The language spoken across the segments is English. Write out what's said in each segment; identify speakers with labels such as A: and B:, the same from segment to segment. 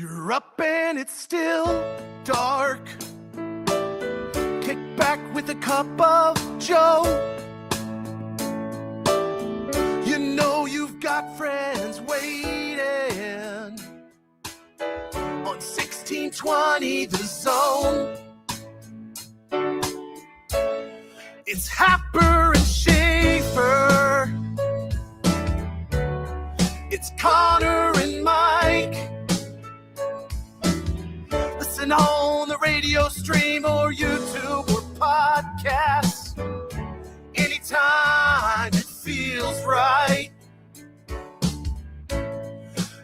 A: You're up and it's still dark. Kick back with a cup of joe. You know you've got friends waiting on 1620 The Zone. It's Happer and Schaefer. It's Connor and Mike. Listen on the radio stream or YouTube or podcasts. Anytime it feels right.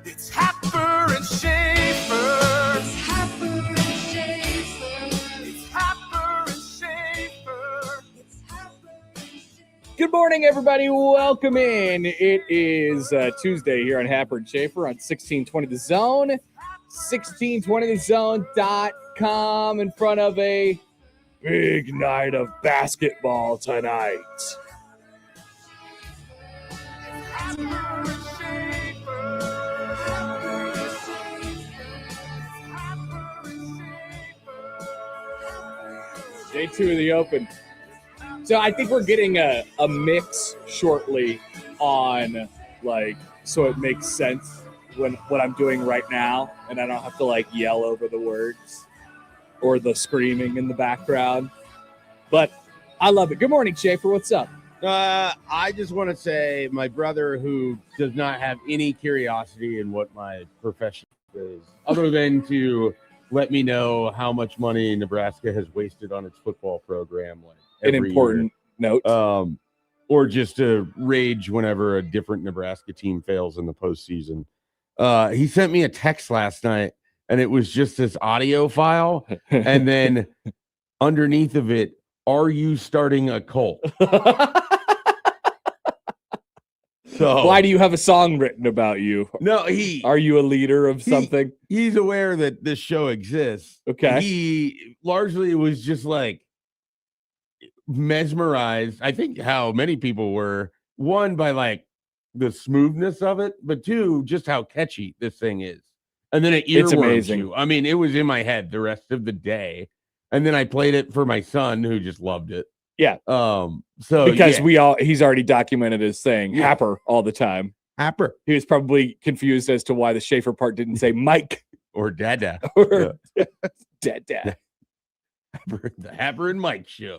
A: It's Happer and Schaefer. It's Happer and Schaefer. It's Happer and Schaefer. It's Happer and Schaefer.
B: Good morning, everybody. Welcome in. It is Tuesday here on Happer and Schaefer on 1620 The Zone. 1620thezone.com in front of a big night of basketball tonight. Day 2 of the Open. So I think we're getting a mix shortly on, so it makes sense when what I'm doing right now, and I don't have to yell over the words or the screaming in the background. But I love it. Good morning, Schaefer. What's up?
C: I just want to say my brother, who does not have any curiosity in what my profession is, other than to let me know how much money Nebraska has wasted on its football program.
B: An important note.
C: Or just to rage whenever a different Nebraska team fails in the postseason. He sent me a text last night, and it was just this audio file, and then underneath of it, "Are you starting a cult?" So
B: why do you have a song written about you?
C: No,
B: are you a leader of something?
C: He's aware that this show exists.
B: Okay.
C: He largely was just mesmerized. I think how many people were, one, by the smoothness of it, but two, just how catchy this thing is. And then it's
B: amazing.
C: You. I mean, it was in my head the rest of the day. And then I played it for my son, who just loved it.
B: Yeah.
C: So
B: because he's already documented as saying Happer all the time.
C: Happer.
B: He was probably confused as to why the Schaefer part didn't say Mike
C: or Dada
B: or Dada.
C: The Happer and Mike show.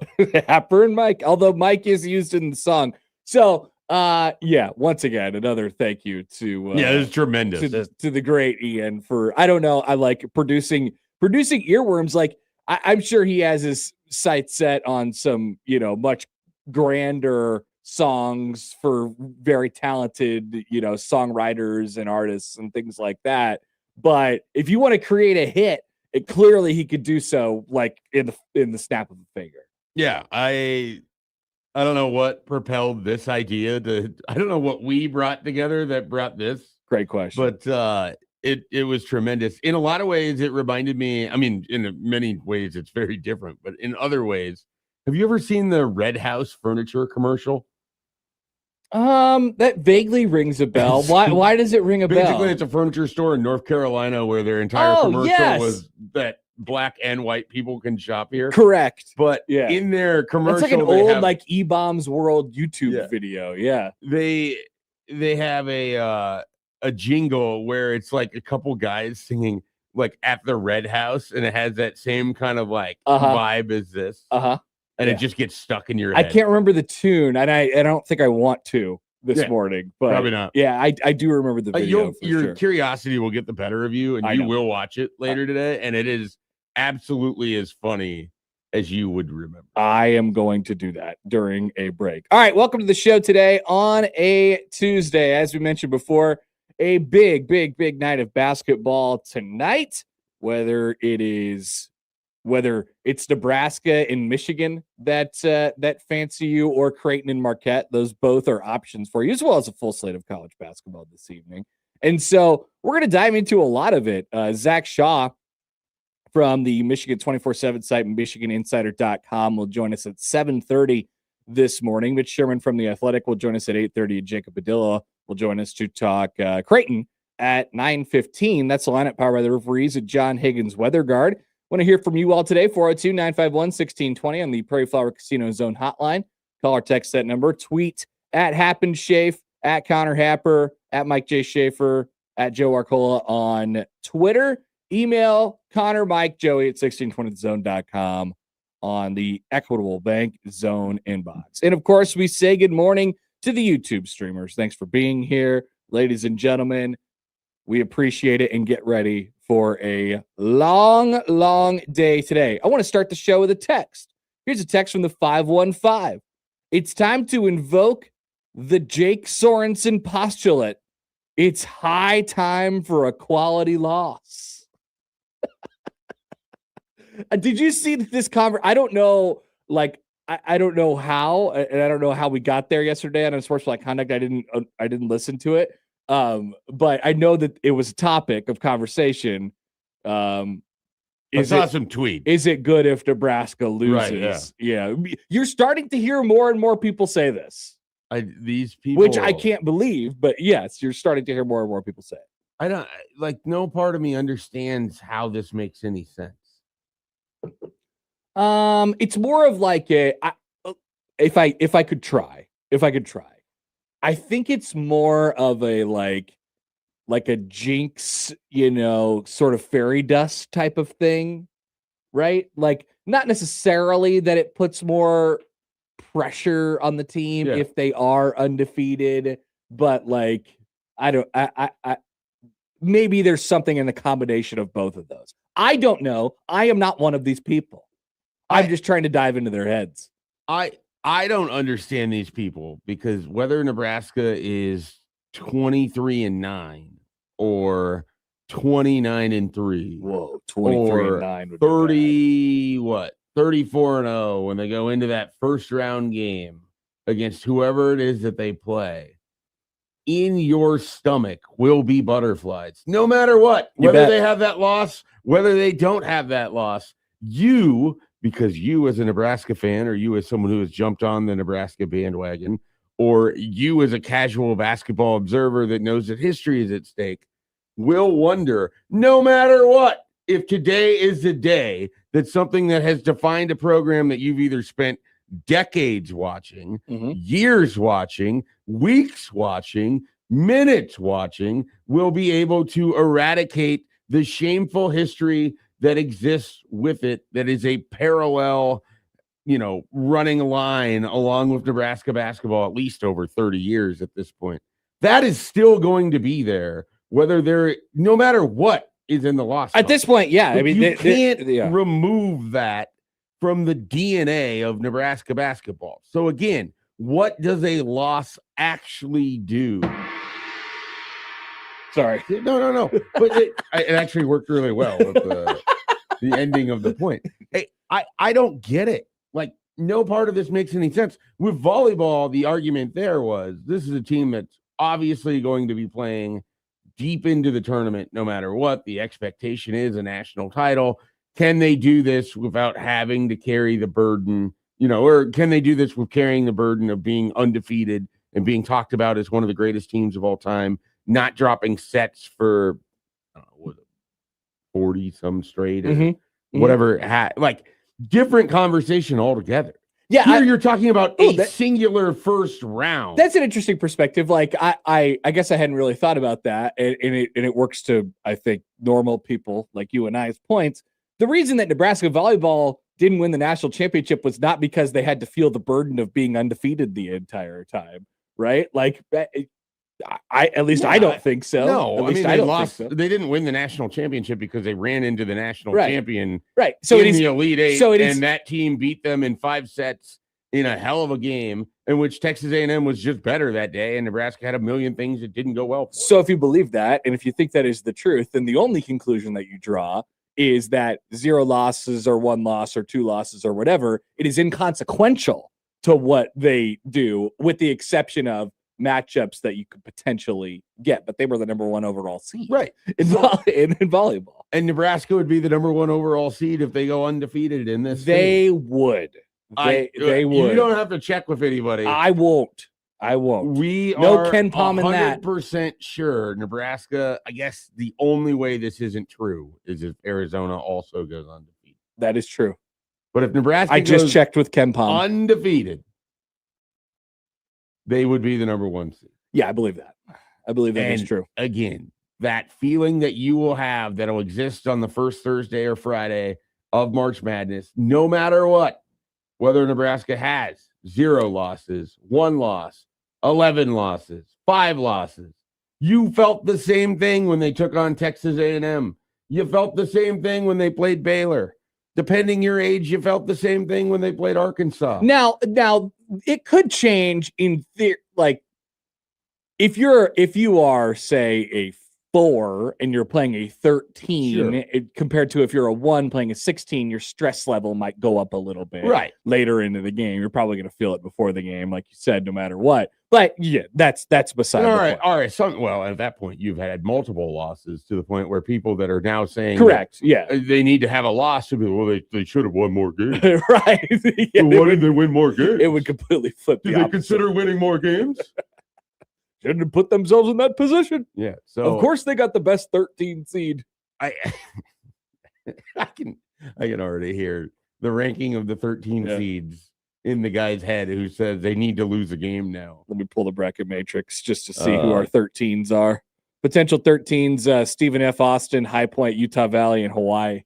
B: Happer and Mike, although Mike is used in the song. So once again, another thank you to
C: it was tremendous
B: to the great Ian for, I don't know, I like producing earworms. I'm sure he has his sights set on some, much grander songs for very talented, songwriters and artists and things like that. But if you want to create a hit, clearly he could do so in the snap of a finger.
C: Yeah, I don't know what propelled this idea I don't know what we brought together that brought this.
B: Great question.
C: But it was tremendous. In a lot of ways, it reminded me, I mean, in many ways, it's very different, but in other ways, have you ever seen the Red House furniture commercial?
B: That vaguely rings a bell. Why does it ring a bell?
C: Basically, it's a furniture store in North Carolina where their entire commercial was that black and white people can shop here.
B: Correct.
C: But in their commercial,
B: it's an old E-Bombs World YouTube video. Yeah.
C: They have a jingle where it's a couple guys singing at the Red House, and it has that same kind of vibe as this. And it just gets stuck in your head.
B: I can't remember the tune, and I don't think I want to this morning, but
C: probably not.
B: Yeah, I do remember the video.
C: Your curiosity will get the better of you, and you will watch it later today, and it is absolutely as funny as you would remember.
B: I am going to do that during a break. All right, welcome to the show today on a Tuesday. As we mentioned before, a big night of basketball tonight, whether it's Nebraska and Michigan that fancy you, or Creighton and Marquette. Those both are options for you, as well as a full slate of college basketball this evening. And so we're going to dive into a lot of it. Zach Shaw from the Michigan 24/7 site, MichiganInsider.com, will join us at 7:30 this morning. Mitch Sherman from The Athletic will join us at 8:30, and Jacob Padilla will join us to talk Creighton at 9:15. That's the lineup powered by the referees at John Higgins Weather Guard. Want to hear from you all today, 402-951-1620 on the Prairie Flower Casino Zone hotline. Call or text that number. Tweet at Happer and Schaefer, at Connor Happer, at Mike J. Schaefer, at Joe Arcola on Twitter. Email Connor, Mike, Joey at 1620thezone.com on the Equitable Bank Zone inbox. And, of course, we say good morning to the YouTube streamers. Thanks for being here, ladies and gentlemen. We appreciate it, and get ready for a long, long day today. I want to start the show with a text. Here's a text from the 515. It's time to invoke the Jake Sorensen postulate. It's high time for a quality loss. Did you see this I don't know, I don't know how, and I don't know how we got there yesterday on Unsportsmanlike Conduct. I didn't listen to it. But I know that it was a topic of conversation.
C: I saw some tweets.
B: Is it good if Nebraska loses?
C: Right,
B: yeah. You're starting to hear more and more people say this.
C: These people,
B: which I can't believe, but yes, you're starting to hear more and more people say it.
C: I don't no part of me understands how this makes any sense.
B: It's more of like if I could try, I think it's more of a like a jinx, sort of fairy dust type of thing, right? Like, not necessarily that it puts more pressure on the team if they are undefeated, but like, I maybe there's something in the combination of both of those. I don't know. I am not one of these people. I'm just trying to dive into their heads.
C: I don't understand these people, because whether Nebraska is 23-9 or 29-3,
B: whoa, 23-9,
C: 34-0 when they go into that first round game against whoever it is that they play, in your stomach will be butterflies, no matter what. Whether they have that loss, whether they don't have that loss, because you as a Nebraska fan, or you as someone who has jumped on the Nebraska bandwagon, or you as a casual basketball observer that knows that history is at stake, will wonder, no matter what, if today is the day that something that has defined a program that you've either spent decades watching, years watching, weeks watching, minutes watching, will be able to eradicate the shameful history that exists with it, that is a parallel, running line along with Nebraska basketball, at least over 30 years at this point. That is still going to be there, no matter what is in the loss.
B: At this point, yeah.
C: But you can't remove that from the DNA of Nebraska basketball. So again, what does a loss actually do?
B: Sorry.
C: No. But it actually worked really well with the ending of the point. Hey, I don't get it. Like, no part of this makes any sense. With volleyball, the argument there was, this is a team that's obviously going to be playing deep into the tournament no matter what. The expectation is a national title. Can they do this without having to carry the burden, or can they do this with carrying the burden of being undefeated and being talked about as one of the greatest teams of all time, not dropping sets for 40 some straight or whatever, different conversation altogether.
B: Yeah,
C: here you're talking about a singular first round.
B: That's an interesting perspective. Like, I guess I hadn't really thought about that, and it works to, I think, normal people like you and I's points. The reason that Nebraska volleyball didn't win the national championship was not because they had to feel the burden of being undefeated the entire time, right? Like, I don't think so.
C: No,
B: at least
C: they lost. So. They didn't win the national championship because they ran into the national champion,
B: right? So
C: in the Elite Eight, and that team beat them in 5 sets in a hell of a game, in which Texas A&M was just better that day, and Nebraska had a million things that didn't go well for them.
B: So if you believe that, and if you think that is the truth, then the only conclusion that you draw is that 0 losses or 1 loss or 2 losses or whatever, it is inconsequential to what they do, with the exception of matchups that you could potentially get, but they were the number 1 overall seed,
C: right?
B: In volleyball,
C: and Nebraska would be the number 1 overall seed if they go undefeated in this.
B: They would. They would.
C: You don't have to check with anybody.
B: I won't. I won't.
C: We
B: No
C: are
B: Ken Palm in that.
C: 100% sure Nebraska, I guess the only way this isn't true is if Arizona also goes undefeated.
B: That is true.
C: But if Nebraska
B: I just
C: goes
B: checked with Ken Palm.
C: undefeated, they would be the number 1 seed.
B: Yeah, I believe that. I believe that is true.
C: Again, that feeling that you will have that'll exist on the first Thursday or Friday of March Madness, no matter what, whether Nebraska has 0 losses, 1 loss, 11 losses, 5 losses. You felt the same thing when they took on Texas A&M. You felt the same thing when they played Baylor. Depending your age, you felt the same thing when they played Arkansas.
B: Now it could change in theory. Like if you are say a 4 and you're playing a 13 compared to if you're a 1 playing a 16, your stress level might go up a little bit later into the game. You're probably going to feel it before the game, like you said, no matter what. But yeah, that's beside the point.
C: All right. Well, at that point, you've had multiple losses to the point where people that are now saying
B: correct, yeah,
C: they need to have a loss to be, well, they should have won more games.
B: Right.
C: Yeah, so why did they win more games?
B: It would completely flip.
C: Did they consider winning more games?
B: Shouldn't have put themselves in that position.
C: Yeah. So
B: of course they got the best 13 seed.
C: I can already hear the ranking of the 13 seeds in the guy's head who says they need to lose a game now.
B: Let me pull the bracket matrix just to see who our 13s are. Potential 13s: Stephen F. Austin, High Point, Utah Valley, and Hawaii.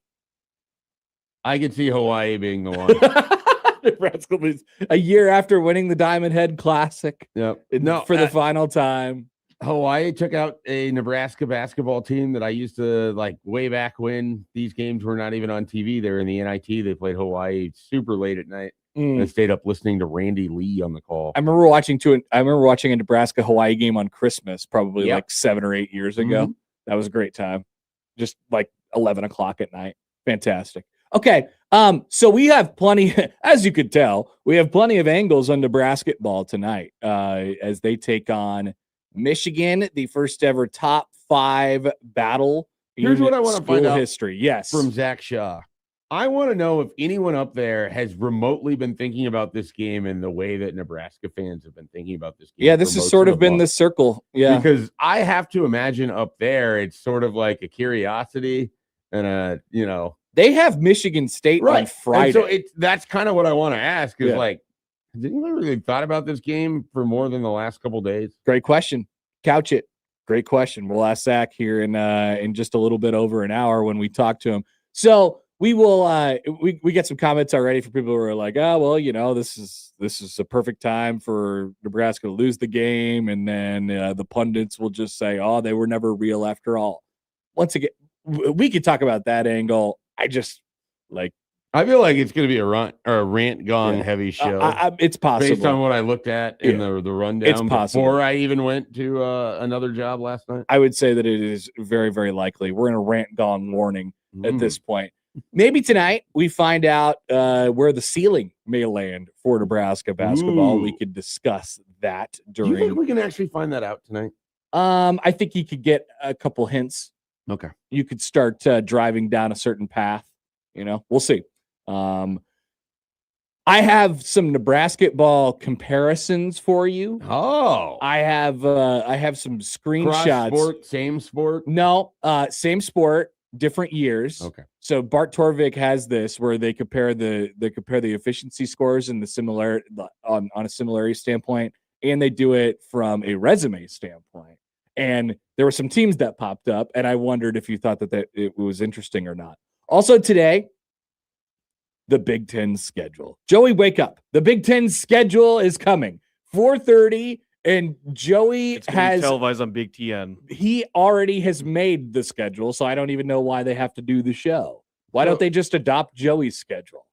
C: I could see Hawaii being the one.
B: Nebraska lose a year after winning the Diamond Head Classic.
C: Yep.
B: For the final time.
C: Hawaii took out a Nebraska basketball team that I used to like way back when these games were not even on TV. They were in the NIT. They played Hawaii super late at night. I stayed up listening to Randy Lee on the call.
B: I remember watching a Nebraska Hawaii game on Christmas, probably like 7 or 8 years ago. Mm-hmm. That was a great time. Just like 11 o'clock at night. Fantastic. Okay. So we have plenty, as you could tell, we have plenty of angles on Nebraska ball tonight as they take on Michigan, the first ever top 5 battle.
C: Here's what I want to find out
B: history. Yes.
C: From Zach Shaw. I want to know if anyone up there has remotely been thinking about this game in the way that Nebraska fans have been thinking about this game.
B: Yeah, this has sort of been the circle. Yeah.
C: Because I have to imagine up there, it's sort of like a curiosity and
B: they have Michigan State on Friday.
C: And so that's kind of what I want to ask is like, has anyone really thought about this game for more than the last couple of days?
B: Great question. Couch it. Great question. We'll ask Zach here in just a little bit over an hour when we talk to him. So we will we get some comments already for people who are like, oh, well, this is a perfect time for Nebraska to lose the game. And then the pundits will just say, oh, they were never real after all. Once again, we could talk about that angle. I feel
C: like it's going to be a rant gone heavy show.
B: It's possible
C: based on what I looked at in the rundown.
B: It's possible.
C: Before I even went to another job last night.
B: I would say that it is very, very likely. We're in a rant gone warning at this point. Maybe tonight we find out where the ceiling may land for Nebraska basketball. We could discuss that during.
C: Do you think we can actually find that out tonight?
B: I think you could get a couple hints.
C: Okay.
B: You could start driving down a certain path. We'll see. I have some Nebraska ball comparisons for you.
C: Oh,
B: I have some screenshots.
C: Cross sport, same sport?
B: No, same sport, different years.
C: Okay.
B: So Bart Torvik has this where they compare the efficiency scores and the similar on a similarity standpoint, and they do it from a resume standpoint. And there were some teams that popped up, and I wondered if you thought that it was interesting or not. Also today, the Big Ten schedule. Joey, wake up. The Big Ten schedule is coming. 4:30, and Joey has
D: televised on Big TN.
B: He already has made the schedule, so I don't even know why they have to do the show. Why don't they just adopt Joey's schedule?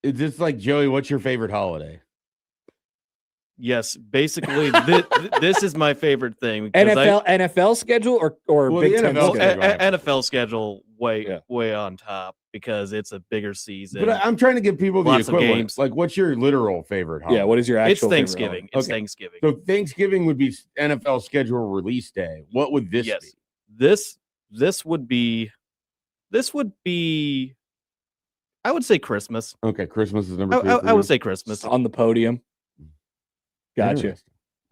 C: Is this like, Joey, what's your favorite holiday?
D: Yes, basically, this is my favorite thing.
B: NFL schedule or Big Ten schedule?
D: NFL schedule way on top because it's a bigger season.
C: But I'm trying to give people the equivalent. Like, what's your literal favorite holiday?
B: Yeah, what is your actual?
D: It's Thanksgiving. It's Thanksgiving.
C: So Thanksgiving would be NFL schedule release day. What would this be?
D: This would be. I would say Christmas.
C: Okay, Christmas is number 2.
D: I would say Christmas
B: on the podium. Gotcha.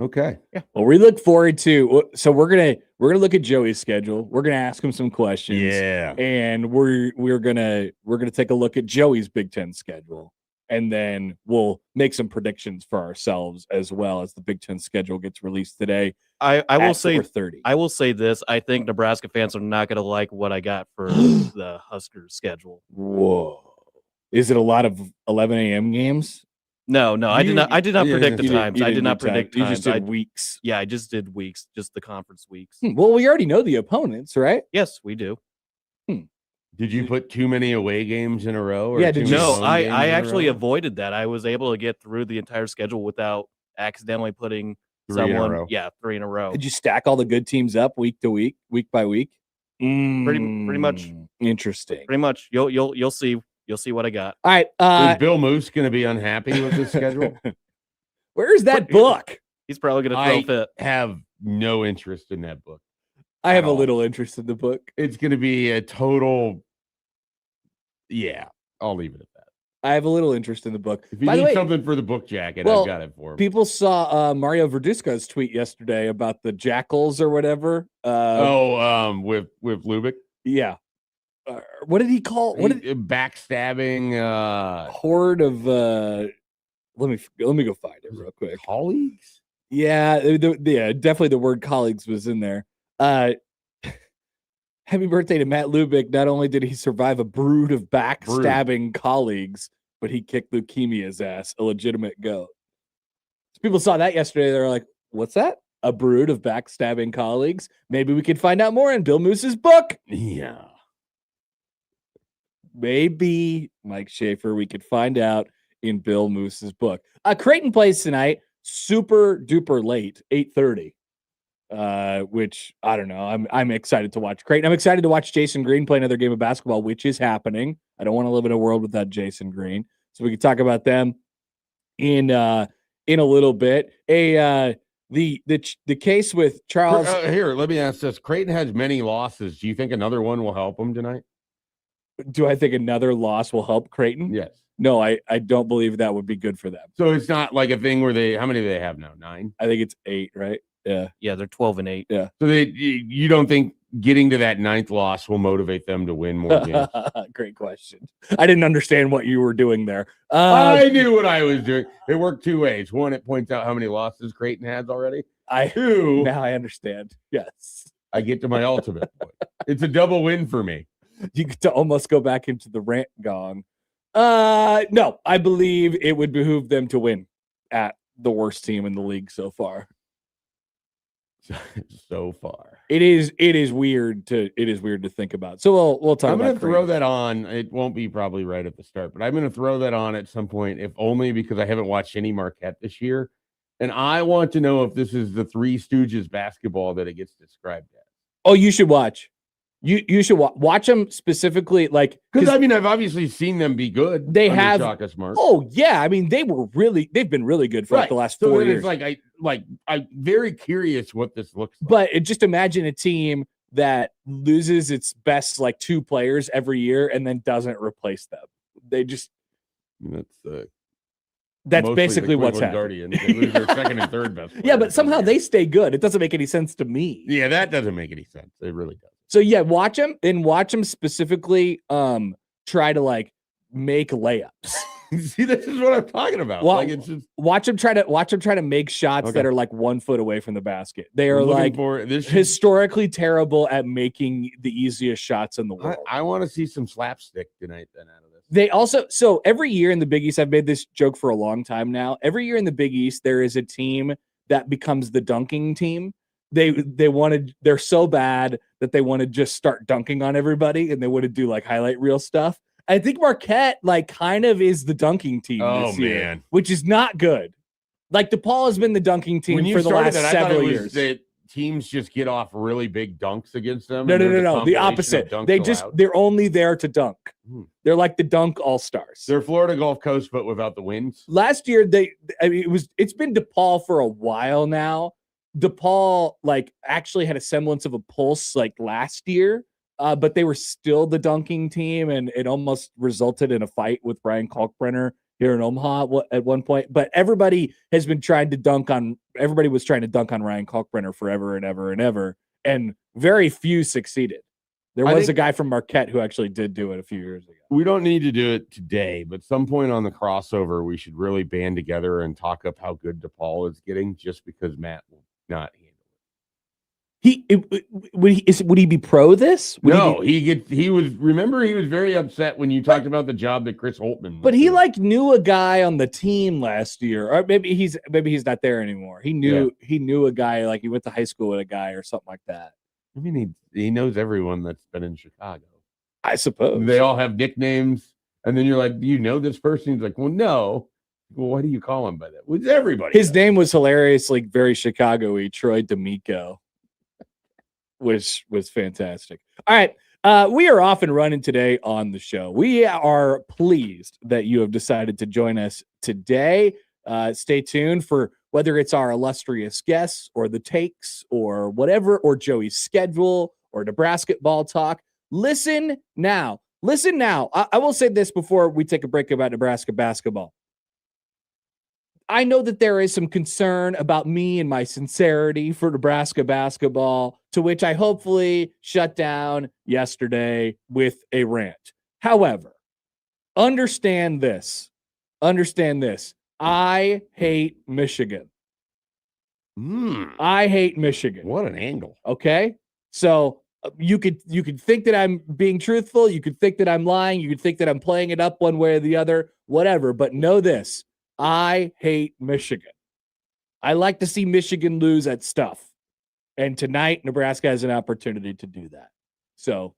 C: Okay.
D: Yeah.
B: Well, we look forward to. So we're gonna look at Joey's schedule. We're gonna ask him some questions.
C: Yeah.
B: And we're gonna take a look at Joey's Big Ten schedule, and then we'll make some predictions for ourselves as well as the Big Ten schedule gets released today.
D: I will say
B: 4:30.
D: I will say this. I think Nebraska fans are not going to like what I got for the Huskers schedule.
B: Whoa. Is it a lot of 11 a.m. games?
D: No, I did not predict the
B: You
D: times. I did not
B: do time.
D: predict
B: You
D: times.
B: just did weeks.
D: Yeah, I just did weeks, just the conference weeks.
B: Well, we already know the opponents, right?
D: Yes, we do.
C: Did you put too many away games in a row? Or
B: Yeah,
C: too
B: did you-
C: many
D: No,
C: home
D: I
C: games in a
D: actually
C: row?
D: avoided that. I was able to get through the entire schedule without accidentally putting
C: 3 in a
D: someone.
C: row.
D: Yeah, 3 in a row.
B: Did you stack all the good teams up week to week, week by week?
D: Pretty much.
B: Interesting.
D: Pretty much. You'll see. You'll see what I got.
B: All right.
C: Is Bill Moose going to be unhappy with this schedule?
B: Where's that book?
D: He's probably going to throw a fit.
C: Have no interest in that book.
B: I have
C: at
B: a
C: all.
B: little interest in the book.
C: It's going to be a total. Yeah, I'll leave it at that.
B: I have a little interest in the book.
C: If you
B: By the
C: need
B: way,
C: something for the book jacket,
B: well,
C: I've got it for him.
B: people saw Mario Verduzco's tweet yesterday about the jackals or whatever.
C: With Lubick.
B: Yeah. What did he call? What did
C: backstabbing?
B: horde of? Let me go find it real quick.
C: Colleagues.
B: Yeah, definitely the word colleagues was in there. Happy birthday to Matt Lubick. Not only did he survive a brood of backstabbing colleagues, but he kicked leukemia's ass. A legitimate goat. So people saw that yesterday. They were like, "What's that? A brood of backstabbing colleagues? Maybe we could find out more in Bill Moose's book."
C: Yeah.
B: Maybe, Mike Schaefer, we could find out in Bill Moose's book. Creighton plays tonight, super duper late, 8:30. Which I don't know. I'm excited to watch Creighton. I'm excited to watch Jason Green play another game of basketball, which is happening. I don't want to live in a world without Jason Green. So we can talk about them in a little bit. The case with Charles.
C: Here, let me ask this. Creighton has many losses. Do you think another one will help them tonight?
B: Do I think another loss will help Creighton?
C: Yes.
B: No, I don't believe that would be good for them.
C: So it's not like a thing where how many do they have now? 9?
B: I think it's 8, right? Yeah.
D: Yeah, they're 12-8.
B: Yeah.
C: So you don't think getting to that 9th loss will motivate them to win more games?
B: Great question. I didn't understand what you were doing there.
C: I knew what I was doing. It worked 2 ways. One, it points out how many losses Creighton has already. 2,
B: now I understand. Yes.
C: I get to my ultimate point. It's a double win for me.
B: You get to almost go back into the rant gong. No, I believe it would behoove them to win at the worst team in the league so far.
C: So far,
B: it is weird to think about. So we'll talk.
C: I'm going
B: about
C: to throw that on. It won't be probably right at the start, but I'm going to throw that on at some point, if only because I haven't watched any Marquette this year, and I want to know if this is the Three Stooges basketball that it gets described as.
B: Oh, you should watch. You should watch them specifically, like
C: because I mean I've obviously seen them be good.
B: They
C: under
B: have.
C: Shaka Smart.
B: Oh yeah, I mean they've been really good for like the last 4 years.
C: It's I'm very curious what this looks like.
B: But just imagine a team that loses its best like 2 players every year and then doesn't replace them. They just that's basically what's happening.
C: They lose their second and third best.
B: Yeah, but somehow they stay good. It doesn't make any sense to me.
C: Yeah, that doesn't make any sense. It really does.
B: So yeah, watch them specifically. Try to like make layups.
C: See, this is what I'm talking about.
B: Well,
C: like it's just
B: watch them try to make shots that are like 1 foot away from the basket. They are like historically terrible at making the easiest shots in the world.
C: I want to see some slapstick tonight then out of this.
B: They also, so every year in the Big East, I've made this joke for a long time now. Every year in the Big East, there is a team that becomes the dunking team. They're so bad that they want to just start dunking on everybody, and they want to do like highlight reel stuff. I think Marquette like kind of is the dunking team this year, which is not good. Like DePaul has been the dunking team for the last several years.
C: That teams just get off really big dunks against them.
B: No. The opposite. They're only there to dunk. They're like the dunk all-stars.
C: They're Florida Gulf Coast, but without the wins.
B: Last year, it's been DePaul for a while now. DePaul like actually had a semblance of a pulse like last year. but they were still the dunking team, and it almost resulted in a fight with Ryan Kalkbrenner here in Omaha at one point. But everybody was trying to dunk on Ryan Kalkbrenner forever and ever and ever, and very few succeeded. There was a guy from Marquette who actually did do it a few years ago.
C: We don't need to do it today, but some point on the crossover, we should really band together and talk up how good DePaul is getting, just because Matt will not handle
B: it. Would he be pro this?
C: He was very upset when you talked about the job that Chris Holtman.
B: But he doing. Knew a guy on the team last year, or maybe he's not there anymore. He knew a guy, like he went to high school with a guy or something like that.
C: I mean, he knows everyone that's been in Chicago.
B: I suppose
C: they all have nicknames, and then you're like, "Do you know this person?" He's like, "Well, no." Well, what do you call him by that? With everybody.
B: His name was hilariously very Chicago-y, Troy D'Amico, which was fantastic. All right. We are off and running today on the show. We are pleased that you have decided to join us today. Stay tuned for whether it's our illustrious guests or the takes or whatever, or Joey's schedule or Nebraska ball talk. Listen now. I will say this before we take a break about Nebraska basketball. I know that there is some concern about me and my sincerity for Nebraska basketball, to which I hopefully shut down yesterday with a rant. However, understand this. I hate Michigan. I hate Michigan.
C: What an angle.
B: Okay. So you could think that I'm being truthful. You could think that I'm lying. You could think that I'm playing it up one way or the other, whatever. But know this. I hate Michigan. I like to see Michigan lose at stuff. And tonight, Nebraska has an opportunity to do that. So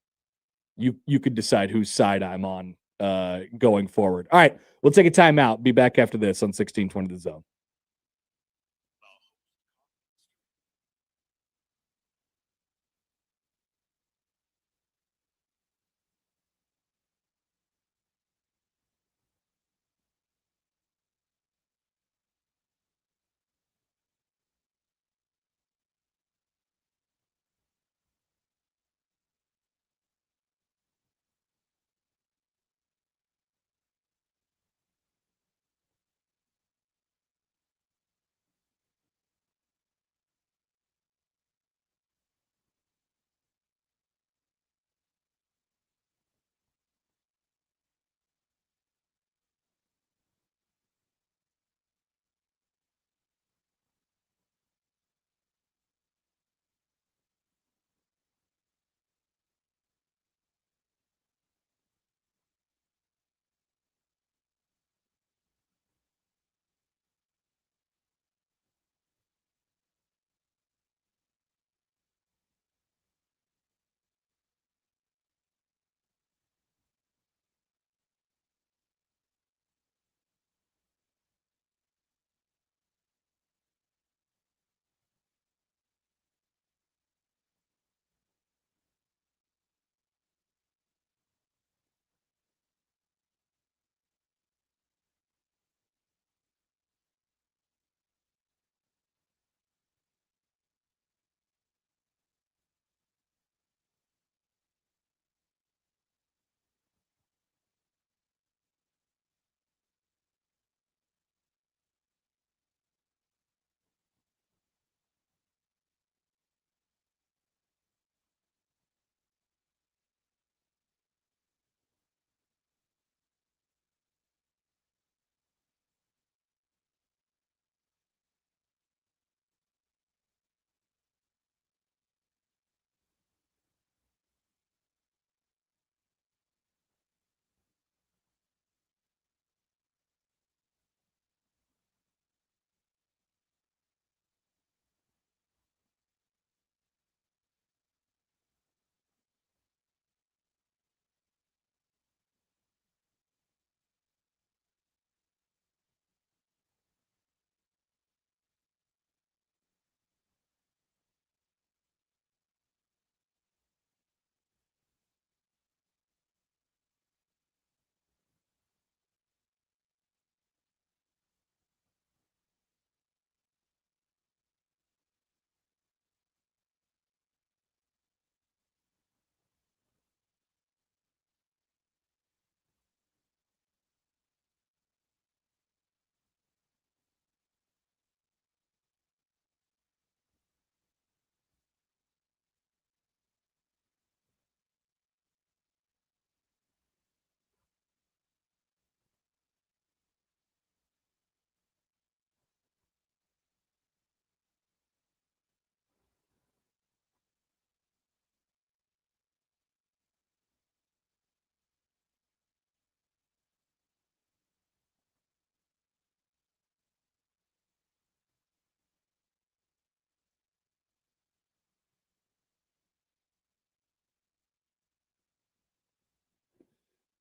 B: you could decide whose side I'm on going forward. All right, we'll take a timeout. Be back after this on 1620 The Zone.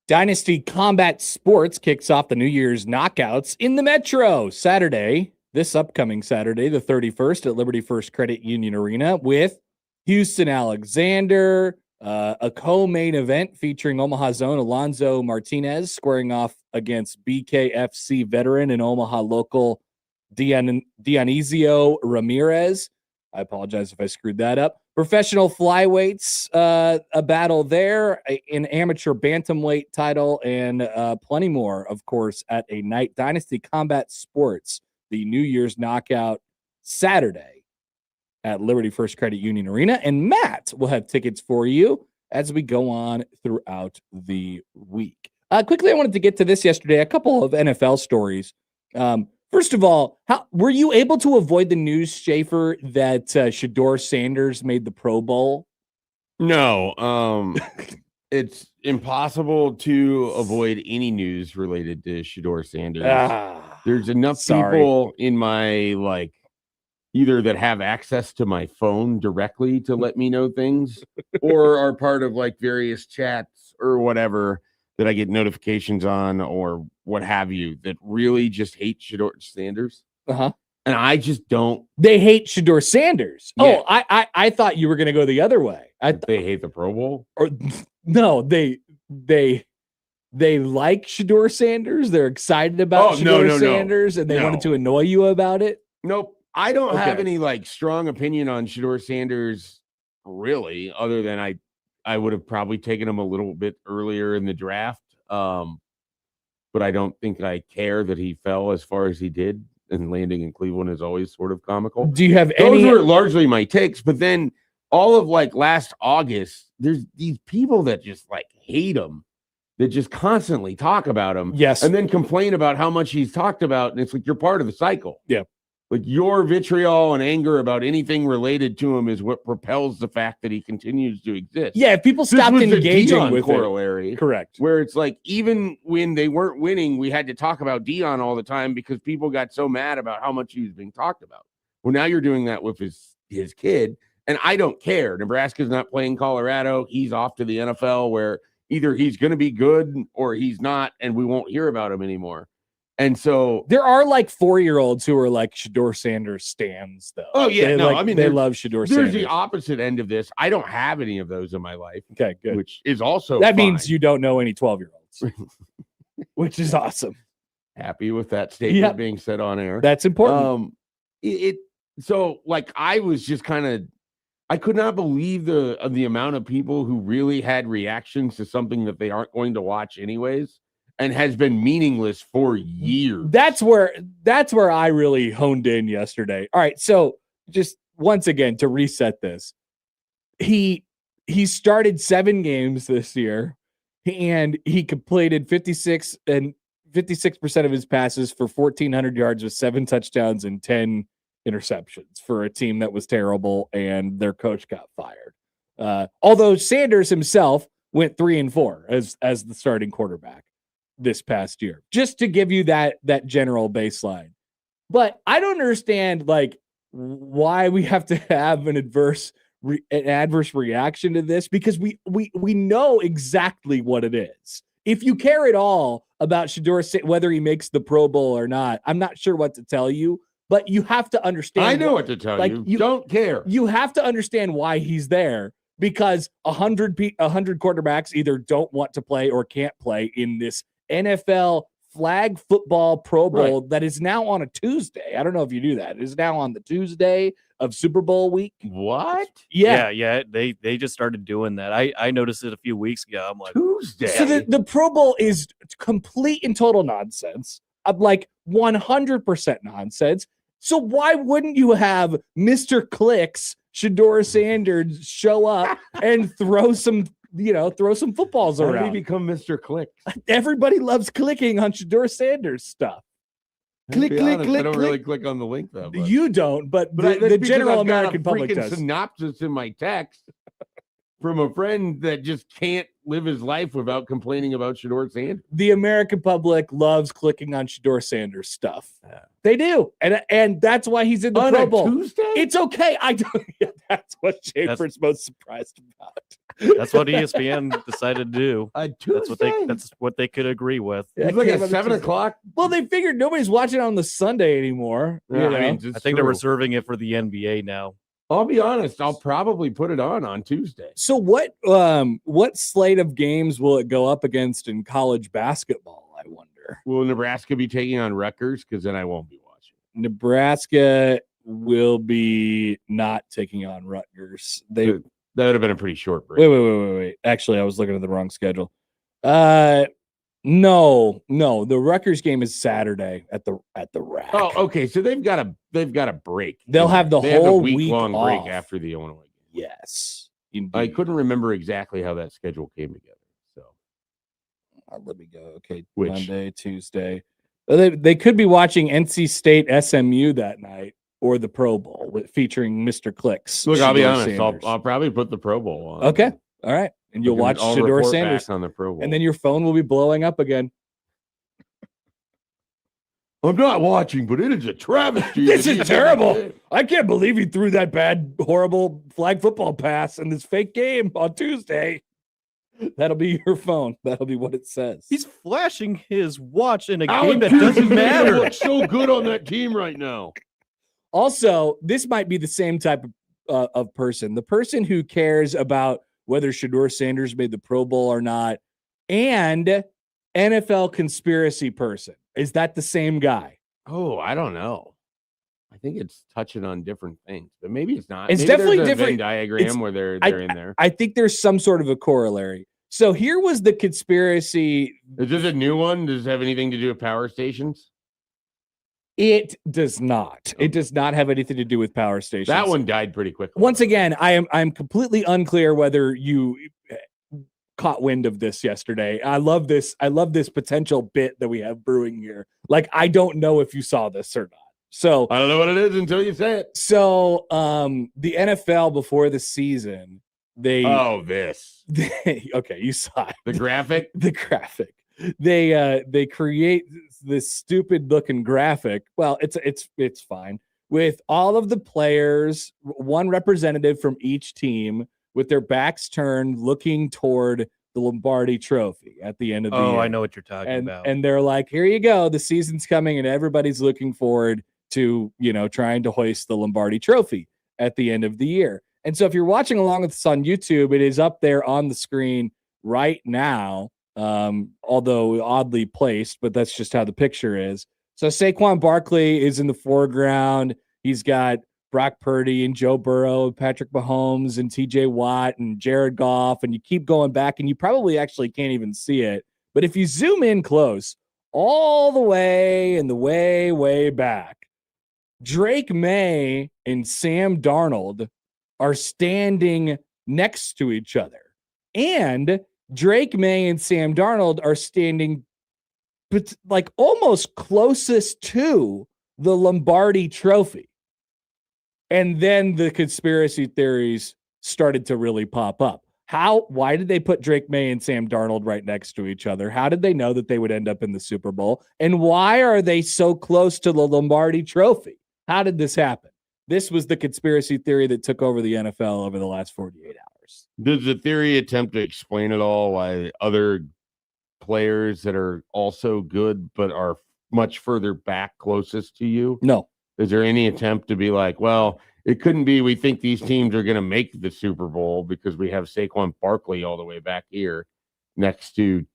B: Dynasty Combat Sports kicks off the New Year's knockouts in the Metro Saturday, this upcoming Saturday, the 31st at Liberty First Credit Union Arena with Houston Alexander, a co-main event featuring Omaha Zone Alonzo Martinez squaring off against BKFC veteran and Omaha local Dionisio Ramirez. I apologize if I screwed that up. Professional flyweights, a battle there, an amateur bantamweight title, and plenty more, of course, at a night. Dynasty Combat Sports, the New Year's knockout Saturday at Liberty First Credit Union Arena. And Matt will have tickets for you as we go on throughout the week. Quickly, I wanted to get to this yesterday, a couple of NFL stories. First of all, how were you able to avoid the news, Schaefer, that Shedeur Sanders made the Pro Bowl?
C: No, it's impossible to avoid any news related to Shedeur Sanders. There's enough people in my either that have access to my phone directly to let me know things, or are part of various chats or whatever that I get notifications on or what have you, that really just hate Shedeur Sanders.
B: And
C: I just don't.
B: They hate Shedeur Sanders.
C: Yeah.
B: Oh, I thought you were going to go the other way.
C: They hate the Pro Bowl?
B: Or no, they like Shedeur Sanders. They're excited about Shedeur Sanders, and they wanted to annoy you about it.
C: Nope. I don't have any strong opinion on Shedeur Sanders, really, other than I would have probably taken him a little bit earlier in the draft. But I don't think I care that he fell as far as he did, and landing in Cleveland is always sort of comical.
B: Do you have
C: Those were largely my takes, but then all of last August, there's these people that just hate him, that just constantly talk about him.
B: Yes.
C: And then complain about how much he's talked about. And it's you're part of the cycle.
B: Yeah.
C: Your vitriol and anger about anything related to him is what propels the fact that he continues to exist.
B: Yeah, if people stopped engaging with
C: corollary.
B: Correct.
C: Where it's even when they weren't winning, we had to talk about Dion all the time because people got so mad about how much he was being talked about. Well, now you're doing that with his kid, and I don't care. Nebraska's not playing Colorado. He's off to the NFL, where either he's going to be good or he's not, and we won't hear about him anymore. And so
B: there are 4-year-olds who are Shedeur Sanders stans, though.
C: Oh yeah,
B: they love Shedeur Sanders.
C: There's the opposite end of this. I don't have any of those in my life.
B: Okay, good.
C: Which is also
B: that
C: fine.
B: means you don't know any 12-year-olds, which is awesome.
C: Happy with that statement being said on air.
B: That's important.
C: I was just I could not believe the amount of people who really had reactions to something that they aren't going to watch anyways, and has been meaningless for years.
B: That's where I really honed in yesterday. All right, so just once again to reset this, he started 7 games this year, and he completed 56% of his passes for 1,400 yards with 7 touchdowns and 10 interceptions for a team that was terrible and their coach got fired. Although Sanders himself went 3-4 as the starting quarterback this past year, just to give you that general baseline. But I don't understand why we have to have an adverse reaction to this, because we know exactly what it is. If you care at all about Shedeur, whether he makes the Pro Bowl or not, I'm not sure what to tell you, but you have to understand.
C: I know what to tell you. You don't care.
B: You have to understand why he's there, because 100 quarterbacks either don't want to play or can't play in this NFL flag football Pro Bowl that is now on a Tuesday. I don't know if you knew that. It is now on the Tuesday of Super Bowl week.
C: What?
D: Yeah. They just started doing that. I noticed it a few weeks ago. I'm like,
C: Tuesday.
B: So the Pro Bowl is complete and total nonsense. 100% nonsense. So why wouldn't you have Mr. Clicks, Shedeur Sanders, show up and throw some footballs
C: How
B: around?
C: did he become Mr. Click?
B: Everybody loves clicking on Shedeur Sanders stuff. Click.
C: I don't really click on the link though. But.
B: You don't, but
C: That's
B: the
C: because
B: general
C: I've got
B: American
C: a
B: public
C: freaking
B: does.
C: synopsis in my text from a friend that just can't live his life without complaining about Shedeur Sanders.
B: The American public loves clicking on Shedeur Sanders stuff. They do, and that's why he's in the Pro Bowl.
C: Tuesday?
B: It's okay. I don't. That's what Schaefer's most surprised about.
D: That's what ESPN decided to do.
C: Tuesday?
D: That's what they could agree with.
B: Yeah,
C: It's like
B: came
C: a
B: out
C: 7
B: Tuesday.
C: o'clock.
B: Well, they figured nobody's watching on the Sunday anymore.
C: Yeah,
B: you
C: I
B: know?
C: mean,
D: I
C: it's
D: think they're
C: true.
D: reserving it for the NBA now.
C: I'll be honest. I'll probably put it on Tuesday.
B: So what slate of games will it go up against in college basketball, I wonder?
C: Will Nebraska be taking on Rutgers? Because then I won't be watching.
B: Nebraska will be not taking on Rutgers. They
C: That would have been a pretty short break.
B: wait. Actually, I was looking at the wrong schedule. No. The Rutgers game is Saturday at the Rack.
C: Oh, okay. So they've got a break.
B: They'll have the whole
C: week
B: week
C: long break
B: off.
C: after the Illinois game.
B: Yes. Indeed.
C: I couldn't remember exactly how that schedule came together. So
B: let me go. Okay,
C: Which?
B: Monday, Tuesday. They could be watching NC State SMU that night or the Pro Bowl featuring Mr. Clicks.
C: look, I'll be
B: Shedeur
C: honest.
B: Sanders.
C: I'll probably put the Pro Bowl on.
B: Okay, all right, and you'll watch
C: I'll
B: Shedeur
C: report
B: Sanders,
C: back on the Pro Bowl,
B: and then your phone will be blowing up again.
C: I'm not watching, but it is a travesty.
B: This is terrible. I can't believe he threw that bad, horrible flag football pass in this fake game on Tuesday. That'll be your phone. That'll be what it says.
D: He's flashing his watch in a
C: Alan
D: game that
C: Pearson
D: doesn't matter.
C: looks so good on that team right now.
B: Also, this might be the same type of person. The person who cares about whether Shedeur Sanders made the Pro Bowl or not, and NFL conspiracy person. Is that the same guy?
C: Oh, I don't know. I think it's touching on different things, but maybe it's not.
B: It's
C: Maybe
B: definitely
C: there's a
B: different.
C: Venn diagram where they're in there.
B: I think there's some sort of a corollary. So here was the conspiracy.
C: Is this a new one? Does it have anything to do with power stations?
B: It does not. It does not have anything to do with power stations.
C: That one died pretty quickly.
B: Once again, I'm completely unclear whether you caught wind of this yesterday. I love this potential bit that we have brewing here. Like, I don't know if you saw this or not. So
C: I don't know what it is until you say it.
B: So the NFL before the season,
C: this.
B: Okay, you saw it.
C: The graphic?
B: The graphic. They create this stupid looking graphic. Well, it's fine. With all of the players, one representative from each team with their backs turned looking toward the Lombardi Trophy at the end of the year.
D: Oh, I know what you're talking about.
B: And they're like, here you go. The season's coming and everybody's looking forward to, trying to hoist the Lombardi Trophy at the end of the year. And so if you're watching along with us on YouTube, it is up there on the screen right now, although oddly placed, but that's just how the picture is. So Saquon Barkley is in the foreground. He's got Brock Purdy and Joe Burrow, Patrick Mahomes and TJ Watt and Jared Goff. And you keep going back and you probably actually can't even see it. But if you zoom in close, all the way in the way back, Drake May and Sam Darnold are standing next to each other. And Drake May and Sam Darnold are standing like almost closest to the Lombardi Trophy. And then the conspiracy theories started to really pop up. Why did they put Drake May and Sam Darnold right next to each other? How did they know that they would end up in the Super Bowl? And why are they so close to the Lombardi Trophy? How did this happen? This was the conspiracy theory that took over the NFL over the last 48 hours.
C: Does the theory attempt to explain it all? Why other players that are also good but are much further back closest to you?
B: No.
C: Is there any attempt to be like, well, it couldn't be we think these teams are going to make the Super Bowl because we have Saquon Barkley all the way back here next to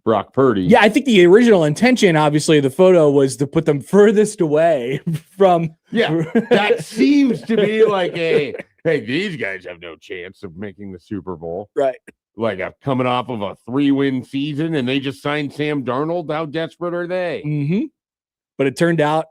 C: Brock Purdy?
B: Yeah, I think the original intention, obviously, the photo was to put them furthest away from.
C: Yeah, that seems to be like hey, these guys have no chance of making the Super Bowl.
B: Right.
C: Like coming off of a 3-win season and they just signed Sam Darnold. How desperate are they?
B: Mm-hmm. But it turned out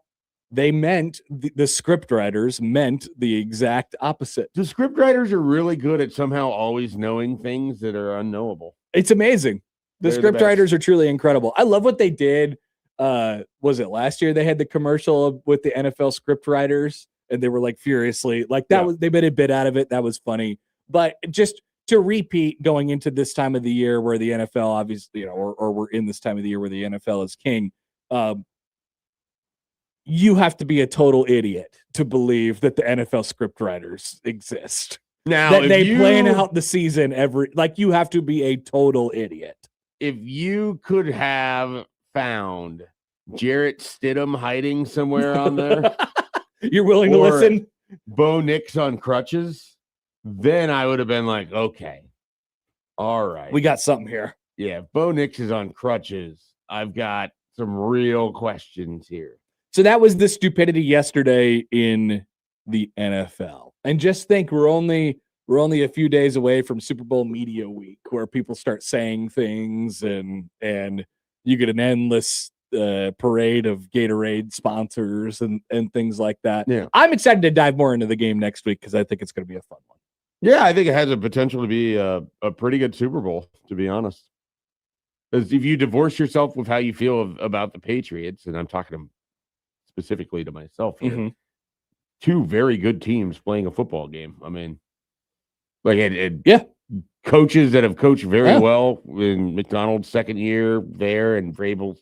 B: they meant, the script writers meant the exact opposite.
C: The script writers are really good at somehow always knowing things that are unknowable.
B: It's amazing. The
C: They're
B: script
C: the
B: writers are truly incredible. I love what they did. Was it last year they had the commercial with the NFL script writers and they were like furiously like that was, they made a bit out of it. That was funny. But just to repeat going into this time of the year where the NFL obviously, or we're in this time of the year where the NFL is king. You have to be a total idiot to believe that the NFL script writers exist.
C: Now,
B: that
C: if
B: they
C: you,
B: plan out the season you have to be a total idiot.
C: if you could have found Jarrett Stidham hiding somewhere on there,
B: You're willing to
C: Or-
B: listen?
C: Bo Nix on crutches, then I would have been like, okay, all right.
B: We got something here.
C: Yeah, if Bo Nix is on crutches, I've got some real questions here.
B: So that was the stupidity yesterday in the NFL. And just think we're only a few days away from Super Bowl media week where people start saying things and you get an endless parade of Gatorade sponsors and things like that.
C: Yeah.
B: I'm excited to dive more into the game next week because I think it's going to be a fun one.
C: Yeah, I think it has a potential to be a pretty good Super Bowl, to be honest. Because if you divorce yourself with how you feel about the Patriots, and I'm talking specifically to myself here,
B: Mm-hmm.
C: two very good teams playing a football game. I mean, like
B: Yeah.
C: coaches that have coached very
B: Yeah.
C: well in McDonald's second year there and Vrabel's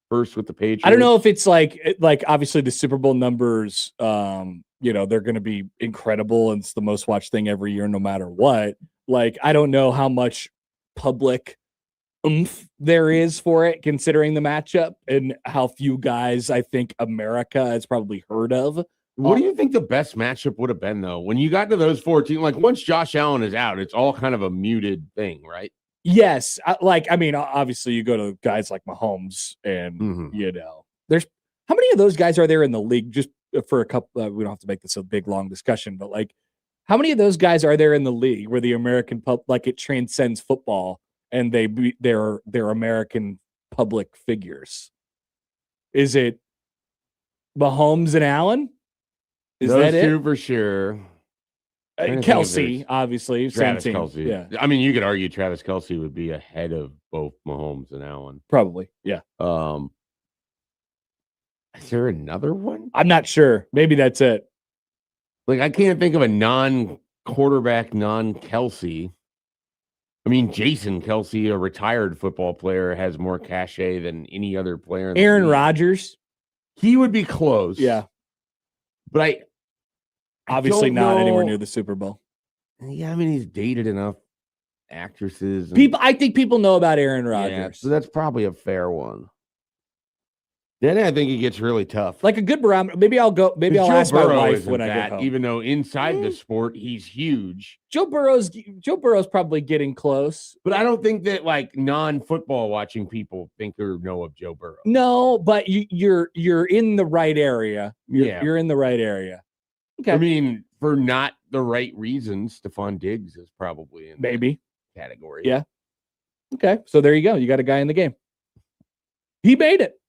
C: first with the Patriots.
B: I don't know if it's like obviously the Super Bowl numbers, they're going to be incredible and it's the most watched thing every year, no matter what. Like, I don't know how much public oomph there is for it, considering the matchup and how few guys I think America has probably heard of.
C: What do you think the best matchup would have been, though? When you got to those 14, like once Josh Allen is out, it's all kind of a muted thing, right?
B: Yes. Obviously you go to guys like Mahomes and, there's how many of those guys are there in the league? Just for a couple, we don't have to make this a big, long discussion, but like how many of those guys are there in the league where the American it transcends football and they're American public figures? Is it Mahomes and Allen? Is
C: those
B: that
C: two
B: it?
C: for sure.
B: Kelsey, obviously.
C: Travis
B: same team.
C: Kelsey.
B: Yeah.
C: I mean, you could argue Travis Kelsey would be ahead of both Mahomes and Allen.
B: Probably. Yeah.
C: Is there another one?
B: I'm not sure. Maybe that's it.
C: Like, I can't think of a non-quarterback, non-Kelsey. I mean, Jason Kelsey, a retired football player, has more cachet than any other player.
B: Aaron Rodgers.
C: He would be close.
B: Yeah.
C: But I
B: obviously
C: don't
B: not
C: know.
B: anywhere near the Super Bowl.
C: Yeah, I mean, he's dated enough actresses.
B: I think people know about Aaron Rodgers.
C: Yeah, so that's probably a fair one. Then I think it gets really tough.
B: Like a good barometer. Maybe I'll ask my wife when I get home.
C: Even though inside the sport he's huge.
B: Joe Burrow's probably getting close.
C: But I don't think that like non-football watching people think or know of Joe Burrow.
B: No, but you're in the right area. You're in the right area. Okay.
C: I mean, for not the right reasons, Stephon Diggs is probably in
B: maybe
C: that category.
B: Yeah. Okay. So there you go. You got a guy in the game. He made it.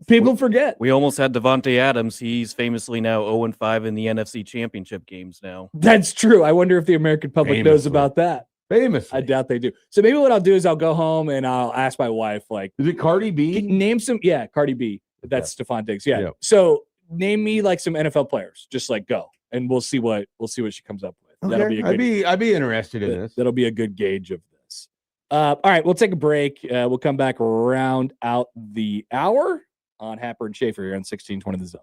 B: People forget.
D: We almost had Devontae Adams. He's famously now 0-5 in the NFC Championship games now.
B: That's true. I wonder if the American public knows about that.
C: Famously.
B: I doubt they do. So maybe what I'll do is I'll go home and I'll ask my wife, like,
C: is it Cardi B?
B: Name some, Cardi B. That's Stephon Diggs. Yeah.
C: Yep.
B: So name me like some NFL players. Just like go. And we'll see what she comes up with.
C: Okay.
B: That'll be a good,
C: I'd be interested in this.
B: That'll be a good gauge of this. All right, we'll take a break. We'll come back, round out the hour on Happer and Schaefer here on 1620 The Zone.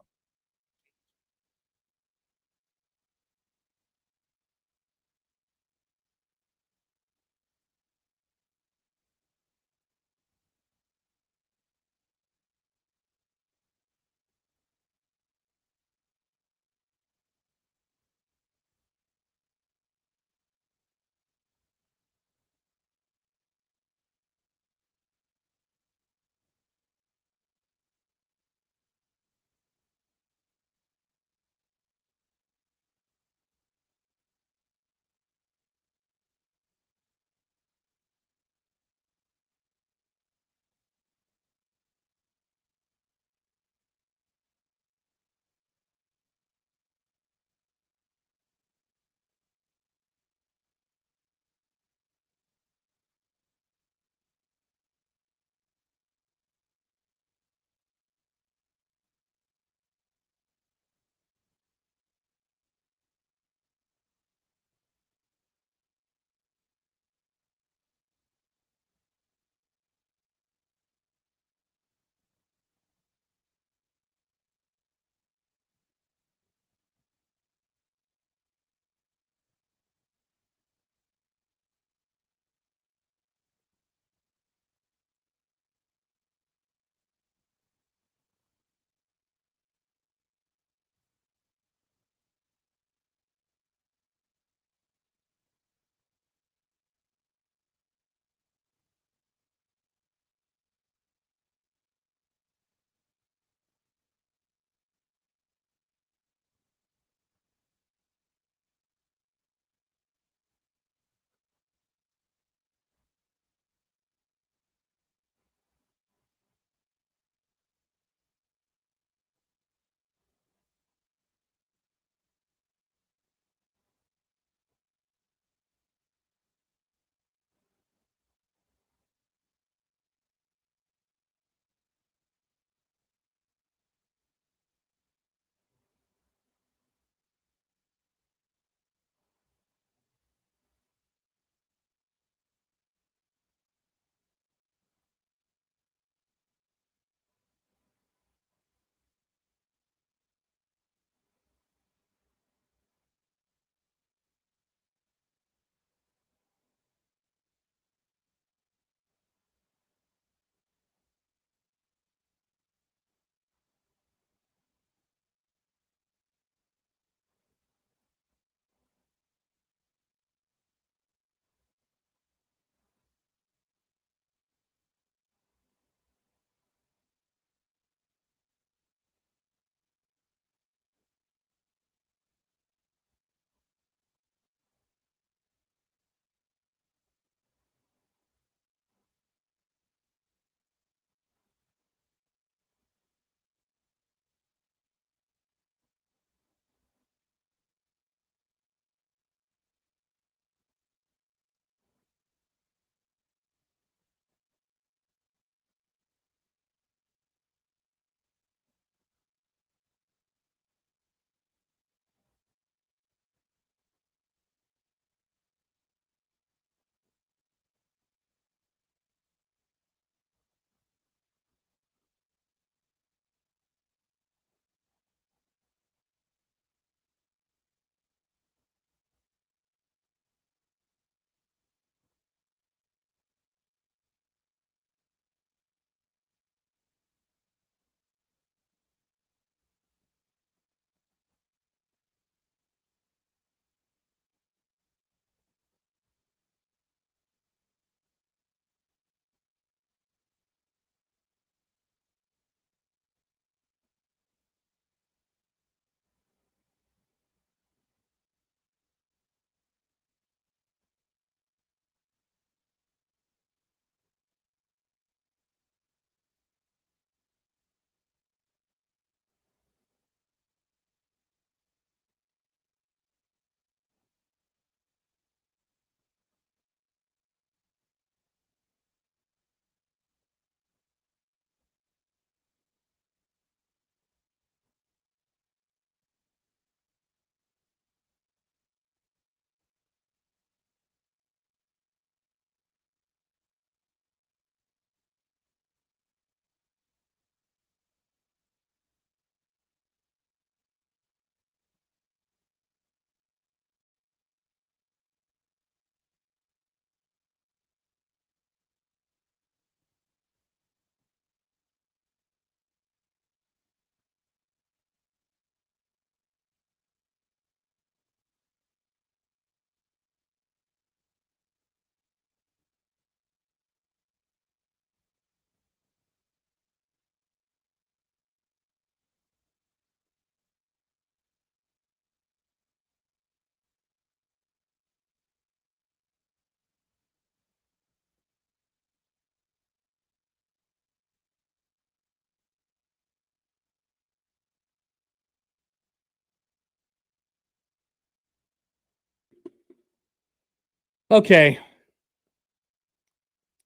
B: Okay.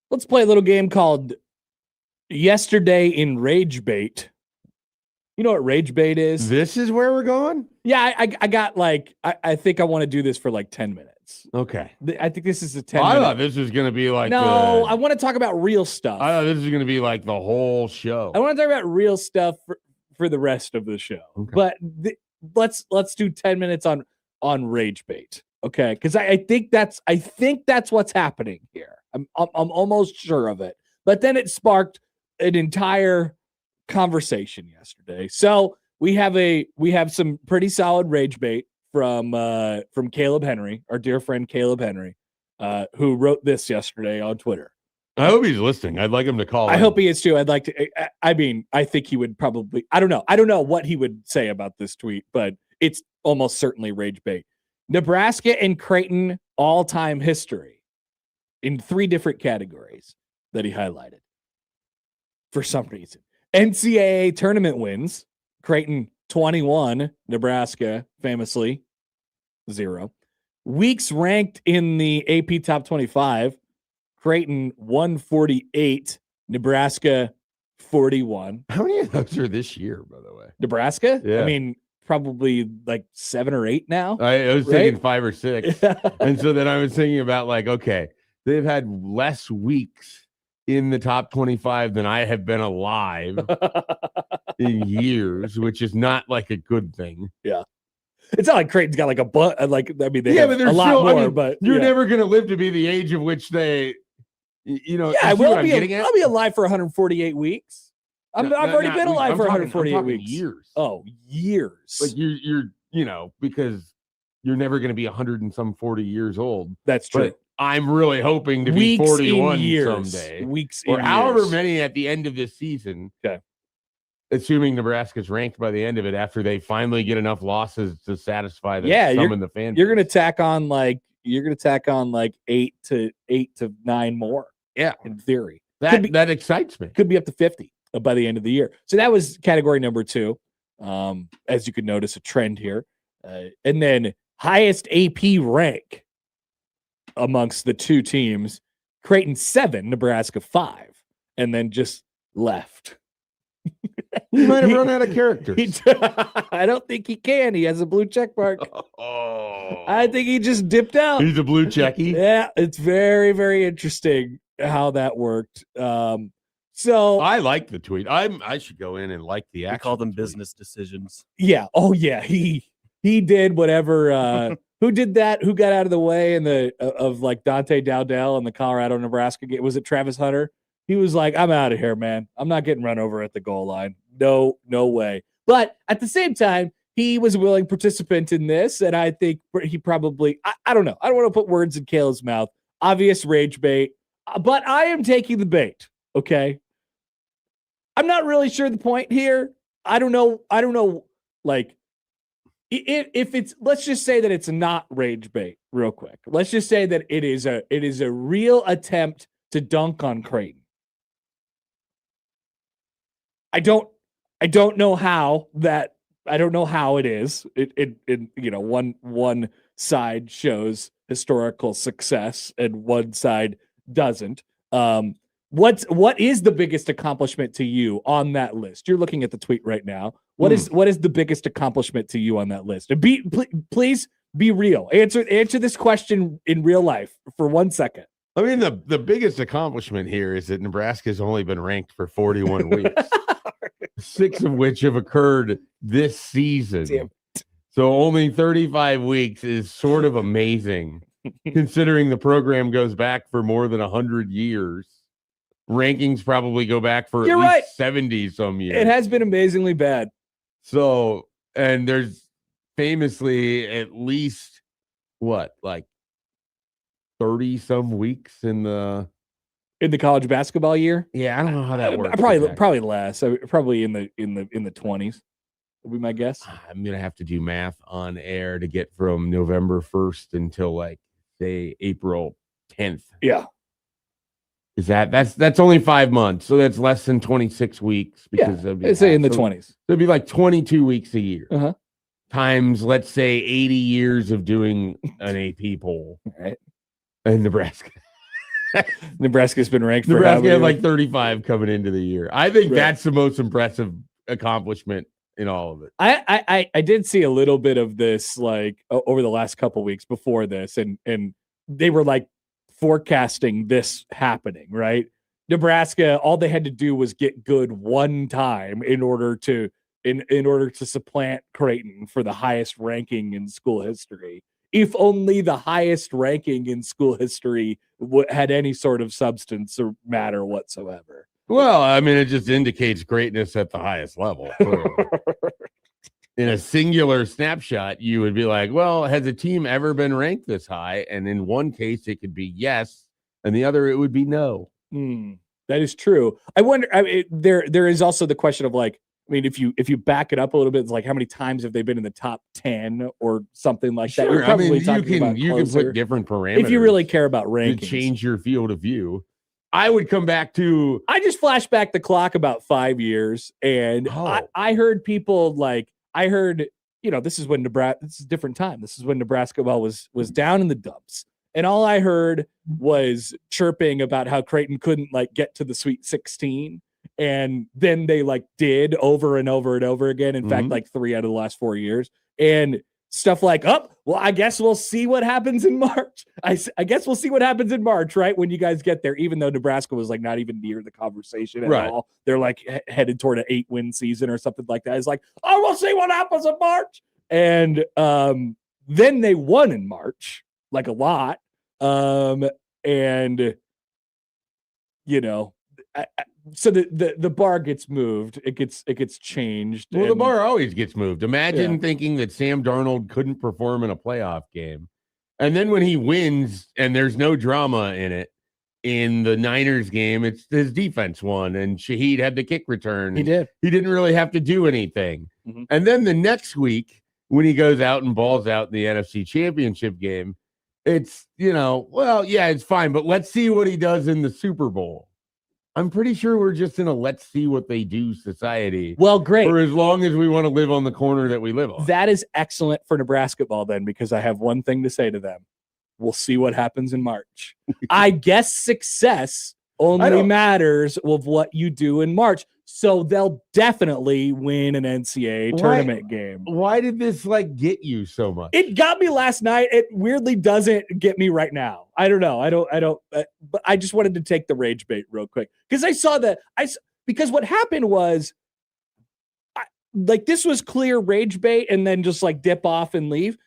B: Let's play a little game called Yesterday in Rage Bait. You know what Rage Bait is?
C: This is where we're going?
B: Yeah, I got like, I think I want to do this for like 10 minutes.
C: Okay.
B: I think this is a 10
C: I
B: minute.
C: thought this was going to be like
B: No, I want to talk about real stuff.
C: I thought this was going to be like the whole show.
B: I want to talk about real stuff for the rest of the show.
C: Okay.
B: But let's do 10 minutes on Rage Bait. Okay? Cuz I think that's what's happening here. I'm almost sure of it. But then it sparked an entire conversation yesterday. So, we have some pretty solid Rage Bait from Caleb Henry, our dear friend Caleb Henry, who wrote this yesterday on Twitter.
C: I hope he's listening. I'd like him to call.
B: I hope he is too. I'd like to. I mean, I think he would probably. I don't know what he would say about this tweet, but it's almost certainly Rage Bait. Nebraska and Creighton all-time history in 3 different categories that he highlighted for some reason. NCAA tournament wins. Creighton 21, Nebraska famously 0. Weeks ranked in the AP Top 25. Creighton 148, Nebraska 41.
C: How many of those are this year, by the way?
B: Nebraska?
C: Yeah.
B: I mean, probably like 7 or 8 now.
C: I was
B: Right?
C: thinking 5 or 6. And so then I was thinking about like, okay, they've had less weeks in the top 25 than I have been alive in years, which is not like a good thing.
B: Yeah. It's not like Creighton's got like a butt. Like, I mean, they
C: Yeah,
B: have
C: but there's
B: a lot
C: still,
B: more,
C: I mean,
B: but
C: you're
B: yeah.
C: never going to live to be the age of which they, you know.
B: Yeah,
C: you see what I'm getting at?
B: I'll be alive for 148 weeks. I've already been alive for 148 weeks.
C: Years.
B: Oh, years.
C: Like you're, you know, because you're never going to be 100 and some 40 years old.
B: That's true.
C: But I'm really hoping to be
B: Weeks
C: 41
B: in years.
C: someday.
B: Weeks
C: Or
B: in
C: however
B: years.
C: many at the end of this season.
B: Okay.
C: Assuming Nebraska's ranked by the end of it after they finally get enough losses to satisfy the some in the fan.
B: You're gonna tack on like 8 to 9 more.
C: Yeah,
B: in theory.
C: That excites me.
B: Could be up to 50 by the end of the year. So that was category number 2. As you could notice, a trend here. And then highest AP rank amongst the 2 teams, Creighton 7, Nebraska 5, and then just left.
C: He might have run out of characters.
B: I don't think he can. He has a blue check mark.
C: Oh,
B: I think he just dipped out.
C: He's a blue checky.
B: Yeah, it's very, very interesting how that worked. So
C: I like the tweet. I should go in and like the
D: We
C: actual
D: call them
C: tweet.
D: business decisions.
B: yeah. Oh yeah. He did whatever. Who did that? Who got out of the way in the of like Dante Dowdell in the Colorado Nebraska game? Was it Travis Hunter? He was like, I'm out of here, man. I'm not getting run over at the goal line. No way. But at the same time, he was a willing participant in this. And I think he probably, I don't know. I don't want to put words in Caleb's mouth. Obvious rage bait. But I am taking the bait. Okay. I'm not really sure the point here. I don't know. Like, if it's, let's just say that it's not rage bait real quick. Let's just say that it is a real attempt to dunk on Creighton. I don't know how that, I don't know how it is. It you know, one side shows historical success and one side doesn't. What is the biggest accomplishment to you on that list? You're looking at the tweet right now. What is the biggest accomplishment to you on that list? And please be real. Answer this question in real life for 1 second.
C: I mean, the biggest accomplishment here is that Nebraska's only been ranked for 41 weeks, 6 of which have occurred this season.
B: Damn.
C: So only 35 weeks is sort of amazing, considering the program goes back for more than 100 years. Rankings probably go back for
B: You're
C: at least
B: right.
C: 70 some years.
B: It has been amazingly bad.
C: So, and there's famously at least what, like 30 some weeks in the
B: college basketball year.
C: Yeah, I don't know how that works.
B: Probably less. Probably in the 20s. Would be my guess.
C: I'm gonna have to do math on air to get from November 1st until like say April 10th.
B: Yeah.
C: Is that's only 5 months, so that's less than 26 weeks. Because
B: I'd say in the 20s.
C: So it'd be like 22 weeks a year.
B: Uh-huh.
C: Times, let's say, 80 years of doing an AP poll.
B: Right.
C: And Nebraska.
B: Nebraska's been ranked for
C: Nebraska had
B: like
C: like 35 coming into the year. I think that's the most impressive accomplishment in all of it.
B: I did see a little bit of this like over the last couple weeks before this, and they were like forecasting this happening, right? Nebraska, all they had to do was get good one time in order to supplant Creighton for the highest ranking in school history. If only the highest ranking in school history had any sort of substance or matter whatsoever.
C: Well, I mean, it just indicates greatness at the highest level. In a singular snapshot, you would be like, well, has a team ever been ranked this high? And in one case, it could be yes, and the other, it would be no.
B: That is true. I wonder. I mean, there is also the question of like, I mean, if you back it up a little bit, it's like how many times have they been in the top 10 or something like that? You're probably
C: you can put different parameters
B: if you really care about rankings
C: to change your field of view. I would come back to.
B: I just flashed back the clock about 5 years, and I heard people like this is when Nebraska. This is a different time. This is when Nebraska was down in the dumps. And all I heard was chirping about how Creighton couldn't like get to the Sweet 16. And then they like did over and over and over again. In fact, like 3 out of the last 4 years. And stuff like, well, I guess we'll see what happens in March. I guess we'll see what happens in March, right? When you guys get there, even though Nebraska was like not even near the conversation at all. They're like headed toward an 8-win season or something like that. It's like, we'll see what happens in March. And then they won in March. Like a lot. And so the bar gets moved. It gets changed.
C: Well, the bar always gets moved. Imagine thinking that Sam Darnold couldn't perform in a playoff game. And then when he wins and there's no drama in it, in the Niners game, it's his defense won and Shaheed had the kick return.
B: He did.
C: He didn't really have to do anything. And then the next week, when he goes out and balls out in the NFC Championship game, it's, it's fine, but let's see what he does in the Super Bowl. I'm pretty sure we're just in a let's see what they do society.
B: Well, great.
C: For as long as we want to live on the corner that we live on.
B: That is excellent for Nebraska ball then, because I have one thing to say to them. We'll see what happens in March. I guess success only matters with what you do in March. So they'll definitely win an NCAA tournament game.
C: Why did this get you so much?
B: It got me last night. It weirdly doesn't get me right now. I don't know. But I just wanted to take the rage bait real quick because I saw because what happened was this was clear rage bait and then just dip off and leave.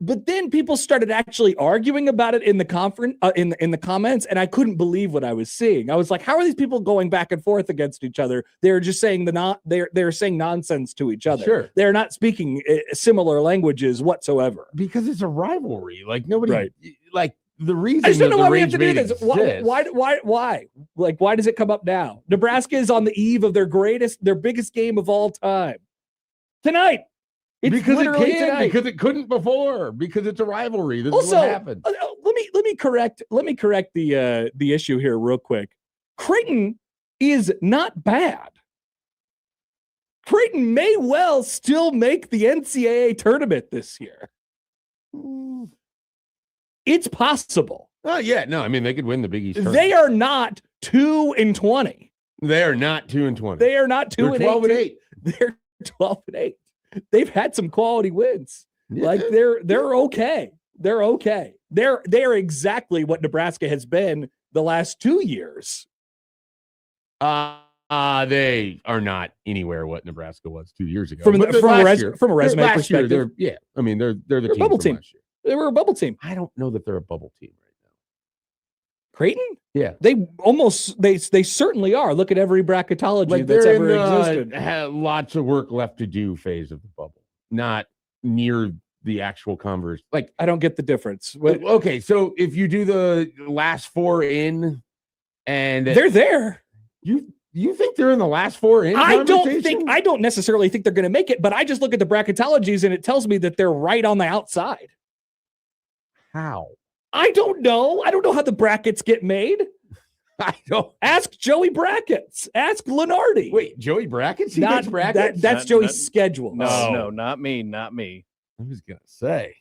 B: But then people started actually arguing about it in the conference, in the comments, and I couldn't believe what I was seeing. I was like, "How are these people going back and forth against each other? They're just saying they're saying nonsense to each other.
C: Sure.
B: They're not speaking similar languages whatsoever
C: because it's a rivalry. Nobody,
B: right.
C: The reason
B: I just don't know why we have to do
C: this.
B: Why? Why does it come up now? Nebraska is on the eve of their biggest game of all time tonight. It's
C: because it can,
B: tonight.
C: because it couldn't before, because it's a rivalry. This
B: also,
C: is what happened.
B: Let me correct the issue here real quick. Creighton is not bad. Creighton may well still make the NCAA tournament this year. It's possible.
C: Oh yeah, no, I mean they could win the Big East tournament.
B: They are not 2-20.
C: They are not 2-20.
B: They are not 2-8.
C: 12-8.
B: They're 12-8. They've had some quality wins. Yeah. They're okay. They're okay. They're exactly what Nebraska has been the last 2 years.
C: They are not anywhere what Nebraska was 2 years ago.
B: From a resume perspective,
C: they're the team
B: bubble team.
C: Last year.
B: They were a bubble team.
C: I don't know that they're a bubble team right now.
B: Creighton?
C: Yeah.
B: They certainly are. Look at every bracketology that's ever existed.
C: Lots of work left to do phase of the bubble, not near the actual converse.
B: I don't get the difference.
C: Okay, so if you do the last 4 in, and
B: they're there,
C: you think they're in the last 4 in?
B: I don't necessarily think they're going to make it, but I just look at the bracketologies and it tells me that they're right on the outside.
C: How?
B: I don't know. I don't know how the brackets get made.
C: I don't.
B: Ask Joey Brackets. Ask Lenardi.
C: Wait, Joey Brackets? He gets brackets?
B: That's Joey's schedule.
D: No, not me. Not me.
C: I was gonna say.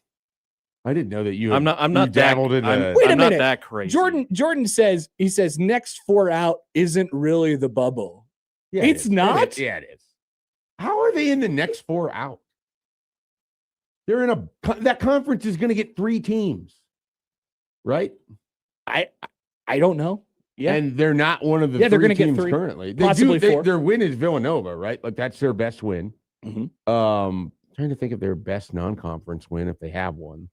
C: I didn't know that you.
D: I'm not
C: you dabbled
D: that.
C: in.
B: Wait a
D: I'm not
B: minute.
D: that crazy.
B: Jordan says next 4 out isn't really the bubble.
C: Yeah,
B: It's not?
C: Yeah, it is. How are they in the next 4 out? They're in that conference is going to get 3 teams, right?
B: I don't know. Yeah,
C: and they're not one of the
B: they're
C: 3
B: going to get
C: teams
B: 3,
C: currently.
B: possibly 4.
C: Their win is Villanova, right? Like that's their best win.
B: Mm-hmm.
C: Trying to think of their best non-conference win if they have one.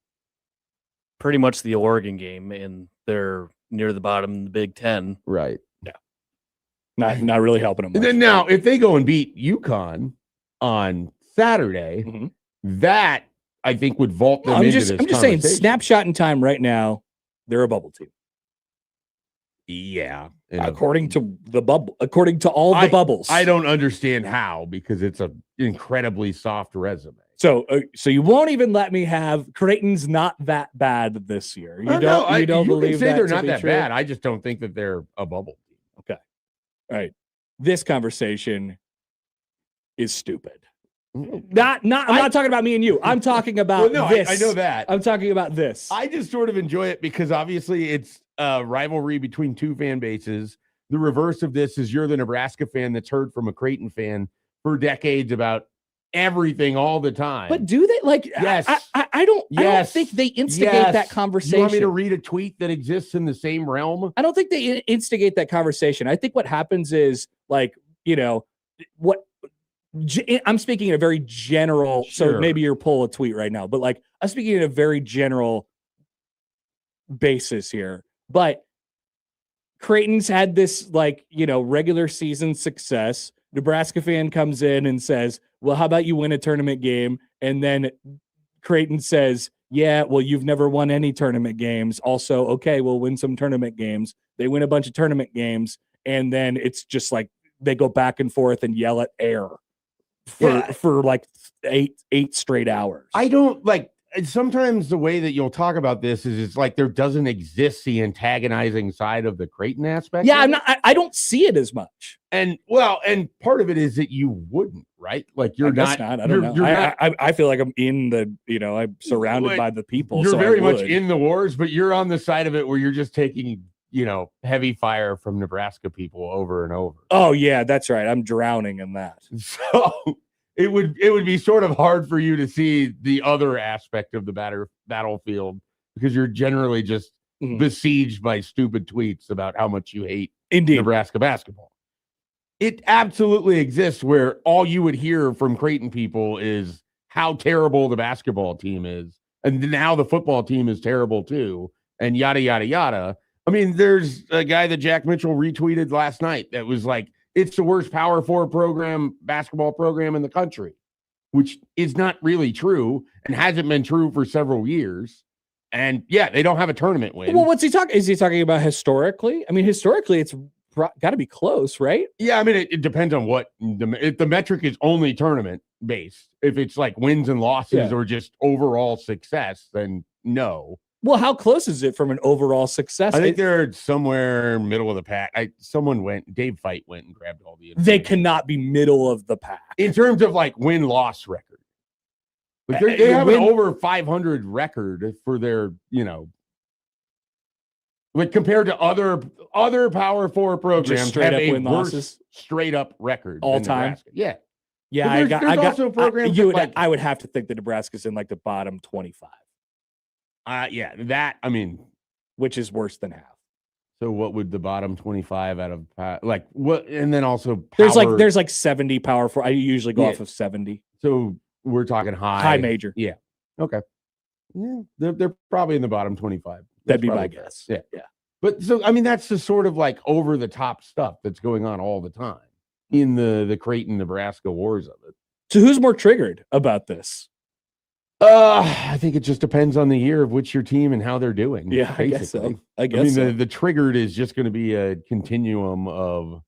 D: Pretty much the Oregon game, and they're near the bottom of the Big Ten.
C: Right.
B: Yeah. Not really helping them much.
C: And then now, if they go and beat UConn on Saturday, that I think would vault them into this
B: I'm just saying, snapshot in time right now, they're a bubble team.
C: Yeah.
B: According to the bubble, according to all the bubbles.
C: I don't understand how, because it's an incredibly soft resume.
B: So you won't even let me have Creighton's not that bad this year. You don't believe
C: say
B: that
C: they're
B: to
C: not
B: be
C: that
B: true?
C: bad. I just don't think that they're a bubble team.
B: Okay. All right. This conversation is stupid. I'm not talking about me and you. I'm talking about this.
C: I know that.
B: I'm talking about this.
C: I just sort of enjoy it because obviously it's a rivalry between 2 fan bases. The reverse of this is you're the Nebraska fan that's heard from a Creighton fan for decades about everything all the time.
B: But do they
C: Yes.
B: I don't think they instigate that conversation.
C: You want me to read a tweet that exists in the same realm?
B: I don't think they instigate that conversation. I think what happens is I'm speaking in a very general,
C: Sure.
B: so maybe you're pull a tweet right now, but I'm speaking in a very general basis here. But Creighton's had this regular season success. Nebraska fan comes in and says, well, how about you win a tournament game? And then Creighton says, yeah, well, you've never won any tournament games. Also, okay, we'll win some tournament games. They win a bunch of tournament games. And then it's just they go back and forth and yell at air for 8 straight hours.
C: I don't sometimes the way that you'll talk about this is it's like there doesn't exist the antagonizing side of the Creighton aspect.
B: Yeah, I don't see it as much.
C: And part of it is that you wouldn't, right? Like you're not.
B: I don't know. I feel like I'm in I'm surrounded by the people.
C: You're
B: so
C: very much in the wars, but you're on the side of it where you're just taking, heavy fire from Nebraska people over and over.
B: Oh yeah, that's right. I'm drowning in that.
C: So it would be sort of hard for you to see the other aspect of the battlefield because you're generally just besieged by stupid tweets about how much you hate Nebraska basketball. It absolutely exists where all you would hear from Creighton people is how terrible the basketball team is. And now the football team is terrible too. And yada, yada, yada. I mean, there's a guy that Jack Mitchell retweeted last night that was like, it's the worst Power 4 basketball program in the country, which is not really true and hasn't been true for several years. And yeah, they don't have a tournament win.
B: Well, what's he talking? Is he talking about historically? I mean, historically, it's got to be close, right?
C: Yeah, I mean, it depends on what if the metric is only tournament based. If it's like wins and losses or just overall success, then no.
B: Well, how close is it from an overall success?
C: I think they're somewhere middle of the pack. Dave Feit went and grabbed all the information.
B: They cannot be middle of the pack.
C: In terms of win-loss record. Like they have an over 500 record for their, compared to other Power 4 programs
B: just straight up win losses,
C: straight up record
B: all time.
C: Yeah.
B: Yeah, I would have to think that Nebraska's in the bottom 25. Which is worse than half.
C: So what would the bottom 25 out of what? And then also
B: there's 70 Power 4. I usually go off of 70.
C: So we're talking high
B: major.
C: Yeah. Okay. Yeah, they're probably in the bottom 25.
B: That'd be my guess.
C: Yeah. But so that's the sort of over the top stuff that's going on all the time in the Creighton, Nebraska wars of it.
B: So who's more triggered about this?
C: I think it just depends on the year of which your team and how they're doing.
B: Yeah,
C: basically.
B: I guess so.
C: The triggered is just going to be a continuum of,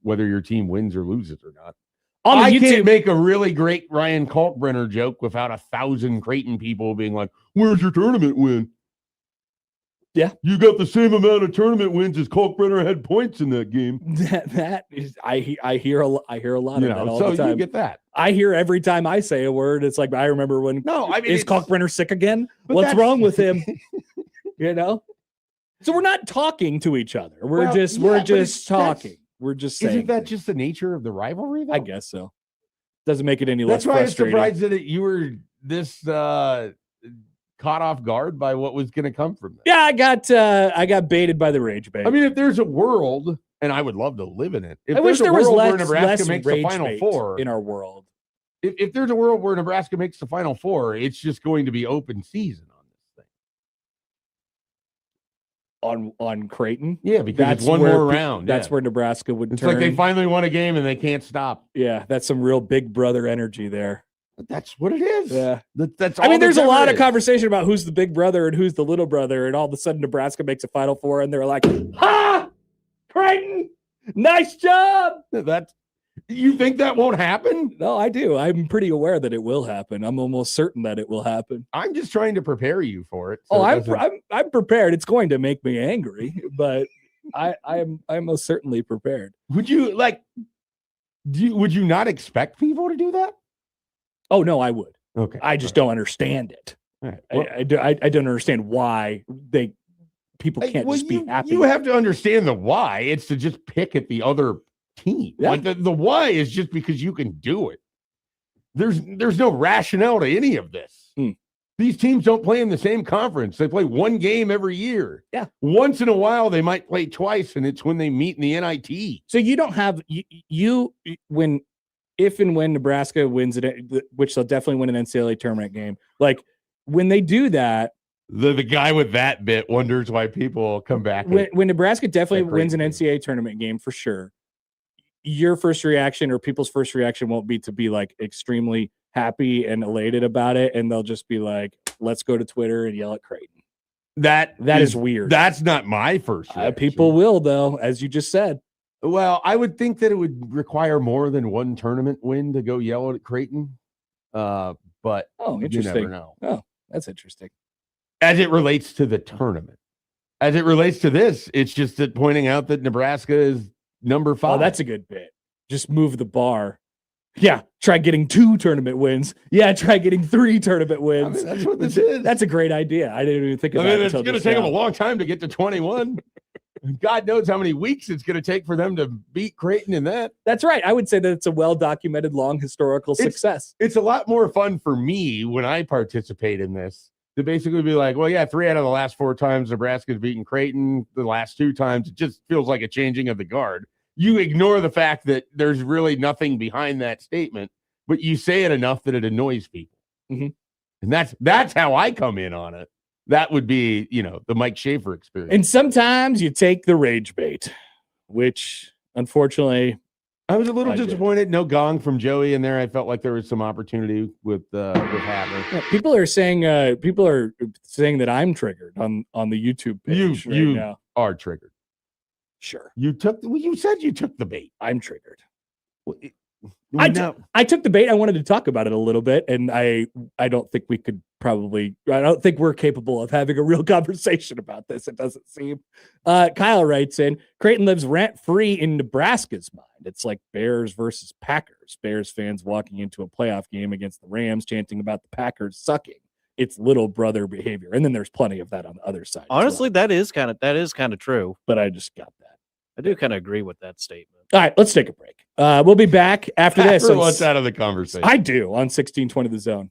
C: whether your team wins or loses or not. I can't make a really great Ryan Kalkbrenner joke without 1,000 Creighton people being like, "Where's your tournament win?"
B: Yeah.
C: You got the same amount of tournament wins as Kalkbrenner had points in that game.
B: That is, I hear a lot of that all
C: so
B: the time.
C: you get that.
B: I hear every time I say a word, it's like I remember when.
C: No, I mean,
B: is Kalkbrenner sick again?
C: but
B: What's
C: that's-
B: wrong with him? So we're not talking to each other. We're just talking. We're just saying.
C: Isn't that
B: things.
C: just the nature of the rivalry, though?
B: I guess so. Doesn't make it any
C: That's
B: less
C: why
B: frustrating.
C: I'm surprised that you were this caught off guard by what was going to come from this.
B: Yeah, I got baited by the rage bait.
C: I mean, if there's a world, and I would love to live in it. If
B: I wish
C: there's a
B: there was
C: world where
B: less
C: Nebraska makes the
B: rage
C: Final
B: bait
C: Four
B: in our world.
C: If there's a world where Nebraska makes the Final Four, it's just going to be open season on this thing.
B: On Creighton?
C: Yeah, because it's one more round.
B: That's where Nebraska would
C: It's
B: turn.
C: like they finally won a game and they can't stop.
B: Yeah, that's some real big brother energy there.
C: But that's what it is.
B: Yeah.
C: That's
B: I mean, there's a lot of
C: conversation
B: conversation about who's the big brother and who's the little brother, and all of a sudden Nebraska makes a Final Four, and they're like, "Ha, Creighton, nice job."
C: You think that won't happen?
B: No, I do. I'm pretty aware that it will happen. I'm almost certain that it will happen.
C: I'm just trying to prepare you for it.
B: I'm prepared. It's going to make me angry, but I'm most certainly prepared.
C: Would you would you not expect people to do that?
B: Oh no, I would.
C: Okay.
B: I just don't understand it.
C: All right. Well,
B: I don't understand why people can't just be happy.
C: You have to understand the why. It's to just pick at the other team.
B: Yeah.
C: Like the why is just because you can do it. There's no rationale to any of this. These teams don't play in the same conference. They play one game every year.
B: Yeah.
C: Once in a while they might play twice, and it's when they meet in the NIT.
B: So you don't have if and when Nebraska wins it, which they'll definitely win an NCAA tournament game. Like when they do that,
C: the guy with that bit wonders why people come back.
B: When Nebraska definitely wins an
C: game.
B: NCAA tournament game for sure, your first reaction or people's first reaction won't be to be like extremely happy and elated about it, and they'll just be like, "Let's go to Twitter and yell at Creighton." That is weird.
C: That's not my first reaction.
B: People will, though, as you just said.
C: Well, I would think that it would require more than one tournament win to go yell at Creighton. But
B: interesting.
C: You never know.
B: Oh, that's interesting.
C: As it relates to the tournament. As it relates to this, it's just that pointing out that Nebraska is number 5.
B: Oh, that's a good bit. Just move the bar. Yeah, try getting 2 tournament wins. Yeah, try getting 3 tournament wins.
C: I mean, that's what this is.
B: That's a great idea. I didn't even think of that.
C: It's going to take them a long time to get to 21. God knows how many weeks it's going to take for them to beat Creighton in that.
B: That's right. I would say that it's a well-documented, long historical success.
C: It's a lot more fun for me when I participate in this to basically be like, well, yeah, 3 out of the last 4 times Nebraska's beaten Creighton. The last 2 times, it just feels like a changing of the guard. You ignore the fact that there's really nothing behind that statement, but you say it enough that it annoys people.
B: Mm-hmm.
C: And that's how I come in on it. That would be, the Mike Schaefer experience.
B: And sometimes you take the rage bait, which unfortunately
C: I was a little disappointed. No gong from Joey in there. I felt like there was some opportunity with Happer.
B: Yeah, people are saying that I'm triggered on the YouTube page.
C: You
B: now.
C: are triggered.
B: Sure.
C: You said you took the bait.
B: I'm triggered.
C: Well,
B: I took the bait. I wanted to talk about it a little bit, and I don't think we could I don't think we're capable of having a real conversation about this. It doesn't seem. Kyle writes in, Creighton lives rent-free in Nebraska's mind. It's like Bears versus Packers. Bears fans walking into a playoff game against the Rams chanting about the Packers sucking. It's little brother behavior. And then there's plenty of that on the other side.
D: Honestly, that is kind of true.
B: But I just got that.
D: I do kind of agree with that statement.
B: All right, let's take a break. We'll be back after this.
C: What's out of the conversation?
B: I do on 1620 The Zone.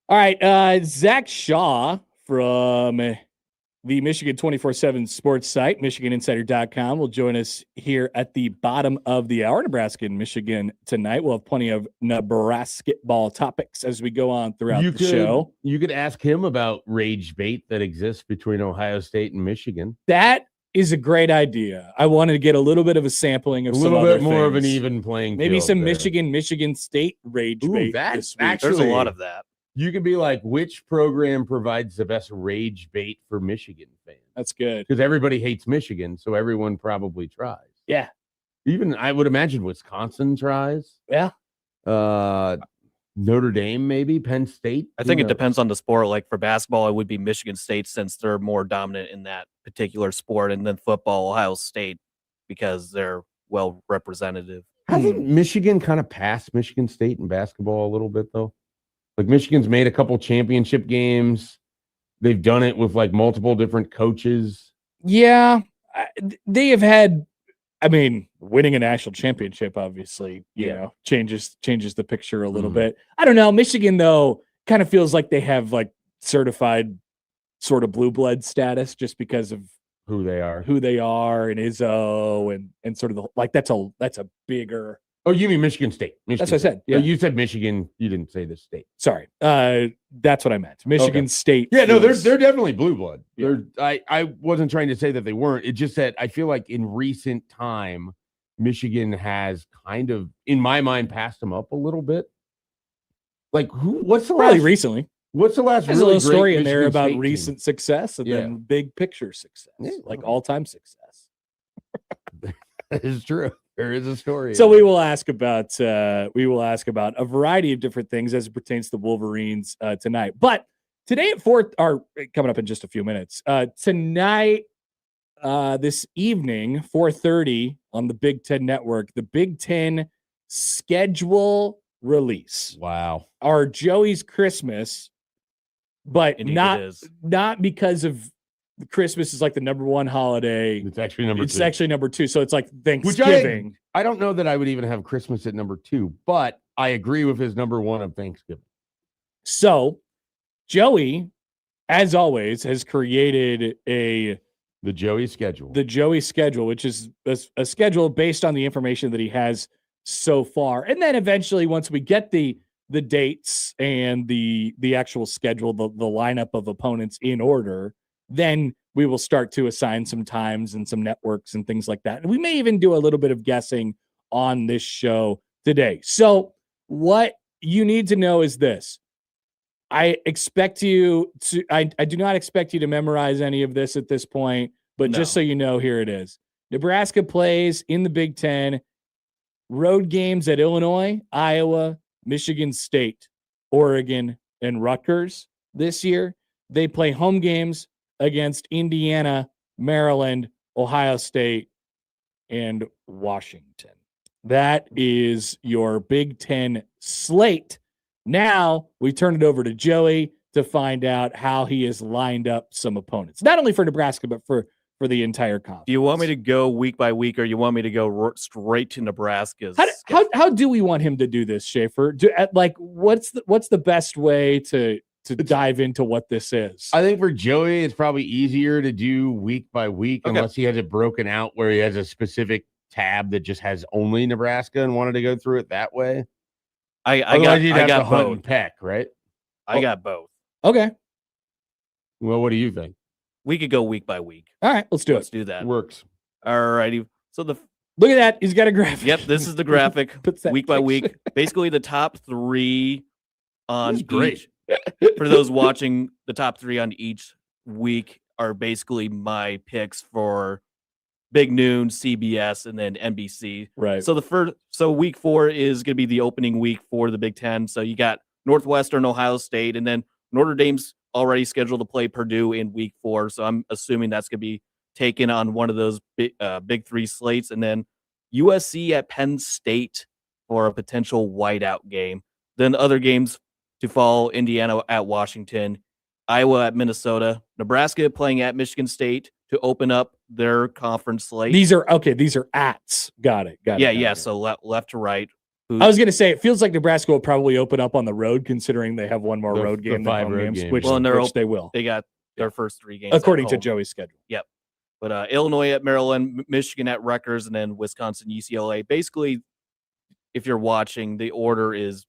B: All right. Zach Shaw from the Michigan 24/7 sports site, MichiganInsider.com, will join us here at the bottom of the hour. Nebraska and Michigan tonight. We'll have plenty of Nebraska ball topics as we go on throughout the show.
C: You could ask him about rage bait that exists between Ohio State and Michigan.
B: That is a great idea. I wanted to get a little bit of a sampling of
C: a
B: some
C: little
B: other
C: bit more of an
B: things.
C: even playing
B: Maybe
C: field
B: some
C: there.
B: Michigan State rage bait this week.
D: There's a lot of that.
C: You could be like, which program provides the best rage bait for Michigan fans?
B: That's good.
C: Because everybody hates Michigan, so everyone probably tries.
B: Yeah.
C: Even I would imagine Wisconsin tries.
B: Yeah.
C: Notre Dame, maybe Penn State.
D: I think it depends on the sport. Like for basketball, it would be Michigan State since they're more dominant in that particular sport, and then football, Ohio State, because they're well representative.
C: Hasn't Michigan kind of passed Michigan State in basketball a little bit though? Like Michigan's made a couple championship games. They've done it with like multiple different coaches.
B: Yeah, they have had. I mean, winning a national championship obviously, you know, changes the picture a little bit. I don't know. Michigan though kind of feels like they have like certified sort of blue blood status just because of
C: who they are
B: and Izzo and sort of the, like that's a bigger.
C: Oh, you mean Michigan State?
B: That's what I said. Yeah,
C: you said Michigan. You didn't say the state.
B: Sorry, that's what I meant. Michigan State.
C: Yeah, no, they're definitely blue blood.
B: Yeah.
C: I wasn't trying to say that they weren't. It just that I feel like in recent time, Michigan has kind of, in my mind, passed them up a little bit. Like what's the
B: probably
C: last
B: recently?
C: What's the last?
B: There's
C: really
B: a little story
C: great
B: in there
C: Michigan
B: about
C: State
B: recent
C: team?
B: success and then big picture success, like all-time success.
C: That is true. There is a story.
B: So we will ask about a variety of different things as it pertains to the Wolverines tonight. But today at 4 are coming up in just a few minutes. Tonight, this evening, 4:30 on the Big Ten Network, the Big Ten schedule release.
C: Wow.
B: Our Joey's Christmas, but
D: Indeed
B: not because of Christmas is like the number one holiday.
C: It's actually number 2.
B: It's actually number 2. So it's like Thanksgiving.
C: I don't know that I would even have Christmas at number 2, but I agree with his number 1 of Thanksgiving.
B: So Joey, as always, has created the
C: Joey schedule.
B: The Joey schedule, which is a schedule based on the information that he has so far. And then eventually, once we get the dates and the actual schedule, the lineup of opponents in order, then we will start to assign some times and some networks and things like that. And we may even do a little bit of guessing on this show today. So what you need to know is this. I do not expect you to memorize any of this at this point, but just so you know, here it is. Nebraska plays in the Big Ten road games at Illinois, Iowa, Michigan State, Oregon, and Rutgers this year. They play home games against Indiana, Maryland, Ohio State, and Washington. That is your Big Ten slate. Now we turn it over to Joey to find out how he has lined up some opponents, not only for Nebraska, but for the entire conference.
D: Do you want me to go week by week, or you want me to go straight to Nebraska's?
B: How do we want him to do this, Schaefer? What's the best way to dive into what this is?
C: I think for Joey, it's probably easier to do week by week, unless he has it broken out where he has a specific tab that just has only Nebraska and wanted to go through it that way.
D: I got
C: Hunt
D: both.
C: and Peck, right?
D: I got both.
B: Okay.
C: Well, what do you think?
D: We could go week by week.
B: All right, let's do
D: Let's do that.
C: Works.
D: All righty. So
B: look at that. He's got a graphic.
D: Yep, this is the graphic.
B: Week
D: by week. Basically, the top 3 on
C: great.
D: each. For those watching, the top 3 on each week are basically my picks for Big Noon, CBS, and then NBC.
B: Right.
D: So week 4 is going to be the opening week for the Big Ten. So you got Northwestern, Ohio State, and then Notre Dame's already scheduled to play Purdue in week 4. So I'm assuming that's going to be taken on one of those big 3 slates. And then USC at Penn State for a potential whiteout game. Then other games to follow: Indiana at Washington, Iowa at Minnesota, Nebraska playing at Michigan State to open up their conference slate.
B: These are ats. Got it.
D: Yeah. So left to right.
B: I was going to say, it feels like Nebraska will probably open up on the road, considering they have one more road game than
C: 5
B: home
C: road
B: games,
C: games.
B: which,
D: Well, and
B: which they will,
D: They got their first 3 games
B: according
D: at
B: to
D: home.
B: Joey's schedule.
D: Yep. But Illinois at Maryland, Michigan at Rutgers, and then Wisconsin, UCLA. Basically, if you're watching, the order is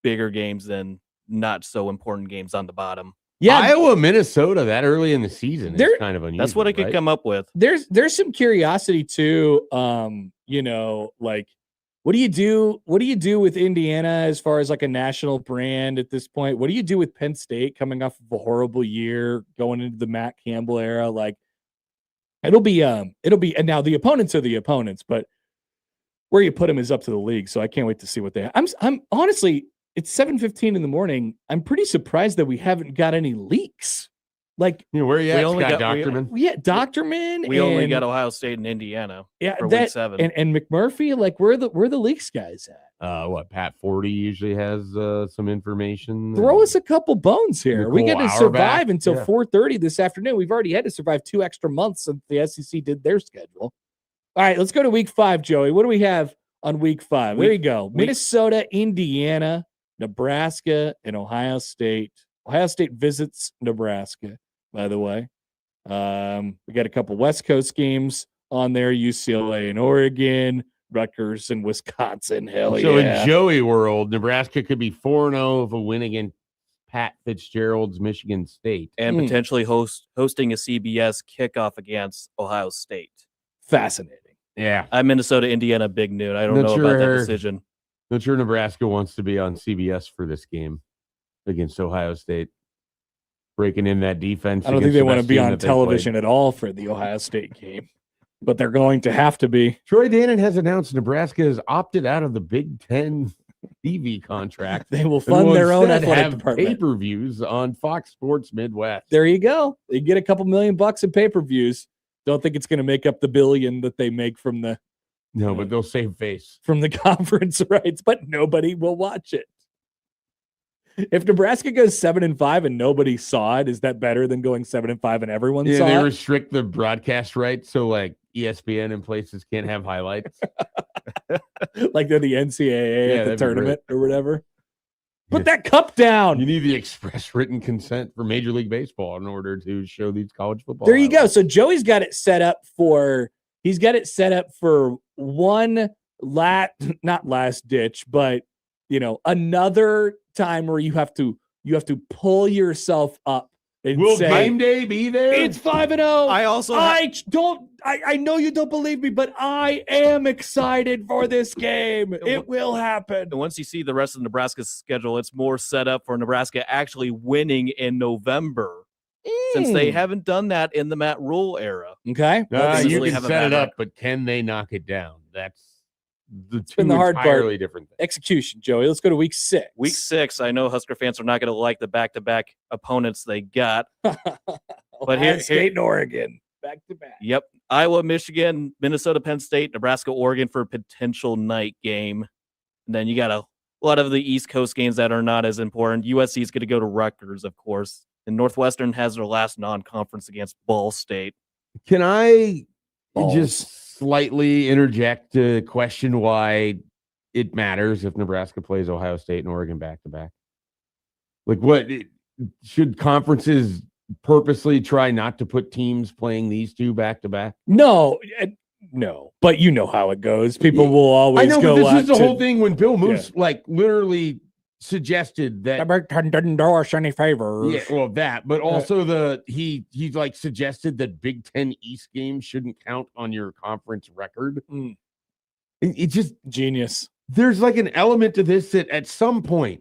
D: bigger games than not so important games on the bottom.
B: Yeah,
C: Iowa, Minnesota that early in the season is kind of unusual.
D: That's what I could come up with.
B: There's some curiosity too. Like, what do you do? What do you do with Indiana as far as like a national brand at this point? What do you do with Penn State coming off of a horrible year, going into the Matt Campbell era? Like, it'll be, and now the opponents are the opponents, but where you put them is up to the league. So I can't wait to see what they have. I'm honestly, it's 7:15 in the morning. I'm pretty surprised that we haven't got any leaks. Like,
C: where are you at,
D: only
C: Scott
D: got-
C: Docterman?
B: Docterman.
D: We only got Ohio State and Indiana for week 7.
B: And McMurphy. Like, where are the leaks guys at?
C: Pat 40 usually has some information.
B: Throw us a couple bones here. We
C: Nicole
B: got to survive
C: Auerbach.
B: until
C: Yeah.
B: 4:30 this afternoon. We've already had to survive 2 extra months since the SEC did their schedule. All right, let's go to week 5, Joey. What do we have on week 5? There you go. Minnesota, Indiana, Nebraska, and Ohio State. Ohio State visits Nebraska, by the way. We got a couple West Coast games on there, UCLA and Oregon, Rutgers and Wisconsin. Hell
C: So
B: yeah.
C: in Joey world, Nebraska could be 4-0 if a win against Pat Fitzgerald's Michigan State.
D: And potentially hosting a CBS kickoff against Ohio State.
B: Fascinating.
C: Yeah.
D: Minnesota, Indiana, big noon. I don't know about that decision.
C: Not sure Nebraska wants to be on CBS for this game against Ohio State. Breaking in that defense.
B: I don't think they want to be on television at all for the Ohio State game, but they're going to have to be.
C: Troy Dannon has announced Nebraska has opted out of the Big Ten TV contract.
B: They will fund their own
C: instead
B: athletic
C: have
B: department.
C: pay-per-views on Fox Sports Midwest.
B: There you go. They get a couple $1,000,000 in pay-per-views. Don't think it's going to make up the $1 billion that they make from the
C: but they'll save face.
B: from the conference rights, but nobody will watch it. If Nebraska goes 7-5 and nobody saw it, is that better than going 7-5 and everyone saw
C: They
B: it?
C: restrict the broadcast rights, so like ESPN and places can't have highlights.
B: Like they're the NCAA at the
C: that'd be
B: tournament or whatever. Put that cup down.
C: You need the express written consent for Major League Baseball in order to show these college football.
B: There you go.
C: highlights.
B: So Joey's got it set up for one not last ditch, but another time where you have to pull yourself up and
C: Will
B: say,
C: game day be there?
B: it's 5-0.
D: I also
B: I know you don't believe me, but I am excited for this game. It will happen.
D: And once you see the rest of Nebraska's schedule, it's more set up for Nebraska actually winning in November, since they haven't done that in the Matt Rule era.
B: Okay.
C: you
D: Obviously
C: can
D: have a
C: set
D: bad
C: it up,
D: record.
C: but can they knock it down? That's the
B: been
C: two
B: the hard part.
C: entirely different things.
B: Execution, Joey. Let's go to week 6.
D: Week 6, I know Husker fans are not going to like the back-to-back opponents they got.
B: But
D: here-
B: State and Oregon back to back.
D: Yep. Iowa, Michigan, Minnesota, Penn State, Nebraska, Oregon for a potential night game. And then you got a lot of the East Coast games that are not as important. USC is going to go to Rutgers, of course. And Northwestern has their last non-conference against Ball State.
C: Can I
B: Balls.
C: just slightly interject to question why it matters if Nebraska plays Ohio State and Oregon back to back? Like, should conferences purposely try not to put teams playing these two back to back?
B: No, but you know how it goes. People will always
C: I know,
B: go
C: but this
B: out
C: is the
B: to-
C: whole thing when Bill Moose literally suggested that.
B: Big Ten didn't do us any favors.
C: Yeah, well, that, but also he like suggested that Big Ten East games shouldn't count on your conference record.
B: Mm.
C: It just
B: Genius.
C: there's like an element to this that at some point,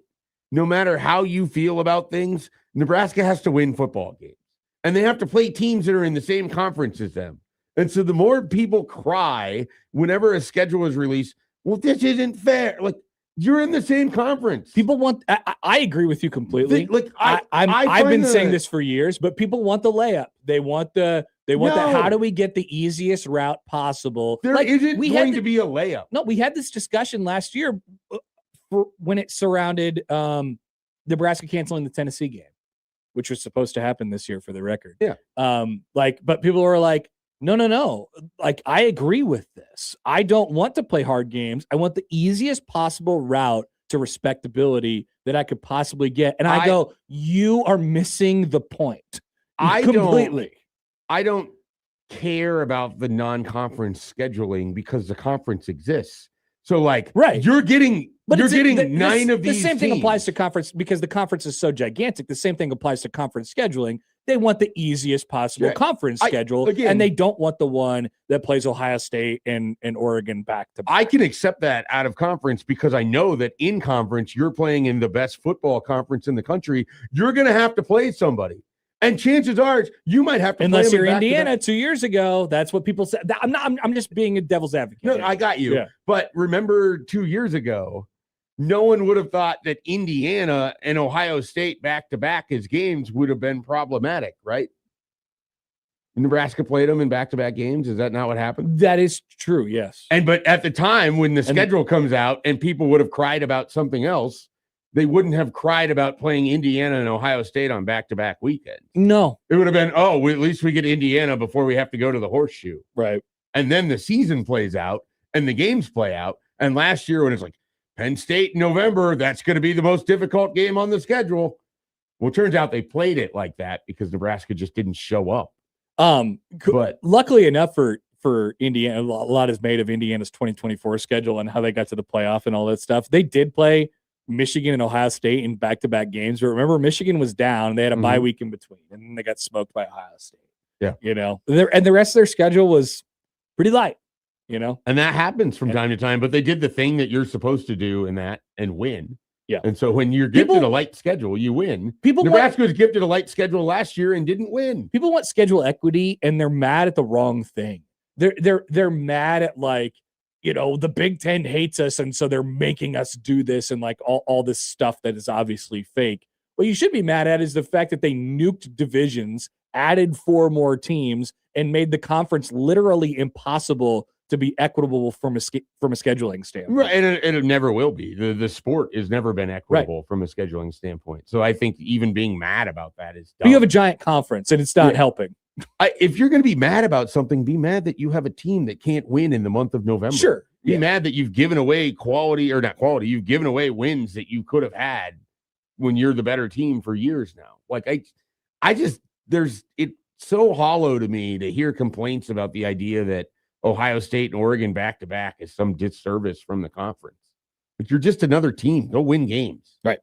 C: no matter how you feel about things, Nebraska has to win football games, and they have to play teams that are in the same conference as them. And so the more people cry whenever a schedule is released, well, this isn't fair. Like, you're in the same conference.
B: People want. I agree with you completely. I've been saying this for years, but people want the layup. They want the. How do we get the easiest route possible?
C: There isn't
B: we
C: going
B: had
C: to be a layup.
B: No, we had this discussion last year when it surrounded Nebraska canceling the Tennessee game, which was supposed to happen this year for the record.
C: Yeah.
B: But people were like, No. Like, I agree with this. I don't want to play hard games. I want the easiest possible route to respectability that I could possibly get. And I go, you are missing the point. Completely.
C: I don't care about the non-conference scheduling because the conference exists. So like,
B: right,
C: you're getting 9 of these.
B: The same thing applies to conference because the conference is so gigantic. The same thing applies to conference scheduling. They want the easiest possible conference schedule, and they don't want the one that plays Ohio State and Oregon back to back.
C: I can accept that out of conference because I know that in conference, you're playing in the best football conference in the country. You're going to have to play somebody. And chances are you might have to
B: unless you're Indiana 2 years ago. That's what people said. I'm just being a devil's advocate.
C: No, I got you. Yeah. But remember 2 years ago, no one would have thought that Indiana and Ohio State back-to-back as games would have been problematic, right? Nebraska played them in back-to-back games. Is that not what happened?
B: That is true, yes.
C: But at the time when the schedule comes out and people would have cried about something else, they wouldn't have cried about playing Indiana and Ohio State on back-to-back weekends.
B: No.
C: It would have been, at least we get Indiana before we have to go to the horseshoe.
B: Right.
C: And then the season plays out and the games play out. And last year when it's like, Penn State in November, that's going to be the most difficult game on the schedule. Well, it turns out they played it like that because Nebraska just didn't show up.
B: But luckily enough for Indiana, a lot is made of Indiana's 2024 schedule and how they got to the playoff and all that stuff. They did play Michigan and Ohio State in back-to-back games. But remember, Michigan was down. They had a bye week in between, and then they got smoked by Ohio State.
C: Yeah.
B: And the rest of their schedule was pretty light.
C: And that happens from time to time, but they did the thing that you're supposed to do in that and win.
B: Yeah.
C: And so when you're gifted a light schedule, you win. Nebraska was gifted a light schedule last year and didn't win.
B: People want schedule equity, and they're mad at the wrong thing. They're mad at the Big Ten hates us, and so they're making us do this and like all this stuff that is obviously fake. What you should be mad at is the fact that they nuked divisions, added 4 more teams, and made the conference literally impossible to be equitable from a scheduling standpoint.
C: Right, and it never will be. The sport has never been equitable from a scheduling standpoint. So I think even being mad about that is dumb.
B: But you have a giant conference, and it's not helping.
C: If you're going to be mad about something, be mad that you have a team that can't win in the month of November.
B: Sure.
C: Be mad that you've given away you've given away wins that you could have had when you're the better team for years now. Like it's so hollow to me to hear complaints about the idea that Ohio State and Oregon back-to-back is some disservice from the conference. But you're just another team. Go win games.
B: Right.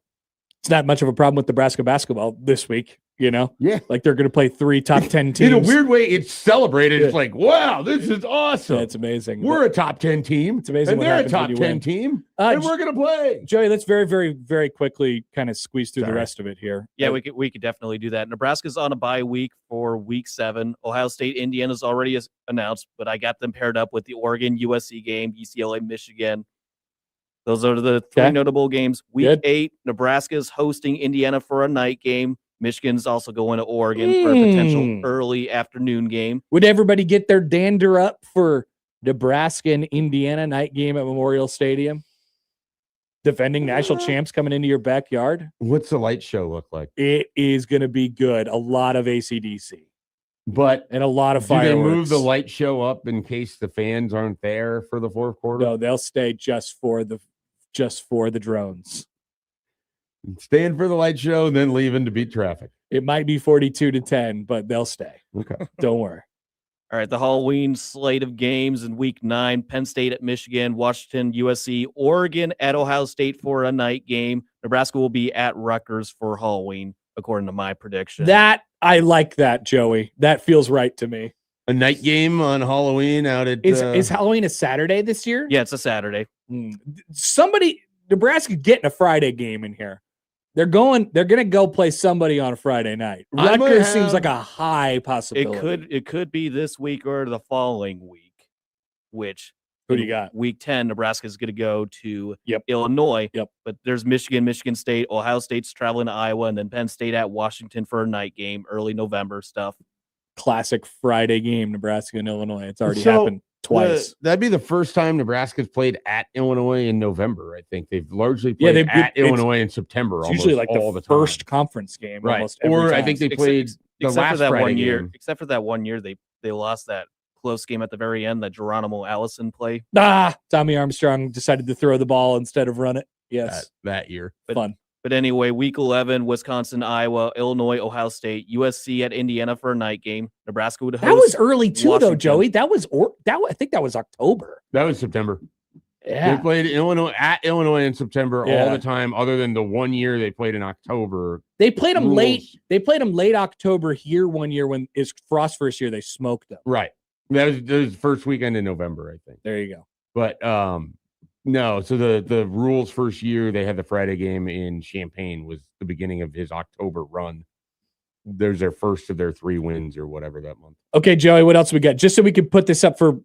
B: It's not much of a problem with Nebraska basketball this week,
C: Yeah.
B: Like they're going to play 3 top 10 teams.
C: In a weird way, it's celebrated. Yeah. It's like, wow, this is awesome.
B: That's amazing.
C: We're a top 10 team.
B: It's amazing.
C: And they're a top 10 team. And we're going to play.
B: Joey, let's very, very, very quickly kind of squeeze through the rest of it here.
D: Yeah, we could definitely do that. Nebraska's on a bye week for week 7. Ohio State, Indiana's already announced, but I got them paired up with the Oregon USC game, UCLA, Michigan. Those are the 3 notable games. Week 8, Nebraska's hosting Indiana for a night game. Michigan's also going to Oregon for a potential early afternoon game.
B: Would everybody get their dander up for Nebraska and Indiana night game at Memorial Stadium? Defending national champs coming into your backyard?
C: What's the light show look like?
B: It is going to be good. A lot of AC/DC. And a lot of fireworks.
C: Do they move the light show up in case the fans aren't there for the fourth quarter?
B: No, they'll stay just for the drones.
C: Staying for the light show and then leaving to beat traffic.
B: It might be 42-10, but they'll stay.
C: Okay.
B: Don't worry.
D: All right, the Halloween slate of games in week 9, Penn State at Michigan, Washington, USC, Oregon at Ohio State for a night game. Nebraska will be at Rutgers for Halloween, according to my prediction.
B: I like that, Joey. That feels right to me.
C: A night game on Halloween out at...
B: Is Halloween a Saturday this year?
D: Yeah, it's a Saturday.
B: Nebraska getting a Friday game in here. They're going to go play somebody on a Friday night. Rutgers seems like a high possibility.
D: It could be this week or the following week, which
B: who do you got?
D: Week 10, Nebraska is going to go to Illinois. But there's Michigan State, Ohio State's traveling to Iowa, and then Penn State at Washington for a night game, early November stuff.
B: Classic Friday game, Nebraska and Illinois. It's already happened twice.
C: That'd be the first time Nebraska's played at Illinois in November. I think they've largely played at Illinois in September.
B: It's
C: almost
B: usually like
C: all
B: the first conference game,
C: right?
B: Almost every
C: or
B: time.
C: I think they played
D: except
C: last
D: for that
C: Friday
D: one year.
C: game.
D: Except for that one year, they lost that close game at the very end, that Geronimo Allison play.
B: Tommy Armstrong decided to throw the ball instead of run it. Yes.
C: that year.
B: Fun.
D: But anyway, week 11, Wisconsin, Iowa, Illinois, Ohio State, USC at Indiana for a night game. Nebraska would host.
B: That was early too, though,
D: Washington.
B: Joey. That was I think that was October.
C: That was September.
B: Yeah.
C: They played Illinois in September
B: Yeah.
C: all the time, other than the 1 year they played in October.
B: They played them
C: Rules.
B: late. They played them late October here 1 year when is Frost first year. They smoked them.
C: Right. That was the first weekend in November, I think.
B: There you go.
C: But no, so the Rules first year they had the Friday game in Champaign was the beginning of his October run. There's their first of their 3 wins or whatever that month.
B: Okay, Joey, what else we got? Just so we can put this up for,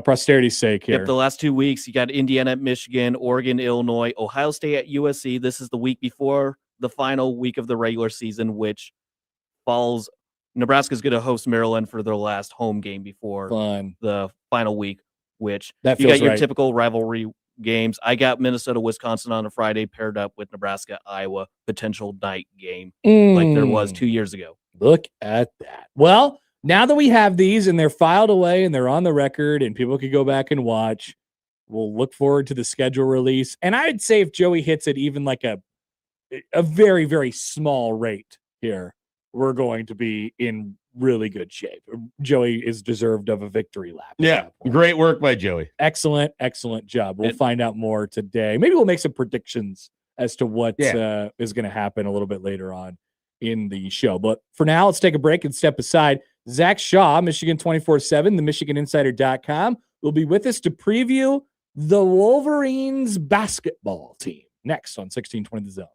B: posterity's sake here.
D: Yep, the last 2 weeks, you got Indiana at Michigan, Oregon, Illinois, Ohio State at USC. This is the week before the final week of the regular season, which falls. Nebraska's going to host Maryland for their last home game before
B: Fun.
D: the final week, which
B: That
D: you
B: feels
D: got your
B: right.
D: typical rivalry games. I got Minnesota, Wisconsin on a Friday paired up with Nebraska, Iowa, potential night game like there was 2 years ago.
B: Look at that. Well, now that we have these and they're filed away and they're on the record and people could go back and watch, we'll look forward to the schedule release. And I'd say if Joey hits it even like a very, very small rate here, we're going to be in really good shape. Joey is deserved of a victory lap.
C: Yeah, great work by Joey.
B: Excellent job. We'll find out more today. Maybe we'll make some predictions as to what is going to happen a little bit later on in the show. But for now, let's take a break and step aside. Zach Shaw, Michigan 24/7, the MichiganInsider.com, will be with us to preview the Wolverines basketball team next on 1620 The Zone.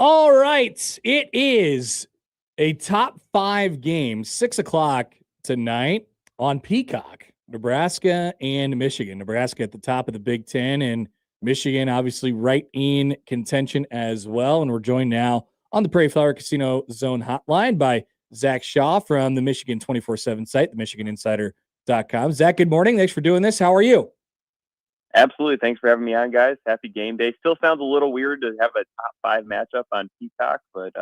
B: All right. It is a top 5 game, 6:00 tonight on Peacock. Nebraska and Michigan. Nebraska at the top of the Big Ten, and Michigan obviously right in contention as well. And we're joined now on the Prairie Flower Casino Zone hotline by Zach Shaw from the Michigan 24/7 site, the MichiganInsider.com. Zach, good morning. Thanks for doing this. How are you?
E: Absolutely. Thanks for having me on, guys. Happy game day. Still sounds a little weird to have a top 5 matchup on Peacock, but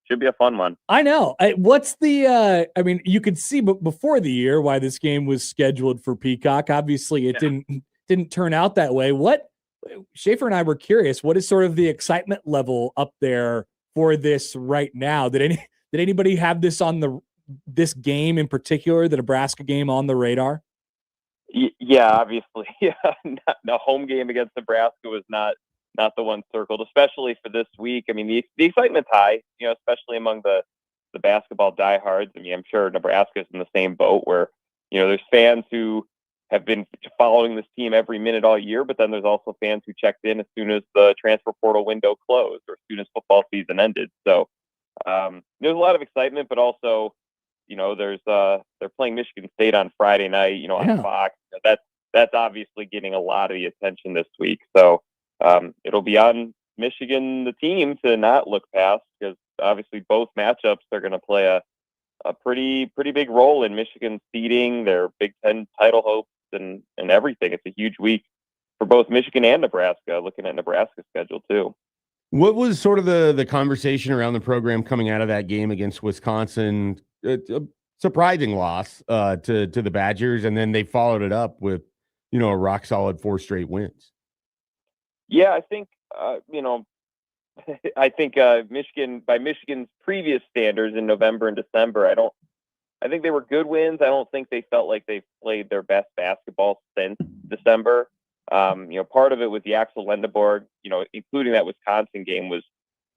E: should be a fun one.
B: I know. What's the I mean, you could see before the year why this game was scheduled for Peacock. Obviously, it didn't turn out that way. What Schaefer and I were curious, what is sort of the excitement level up there for this right now? Did anybody have this on this game in particular, the Nebraska game, on the radar?
E: Yeah, obviously. Yeah, the home game against Nebraska was not the one circled, especially for this week. I mean, the excitement's high, especially among the basketball diehards. I mean, I'm sure Nebraska's in the same boat where, there's fans who have been following this team every minute all year, but then there's also fans who checked in as soon as the transfer portal window closed or as soon as football season ended. So there's a lot of excitement, but also, they're playing Michigan State on Friday night, on Fox. That's obviously getting a lot of the attention this week. So it'll be on Michigan, the team, to not look past, because obviously both matchups are going to play a pretty big role in Michigan's seeding, their Big Ten title hopes, and everything. It's a huge week for both Michigan and Nebraska, looking at Nebraska's schedule too.
C: What was sort of the conversation around the program coming out of that game against Wisconsin? A surprising loss to the Badgers, and then they followed it up with, a rock solid 4 straight wins.
E: Yeah, I think Michigan, by Michigan's previous standards in November and December, I think they were good wins. I don't think they felt like they played their best basketball since December. Part of it with the Axel Lendeborg, including that Wisconsin game, was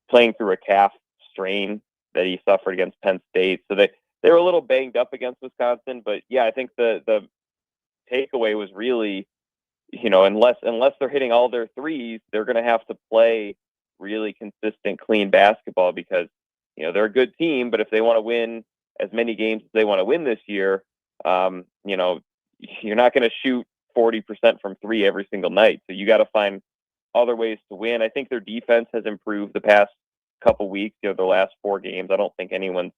E: playing through a calf strain that he suffered against Penn State. So they were a little banged up against Wisconsin, but yeah, I think the takeaway was really, unless they're hitting all their threes, they're going to have to play really consistent, clean basketball, because, they're a good team, but if they want to win as many games as they want to win this year, you're not going to shoot 40% from 3 every single night. So you got to find other ways to win. I think their defense has improved the past couple weeks, the last 4 games. I don't think anyone's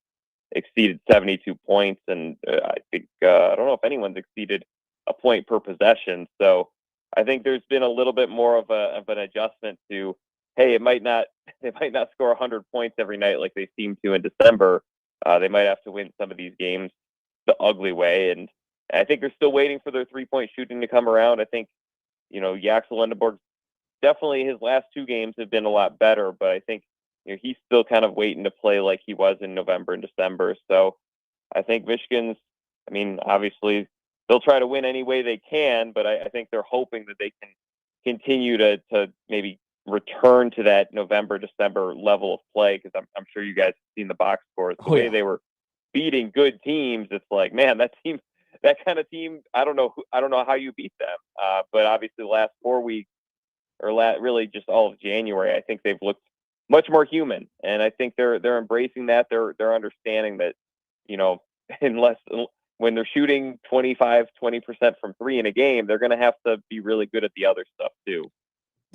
E: exceeded 72 points, and I think I don't know if anyone's exceeded a point per possession. So I think there's been a little bit more of an adjustment to, hey, they might not score 100 points every night like they seem to in December. They might have to win some of these games the ugly way, and I think they're still waiting for their 3-point shooting to come around. I think, Axel Lendeborg, definitely his last 2 games have been a lot better, but I think, he's still kind of waiting to play like he was in November and December. So I think Michigan's, obviously they'll try to win any way they can, but I think they're hoping that they can continue to maybe return to that November, December level of play, because I'm sure you guys have seen the box scores. The way they were beating good teams, it's like, man, that kind of team, I don't know how you beat them. But obviously the last 4 weeks, or really just all of January, I think they've looked much more human, and I think they're embracing that. They're understanding that, unless when they're shooting 20% from 3 in a game, they're going to have to be really good at the other stuff too.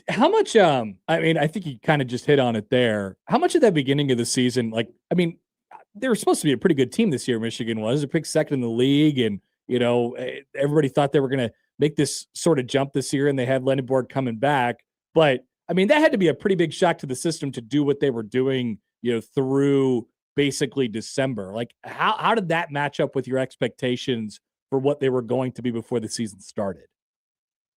B: How much I think you kind of just hit on it there. How much at that beginning of the season, they were supposed to be a pretty good team this year, Michigan was. They picked second in the league, and everybody thought they were going to make this sort of jump this year, and they had Lendeborg coming back. But that had to be a pretty big shock to the system to do what they were doing, through basically December. Like, how did that match up with your expectations for what they were going to be before the season started?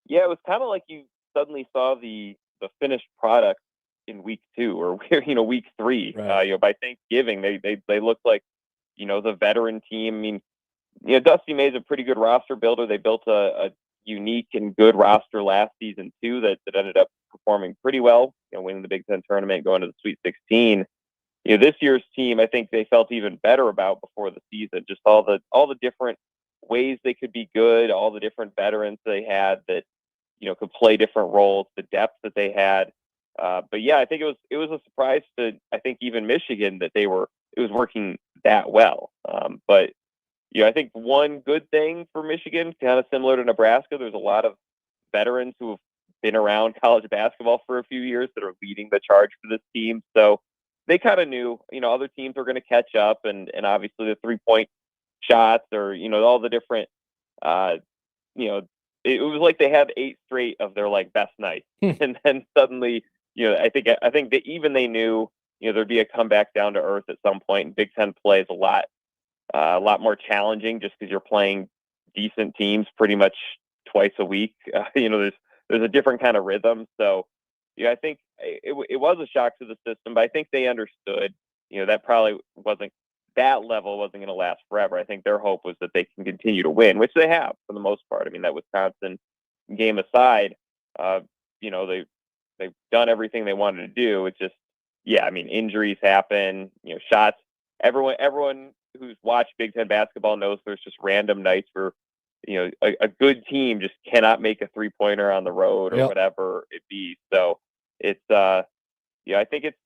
E: Yeah, it was kind of like you suddenly saw the finished product in week 2 or week 3.
B: Right.
E: By Thanksgiving, they looked like the veteran team. Dusty May's a pretty good roster builder. They built a unique and good roster last season too that ended up performing pretty well, winning the Big Ten tournament, going to the Sweet 16. This year's team, I think they felt even better about before the season. Just all the different ways they could be good, all the different veterans they had that could play different roles, the depth that they had. But yeah, I think it was a surprise to, I think, even Michigan that it was working that well. But I think one good thing for Michigan, kind of similar to Nebraska, there's a lot of veterans who have been around college basketball for a few years that are leading the charge for this team. So they kind of knew, other teams were going to catch up, and obviously the 3-point shots, or all the different, it was like they had 8 straight of their like best nights, and then suddenly, I think that even they knew, there'd be a comeback down to earth at some point. And Big Ten play is a lot more challenging just because you're playing decent teams pretty much twice a week. There's a different kind of rhythm. So, I think it was a shock to the system, but I think they understood, that probably that level wasn't going to last forever. I think their hope was that they can continue to win, which they have for the most part. I mean, that Wisconsin game aside, they've done everything they wanted to do. It's just, injuries happen, shots. Everyone who's watched Big Ten basketball knows there's just random nights where, a good team just cannot make a 3-pointer on the road or whatever it be. So it's, I think it's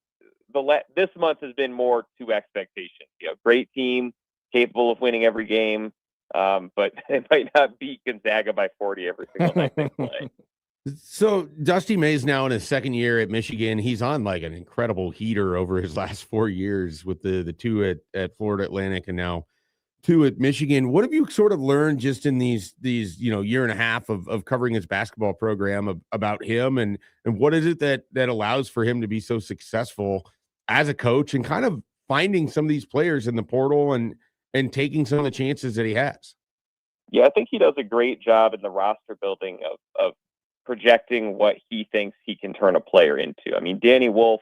E: this month has been more to expectation. Great team, capable of winning every game, but they might not beat Gonzaga by 40 every single night they play.
C: So Dusty May's now in his second year at Michigan. He's on like an incredible heater over his last 4 years with the 2 at Florida Atlantic and now 2 at Michigan. What have you sort of learned just in these year and a half of covering his basketball program about him, and what is it that allows for him to be so successful as a coach and kind of finding some of these players in the portal and taking some of the chances that he has?
E: Yeah, I think he does a great job in the roster building of projecting what he thinks he can turn a player into. I mean, Danny Wolf,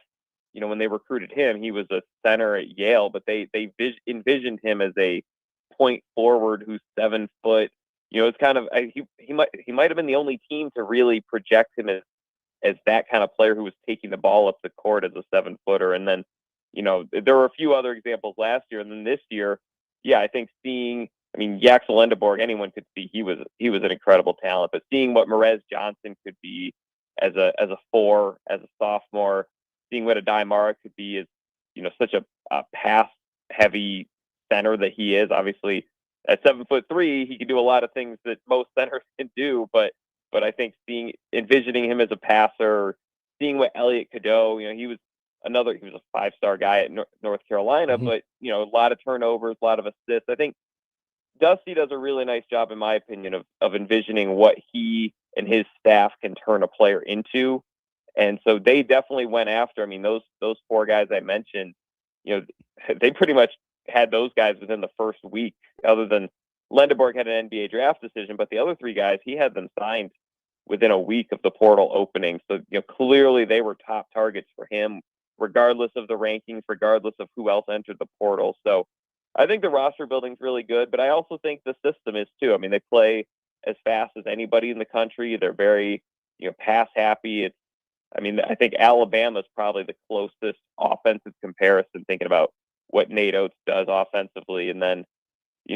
E: when they recruited him, he was a center at Yale, but they envisioned him as a point forward who's 7 foot. It's kind of he might have been the only team to really project him as that kind of player who was taking the ball up the court as a 7-footer. And then, there were a few other examples last year, and then this year, I think Yaxel Lendeborg, anyone could see he was an incredible talent, but seeing what Merez Johnson could be as a 4, as a sophomore, seeing what Adai Mara could be as, such a pass heavy center that he is. Obviously at 7'3", he can do a lot of things that most centers can do, but I think envisioning him as a passer, seeing what Elliot Cadeau, he was a 5-star guy at North Carolina, but a lot of turnovers, a lot of assists. I think Dusty does a really nice job, in my opinion, of envisioning what he and his staff can turn a player into. And so they definitely went after, those 4 guys I mentioned, they pretty much had those guys within the first week, other than Lendeborg had an NBA draft decision, but the other 3 guys, he had them signed within a week of the portal opening. So, clearly they were top targets for him, regardless of the rankings, regardless of who else entered the portal. So I think the roster building is really good, but I also think the system is too. They play as fast as anybody in the country. They're very, pass happy. I think Alabama's probably the closest offensive comparison, thinking about what Nate Oates does offensively. And then,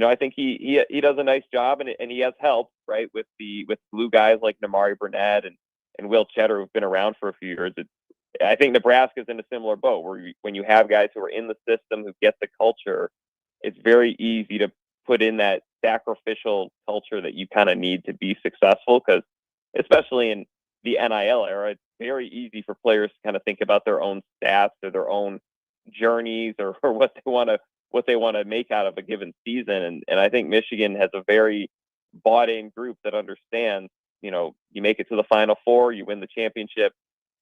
E: I think he does a nice job, and he has help, right, with blue guys like Namari Burnett and Will Cheddar, who've been around for a few years. I think Nebraska's in a similar boat where when you have guys who are in the system, who get the culture, it's very easy to put in that sacrificial culture that you kind of need to be successful, because especially in the NIL era, it's very easy for players to kind of think about their own stats or their own journeys or what they want to make out of a given season. And I think Michigan has a very bought in group that understands, you make it to the Final Four, you win the championship.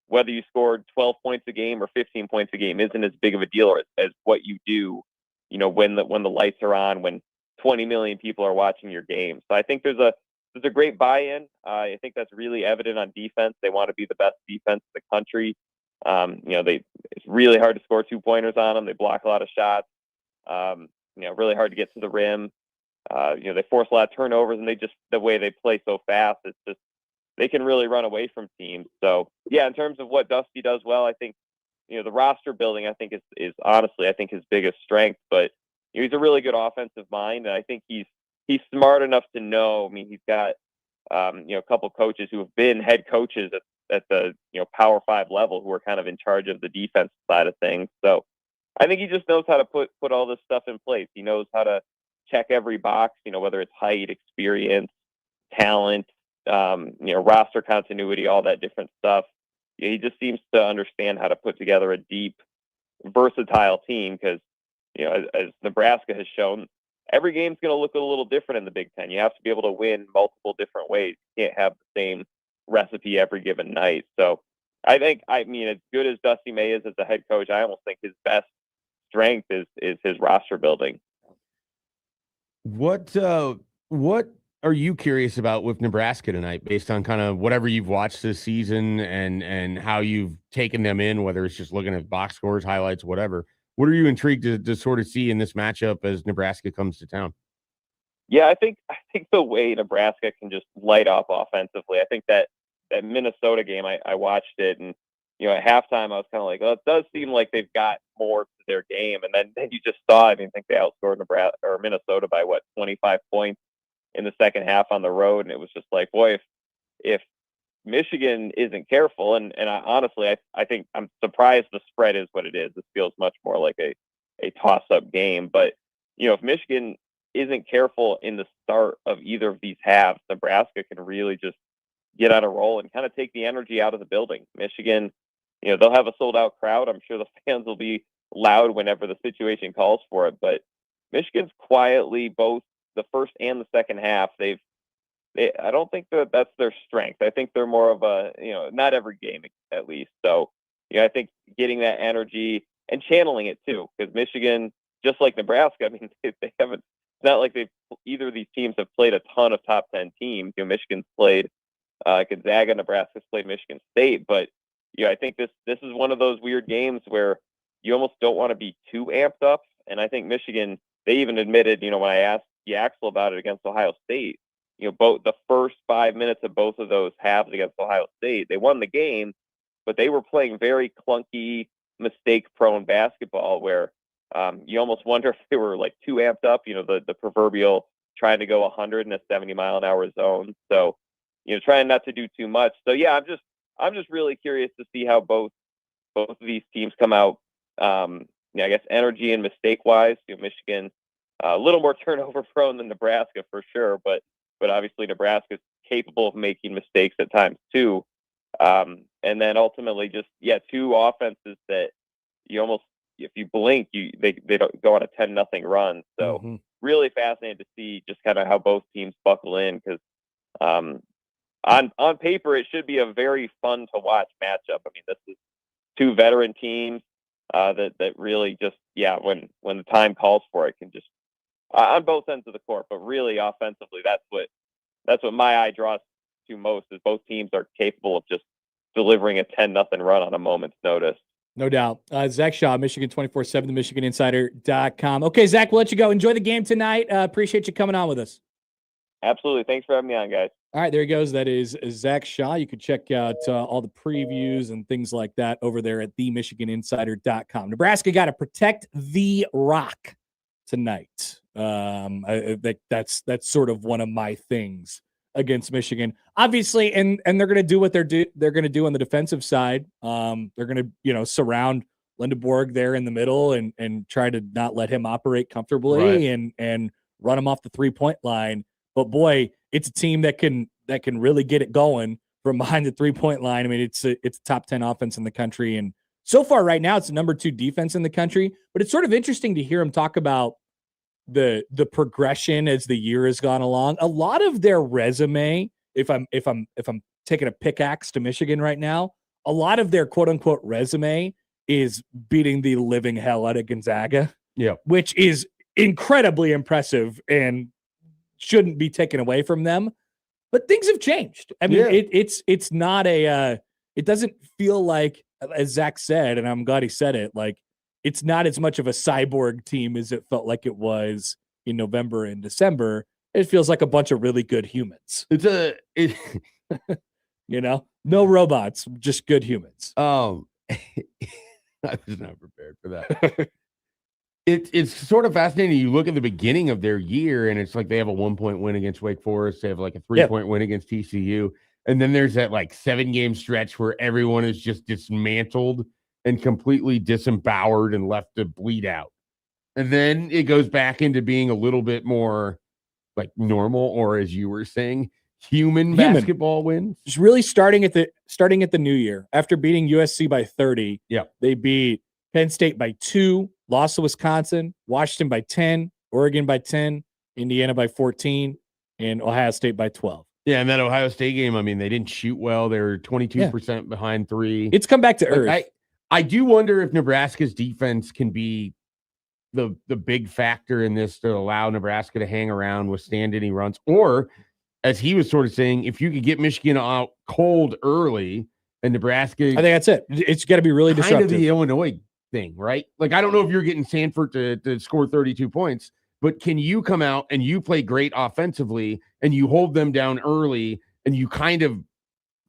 E: Whether you scored 12 points a game or 15 points a game isn't as big of a deal as what you do, when the lights are on, when 20 million people are watching your game. So I think there's a great buy-in. I think that's really evident on defense. They want to be the best defense in the country. It's really hard to score 2-pointers on them. They block a lot of shots. Really hard to get to the rim. They force a lot of turnovers, and the way they play so fast, it's just, they can really run away from teams. So yeah, in terms of what Dusty does well, I think, the roster building, I think is honestly, I think his biggest strength, but he's a really good offensive mind. And I think he's smart enough to know, he's got, a couple coaches who have been head coaches the Power 5 level who are kind of in charge of the defense side of things. So I think he just knows how to put all this stuff in place. He knows how to check every box, whether it's height, experience, talent, roster continuity, all that different stuff. He just seems to understand how to put together a deep, versatile team because, as Nebraska has shown, every game's going to look a little different in the Big Ten. You have to be able to win multiple different ways. You can't have the same recipe every given night. So I mean, as good as Dusty May is as a head coach, I almost think his best strength is his roster building.
C: What are you curious about with Nebraska tonight, based on kind of whatever you've watched this season and how you've taken them in, whether it's just looking at box scores, highlights, whatever? What are you intrigued to sort of see in this matchup as Nebraska comes to town?
E: Yeah, I think the way Nebraska can just light up offensively. I think that Minnesota game, I watched it, and at halftime I was kind of like, well, it does seem like they've got more to their game, and then you just saw. I think they outscored Nebraska or Minnesota by 25 points in the second half on the road, and it was just like, boy, if Michigan isn't careful, and honestly, I think I'm surprised the spread is what it is. This feels much more like a toss-up game, but if Michigan isn't careful in the start of either of these halves, Nebraska can really just get on a roll and kind of take the energy out of the building. Michigan, they'll have a sold-out crowd. I'm sure the fans will be loud whenever the situation calls for it, but Michigan's quietly, both the first and the second half, I don't think that's their strength. I think they're more of a, not every game at least. So, I think getting that energy and channeling it too, because Michigan, just like Nebraska, I mean, they haven't, it's not like either of these teams have played a ton of top 10 teams. Michigan's played Gonzaga, Nebraska's played Michigan State, but I think this is one of those weird games where you almost don't want to be too amped up. And I think Michigan, they even admitted, when I asked Yaxel about it against Ohio State, both the first 5 minutes of both of those halves against Ohio State, they won the game, but they were playing very clunky, mistake-prone basketball where you almost wonder if they were like too amped up, the proverbial trying to go 100 in a 70-mile-an-hour zone. So, trying not to do too much. So, yeah, I'm just really curious to see how both of these teams come out. I guess energy and mistake-wise, Michigan a little more turnover-prone than Nebraska for sure, but obviously Nebraska is capable of making mistakes at times too. And then ultimately just, two offenses that you almost, if you blink, they don't go on a 10-0 run. So really fascinated to see just kind of how both teams buckle in, because on paper it should be a very fun to watch matchup. I mean, this is two veteran teams that really just, when the time calls for it, can just on both ends of the court, but really offensively, that's what my eye draws to most, is both teams are capable of just delivering a 10-0 run on a moment's notice.
B: No doubt. Zach Shaw, Michigan 24/7, the MichiganInsider.com. Okay, Zach, we'll let you go. Enjoy the game tonight. Appreciate you coming on with us.
E: Absolutely. Thanks for having me on, guys.
B: All right, there he goes. That is Zach Shaw. You can check out all the previews and things like that over there at themichiganinsider.com. Nebraska got to protect the rock tonight. That's sort of one of my things against Michigan, obviously, and they're going to do what they're going to do on the defensive side. They're going to surround Lindeborg there in the middle and try to not let him operate comfortably, right, and run him off the 3-point line. But boy, it's a team that can really get it going from behind the 3-point line. I mean, it's a top 10 offense in the country, and so far right now it's the number 2 defense in the country. But it's sort of interesting to hear him talk about the progression as the year has gone along. A lot of their resume, if I'm taking a pickaxe to Michigan right now, a lot of their quote unquote resume is beating the living hell out of Gonzaga. Yeah, which is incredibly impressive and shouldn't be taken away from them. But things have changed. I mean, it's not it doesn't feel like, as Zach said, and I'm glad he said it, like, it's not as much of a cyborg team as it felt like it was in November and December. It feels like a bunch of really good humans. No robots, just good humans.
C: I was not prepared for that. It's sort of fascinating. You look at the beginning of their year, and it's like they have a 1-point win against Wake Forest. They have like a 3-point win against TCU. And then there's that like 7-game stretch where everyone is just dismantled and completely disempowered and left to bleed out. And then it goes back into being a little bit more like normal, or as you were saying, human basketball wins.
B: Just really starting at the new year after beating USC by 30.
C: Yeah.
B: They beat Penn State by 2, lost to Wisconsin, Washington by 10, Oregon by 10, Indiana by 14, and Ohio State by 12.
C: Yeah, and that Ohio State game, I mean, they didn't shoot well. They were 22% behind 3.
B: It's come back to earth.
C: I do wonder if Nebraska's defense can be the big factor in this to allow Nebraska to hang around, withstand any runs, or as he was sort of saying, if you could get Michigan out cold early and Nebraska,
B: I think that's it. It's got to be really disruptive.
C: Kind of the Illinois thing, right? Like, I don't know if you're getting Sanford to score 32 points, but can you come out and you play great offensively and you hold them down early and you kind of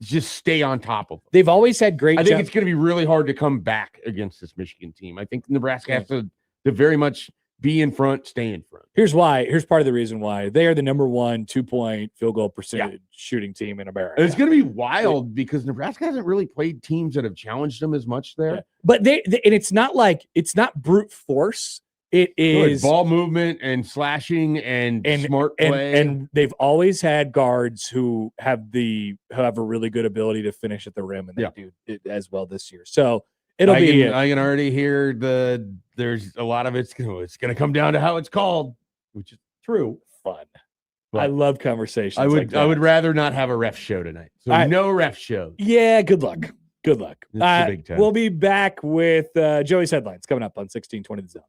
C: just stay on top of them?
B: They've always had great.
C: I think it's going to be really hard to come back against this Michigan team. I think Nebraska has to very much be in front, stay in front.
B: Here's why. Here's part of the reason why. They are the number 1 2-point field goal percentage shooting team in America.
C: And it's going to be wild because Nebraska hasn't really played teams that have challenged them as much there.
B: Yeah. But and it's not brute force. It is
C: ball movement and slashing and smart play.
B: And they've always had guards who have a really good ability to finish at the rim, and they do it as well this year. So I can
C: already hear there's a lot of it's going to come down to how it's called, which is true.
B: Fun. But I love conversations.
C: I would rather not have a ref show tonight. So no ref show.
B: Yeah, good luck. Good luck.
C: It's the Big Ten.
B: We'll be back with Joey's headlines coming up on 1620 The Zone.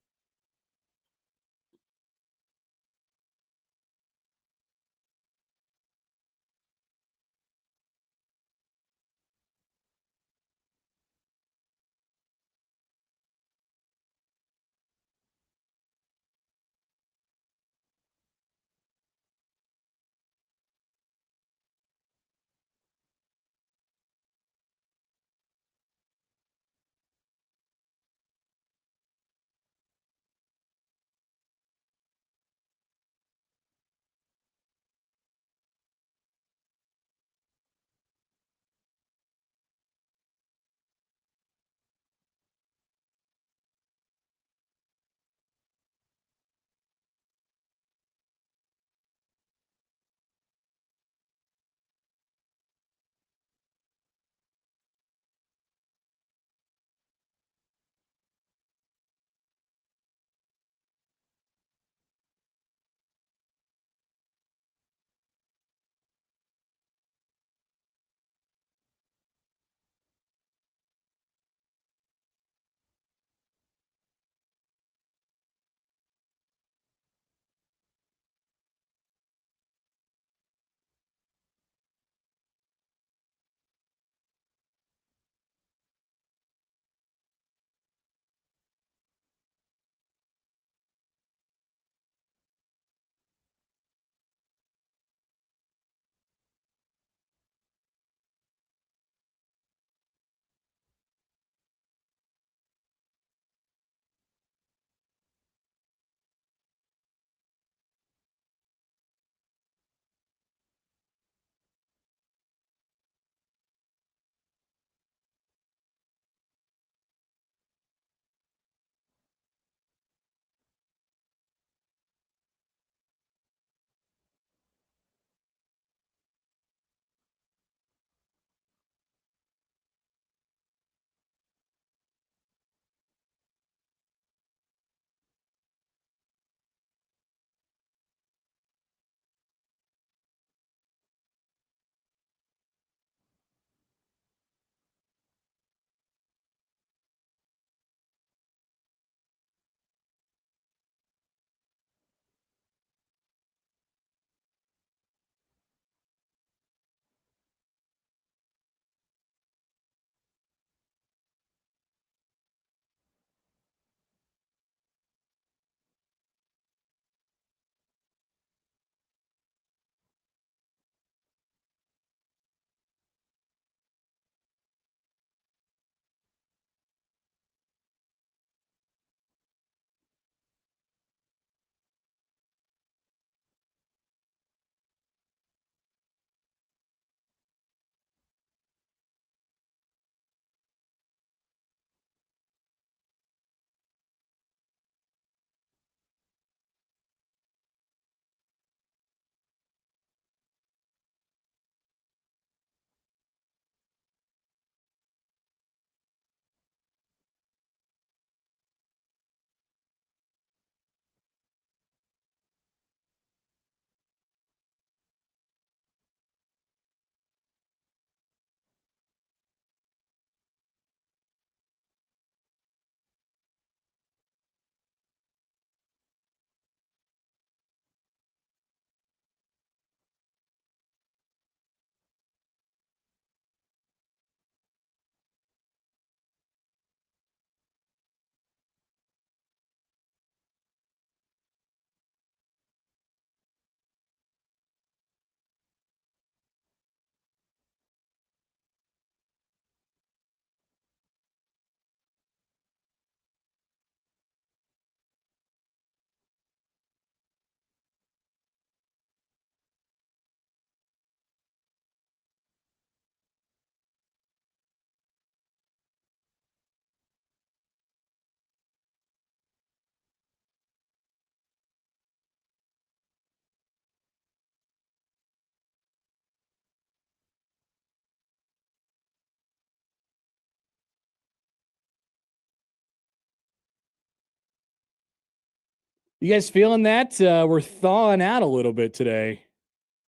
B: You guys feeling that? We're thawing out a little bit today.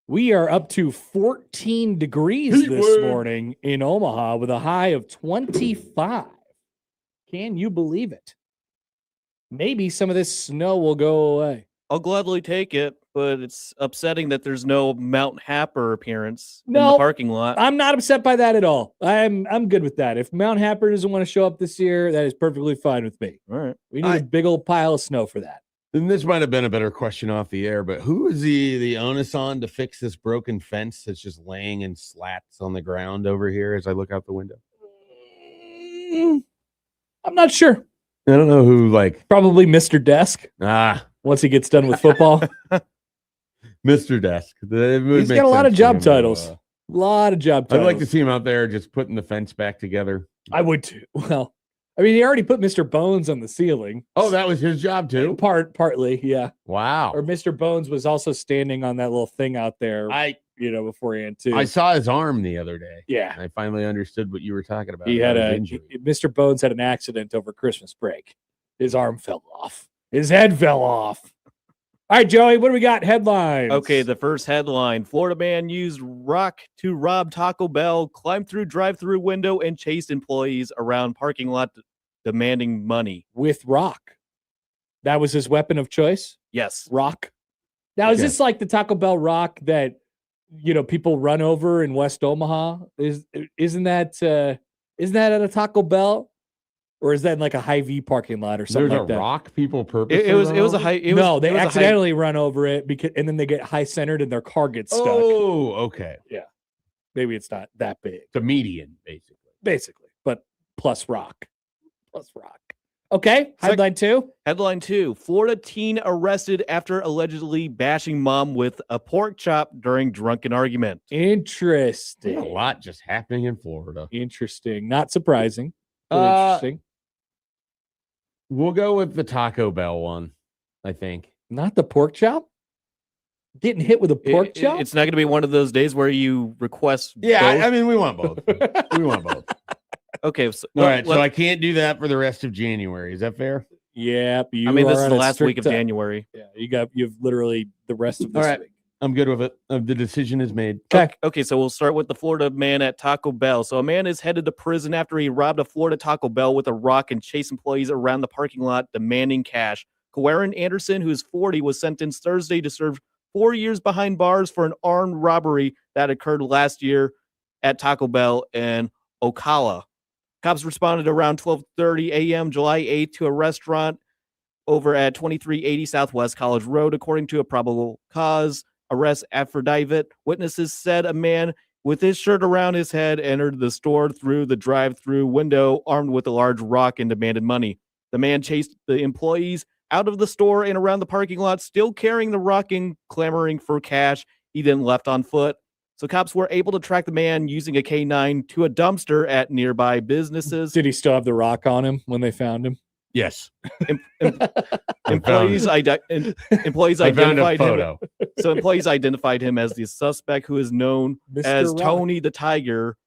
B: We are up to 14 degrees
C: Heat
B: this
C: wave.
B: morning in Omaha with a high of 25. Can you believe it? Maybe some of this snow will go away.
D: I'll gladly take it, but it's upsetting that there's no Mount Happer appearance in the
B: Nope.
D: parking lot.
B: I'm not upset by that at all. I'm good with that. If Mount Happer doesn't want to show up this year, that is perfectly fine with me.
D: All right.
B: We need a big old pile of snow for that.
C: And this might have been a better question off the air, but who is the onus on to fix this broken fence that's just laying in slats on the ground over here as I look out the window?
B: I'm not sure.
C: I don't know who, like,
B: Probably Mr. Desk once he gets done with football.
C: Mr. Desk.
B: He's got a lot of job titles. A lot of job
C: I'd
B: titles.
C: like to see him out there just putting the fence back together.
B: I would too. Well, I mean, he already put Mr. Bones on the ceiling.
C: Oh, that was his job too?
B: Partly, yeah.
C: Wow.
B: Or Mr. Bones was also standing on that little thing out there, beforehand too.
C: I saw his arm the other day.
B: Yeah.
C: I finally understood what you were talking about.
B: He had
C: That was injury.
B: Mr. Bones had an accident over Christmas break. His arm fell off. His head fell off. All right, Joey, what do we got? Headlines.
D: Okay, the first headline: Florida man used rock to rob Taco Bell, climbed through drive-through window, and chased employees around parking lot demanding money.
B: With rock. That was his weapon of choice?
D: Yes.
B: Rock. Now, is
C: Okay.
B: this like the Taco Bell rock that, people run over in West Omaha? Isn't that at a Taco Bell? Or is that in like a Hy-Vee parking lot or something
C: There's
B: like
C: a
B: that?
C: rock people purposely
D: It was
C: run
D: a
C: over?
D: high.
B: No, they accidentally run over it and then they get high centered and their car gets stuck.
C: Oh, okay.
B: Maybe it's not that big,
C: The median, basically.
B: but plus rock. Okay, headline 2.
D: Headline 2: Florida teen arrested after allegedly bashing mom with a pork chop during drunken argument.
B: Interesting.
C: There's a lot just happening in Florida.
B: Interesting. Not surprising. But interesting.
C: We'll go with the Taco Bell one, I think.
B: Not the pork chop? Getting hit with a pork chop?
D: It's not going to be one of those days where you request.
C: Yeah,
D: both.
C: I mean, we want both. We want both.
D: Okay. So,
C: All right, so I can't do that for the rest of January. Is that fair?
B: Yep.
D: I mean, this is the last week of January.
B: Yeah, you've literally the rest of this
C: All right.
B: week.
C: I'm good with it. The decision is made.
D: Okay, so we'll start with the Florida man at Taco Bell. So a man is headed to prison after he robbed a Florida Taco Bell with a rock and chased employees around the parking lot demanding cash. Kawarin Anderson, who is 40, was sentenced Thursday to serve 4 years behind bars for an armed robbery that occurred last year at Taco Bell in Ocala. Cops responded around 12:30 a.m. July 8th to a restaurant over at 2380 Southwest College Road, according to a probable cause arrest affidavit. Witnesses said a man with his shirt around his head entered the store through the drive-through window armed with a large rock and demanded money. The man chased the employees out of the store and around the parking lot, still carrying the rock and clamoring for cash. He then left on foot. So cops were able to track the man using a K9 to a dumpster at nearby businesses.
B: Did he still have the rock on him when they found him?
C: Yes.
D: Employees
C: I found a
D: identified him.
C: photo.
D: So employees identified him as the suspect, who is known
B: Mr.
D: as
B: Rock.
D: Tony the Tiger.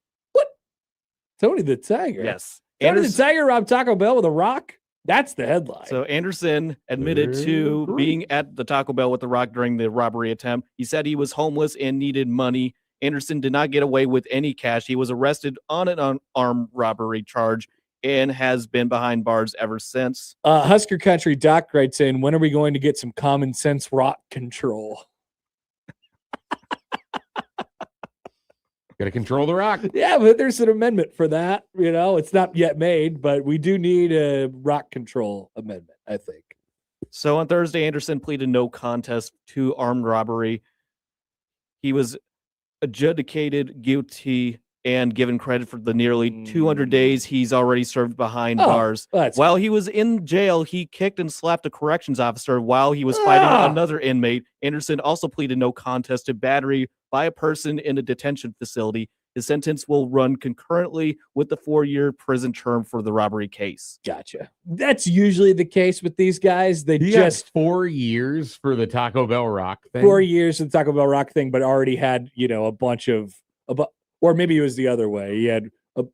B: Tony the Tiger.
D: Yes.
B: Tony the
D: Anderson-
B: Tiger robbed Taco Bell with a rock? That's the headline.
D: So Anderson admitted to
C: Very
D: being at the Taco Bell with the rock during the robbery attempt. He said he was homeless and needed money. Anderson did not get away with any cash. He was arrested on an armed robbery charge and has been behind bars ever since.
B: Husker Country Doc writes in, when are we going to get some common sense rock control?
C: Got to control the rock.
B: Yeah, but there's an amendment for that. It's not yet made, but we do need a rock control amendment, I think.
D: So on Thursday, Anderson pleaded no contest to armed robbery. He was adjudicated guilty and given credit for the nearly 200 days he's already served behind bars. While he was in jail, he kicked and slapped a corrections officer while he was fighting another inmate. Anderson also pleaded no contest to battery by a person in a detention facility. His sentence will run concurrently with the 4-year prison term for the robbery case.
B: Gotcha. That's usually the case with these guys. They
C: He
B: just
C: got 4 years for the Taco Bell rock thing.
B: 4 years of the Taco Bell rock thing, but already had, a bunch of, or maybe it was the other way. He had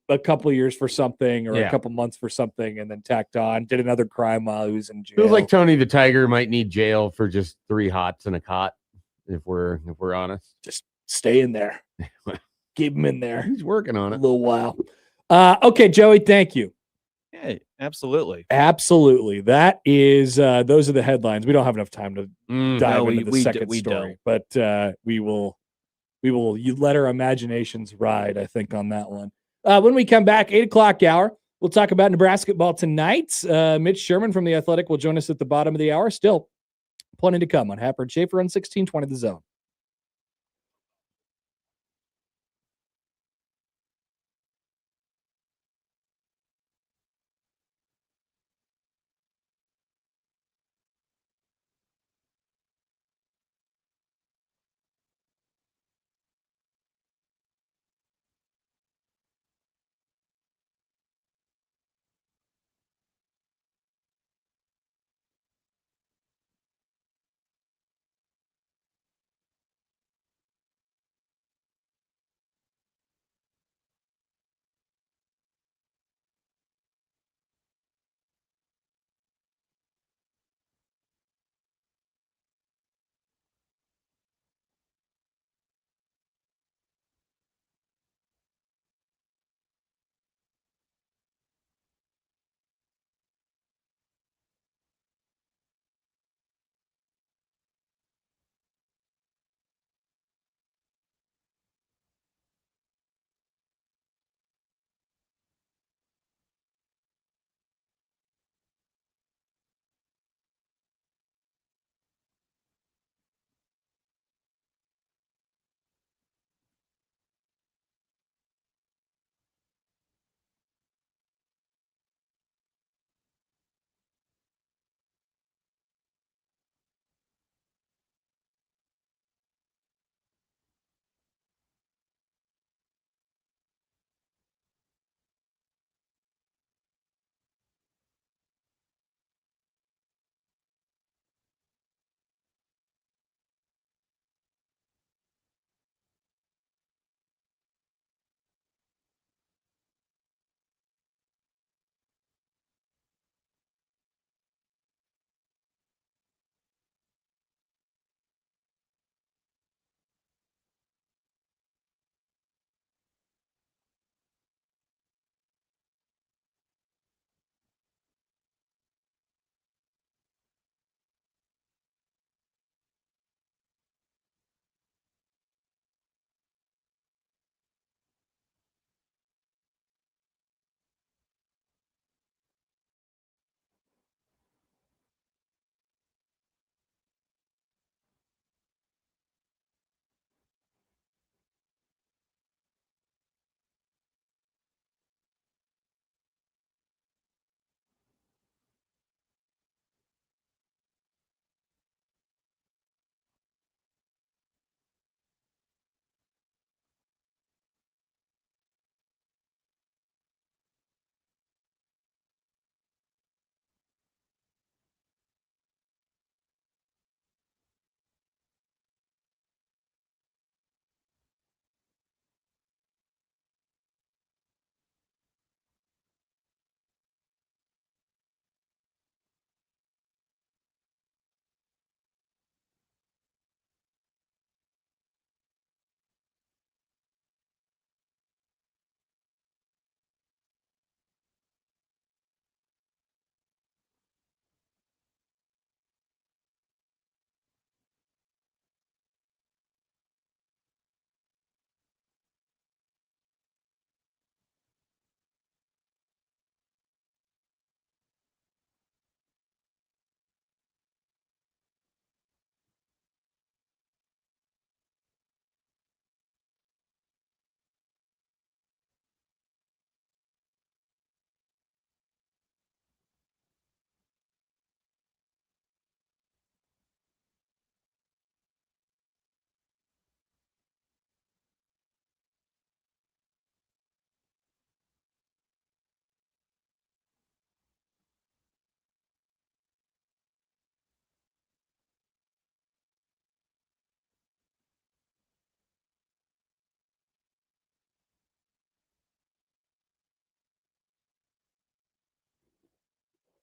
B: a couple of years for something or
C: Yeah.
B: a couple months for something, and then tacked on, did another crime while he was in jail.
C: Feels like Tony the Tiger might need jail for just 3 hots and a cot, if we're honest.
B: Just stay in there. Keep him in there
C: He's working on
B: a
C: it.
B: little while. Okay, Joey, thank you.
D: Yeah, absolutely.
B: Absolutely. That is those are the headlines. We don't have enough time to dive
D: No,
B: into the second
D: we
B: story,
D: don't.
B: but we will you let our imaginations ride, I think, on that one. When we come back, 8:00 hour, we'll talk about Nebraska ball tonight. Mitch Sherman from The Athletic will join us at the bottom of the hour. Still plenty to come on Happer and Schaefer on 1620 The Zone.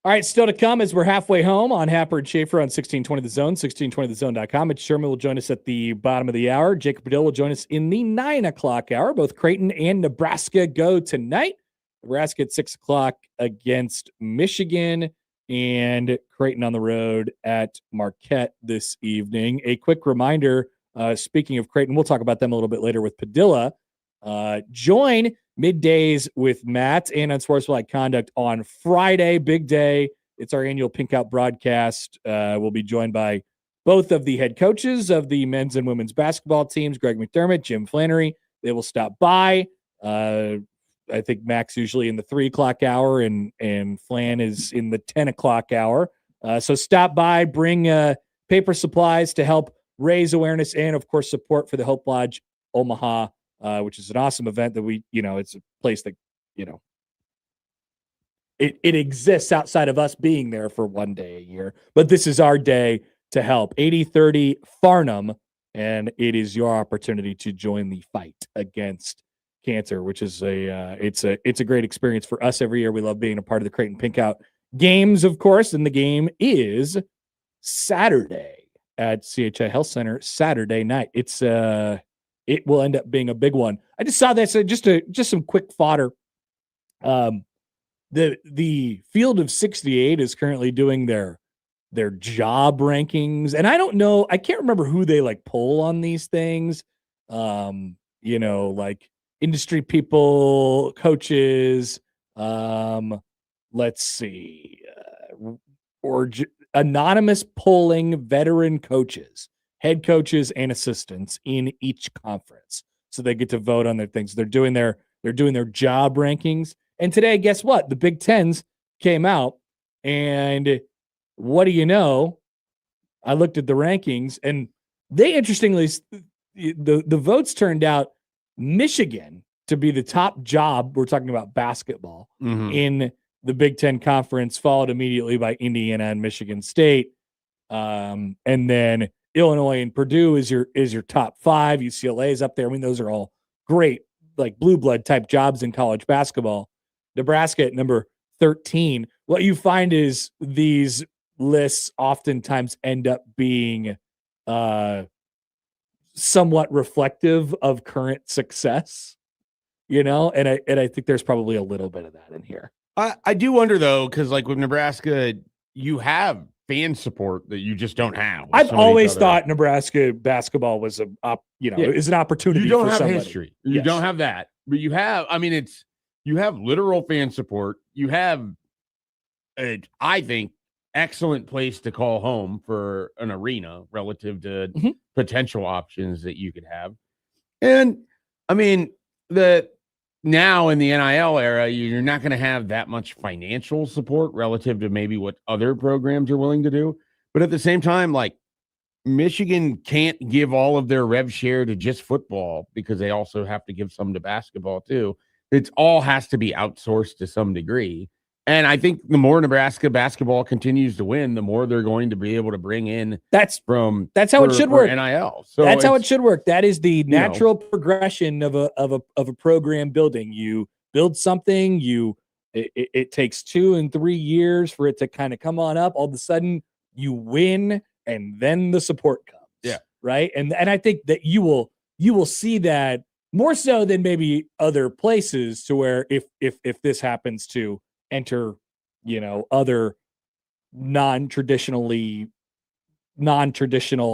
B: All right, still to come as we're halfway home on Happer and Schaefer on 1620 The Zone, 1620thezone.com. Mitch Sherman will join us at the bottom of the hour. Jacob Padilla will join us in the 9 o'clock hour. Both Creighton and Nebraska go tonight. Nebraska at 6 o'clock against Michigan, and Creighton on the road at Marquette this evening. A quick reminder, speaking of Creighton, we'll talk about them a little bit later with Padilla. Join Middays with Matt and Unsportsmanlike Conduct on Friday. Big day. It's our annual Pink Out broadcast. We'll be joined by both of the head coaches of the men's and women's basketball teams, Greg McDermott, Jim Flannery. They will stop by. I think Mac's usually in the 3 o'clock hour and Flan is in the 10 o'clock hour. So stop by, bring paper supplies to help raise awareness and, of course, support for the Hope Lodge Omaha, which is an awesome event that it's a place that, it exists outside of us being there for one day a year. But this is our day to help. 8030 Farnham, and it is your opportunity to join the fight against cancer, which is it's a great experience for us every year. We love being a part of the Creighton Pink Out games, of course, and the game is Saturday at CHI Health Center Saturday night. It will end up being a big one. I just saw this, just some quick fodder. The field of 68 is currently doing their job rankings, and I don't know, I can't remember who they poll on these things. Like industry people, coaches, let's see, anonymous polling veteran coaches, head coaches and assistants in each conference. So they get to vote on their things. They're doing their job rankings. And today, guess what? The Big Tens came out, and what do you know? I looked at the rankings, and they interestingly, the votes turned out Michigan to be the top job. We're talking about basketball in the Big Ten Conference, followed immediately by Indiana and Michigan State. And then Illinois and Purdue is your top 5. UCLA is up there. I mean, those are all great, blue blood type jobs in college basketball. Nebraska at number 13. What you find is these lists oftentimes end up being somewhat reflective of current success, and I think there's probably a little bit of that in here.
C: I do wonder though, because with Nebraska, you have fan support that you just don't have.
B: I've always thought Nebraska basketball was is an opportunity.
C: You don't
B: for
C: have
B: somebody.
C: history. You don't have that, but you have. I mean, you have literal fan support. You have, I think, excellent place to call home for an arena relative to potential options that you could have. And I mean, now in the NIL era, you're not going to have that much financial support relative to maybe what other programs are willing to do. But at the same time, Michigan can't give all of their rev share to just football because they also have to give some to basketball too. It all has to be outsourced to some degree. And I think the more Nebraska basketball continues to win, the more they're going to be able to bring in.
B: That's how it should work.
C: NIL. So
B: that's how it should work. That is the natural progression of a program building. You build something. It takes 2 and 3 years for it to kind of come on up. All of a sudden, you win, and then the support comes.
C: Yeah.
B: Right. And I think that you will see that more so than maybe other places, to where if this happens to enter, other non-traditional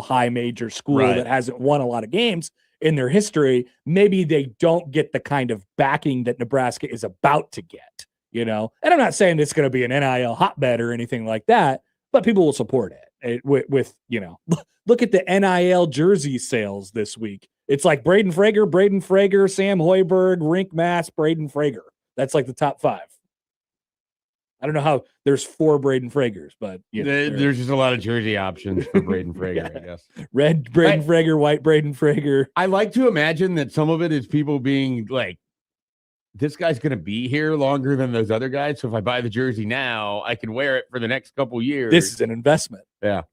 B: high major school that hasn't won a lot of games in their history, maybe they don't get the kind of backing that Nebraska is about to get, And I'm not saying it's going to be an NIL hotbed or anything like that, but people will support it with look at the NIL jersey sales this week. It's like Braden Frager, Sam Hoiberg, Rink Mass, Braden Frager. That's the top 5. I don't know how there's 4 Braden Fragers, but
C: there's just a lot of jersey options for Braden Frager, I guess.
B: Red Braden Frager, white Braden Frager.
C: I like to imagine that some of it is people being like, this guy's going to be here longer than those other guys. So if I buy the jersey now, I can wear it for the next couple years.
B: This is an investment.
C: Yeah.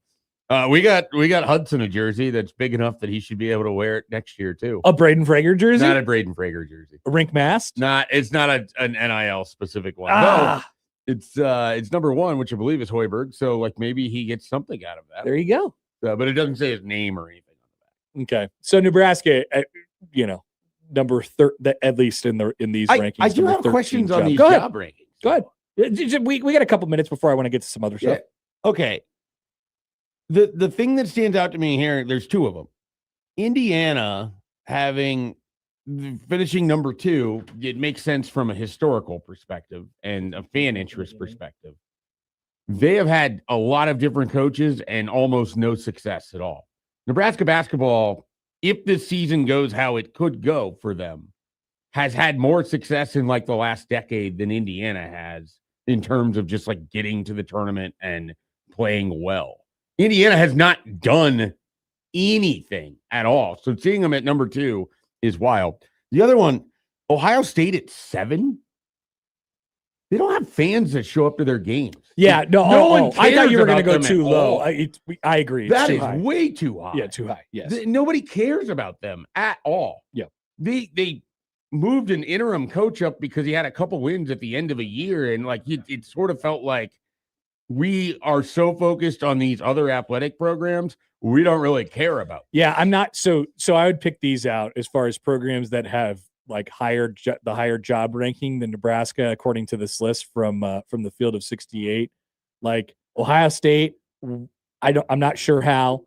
C: We got Hudson a jersey that's big enough that he should be able to wear it next year too.
B: A Braden Frager jersey?
C: Not a Braden Frager jersey.
B: A Rink Mast?
C: It's not an NIL specific one.
B: Ah.
C: It's number 1, which I believe is Hoiberg. So like maybe he gets something out of that.
B: There you go.
C: But it doesn't say his name or anything on the back.
B: Okay. So Nebraska, number at least in these rankings.
C: I do have
B: 13
C: questions on
B: job.
C: these
B: Go ahead.
C: job rankings.
B: Go ahead. We got a couple minutes before I want to get to some other stuff.
C: Okay. The thing that stands out to me here, there's 2 of them. Indiana finishing number 2, it makes sense from a historical perspective and a fan interest perspective. They have had a lot of different coaches and almost no success at all. Nebraska basketball, if this season goes how it could go for them, has had more success in like the last decade than Indiana has in terms of just like getting to the tournament and playing well. Indiana has not done anything at all. So seeing them at number 2 is wild. The other one, Ohio State at 7. They don't have fans that show up to their games.
B: Yeah,
C: Like, no one
B: I thought you were going to
C: cares
B: go
C: about
B: too
C: them at
B: low.
C: all.
B: I agree.
C: That
B: It's
C: is
B: too high.
C: way too high.
B: Yeah, too high. Yes.
C: Nobody cares about them at all.
B: Yeah.
C: They moved an interim coach up because he had a couple wins at the end of a year, and like it sort of felt like we are so focused on these other athletic programs, we don't really care about.
B: Yeah, I'm not so I would pick these out as far as programs that have like the higher job ranking than Nebraska according to this list from the Field of 68. Like Ohio State, I'm not sure how.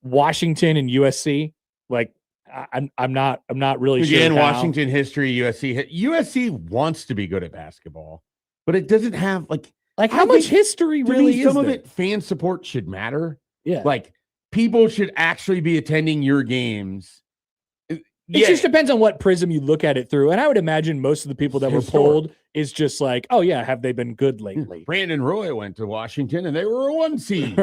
B: Washington and USC, like I'm not really sure.
C: Again,
B: how.
C: Washington history, USC wants to be good at basketball, but it doesn't have like
B: how much history really is
C: some of
B: there?
C: it. Fan support should matter.
B: Yeah,
C: like people should actually be attending your games.
B: It just depends on what prism you look at it through. And I would imagine most of the people that were polled is just like, oh, yeah, have they been good lately?
C: Brandon Roy went to Washington and they were a 1 seed.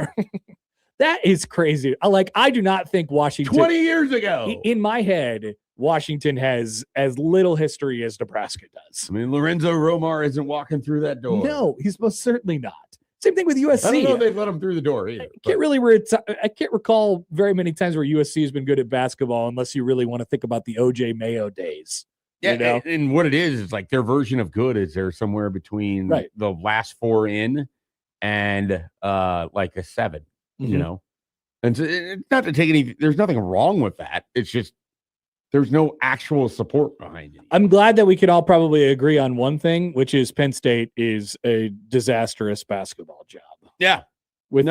B: That is crazy. I do not think Washington
C: 20 years ago.
B: In my head, Washington has as little history as Nebraska does.
C: I mean, Lorenzo Romar isn't walking through that door.
B: No, he's most certainly not. Same thing with USC.
C: I don't know if they've let him through the door either.
B: I can't recall very many times where USC has been good at basketball unless you really want to think about the OJ Mayo days.
C: Yeah,
B: you know?
C: and what it is like their version of good is they're somewhere between the last 4 in and like a 7, you know? And so it's not to take any, there's nothing wrong with that. It's just there's no actual support behind it.
B: I'm glad that we could all probably agree on one thing, which is Penn State is a disastrous basketball job.
C: Yeah.
B: With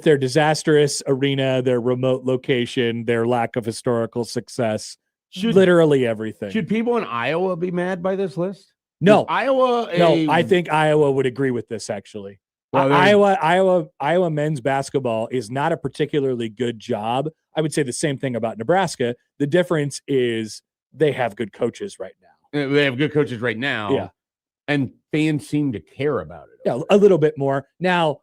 B: their disastrous arena, their remote location, their lack of historical success, literally everything.
C: Should people in Iowa be mad by this list?
B: No.
C: I
B: think Iowa would agree with this actually.
C: Well,
B: Iowa men's basketball is not a particularly good job. I would say the same thing about Nebraska. The difference is they have good coaches right now.
C: They have good coaches right now.
B: Yeah.
C: And fans seem to care about it.
B: Yeah, a little bit more. Now,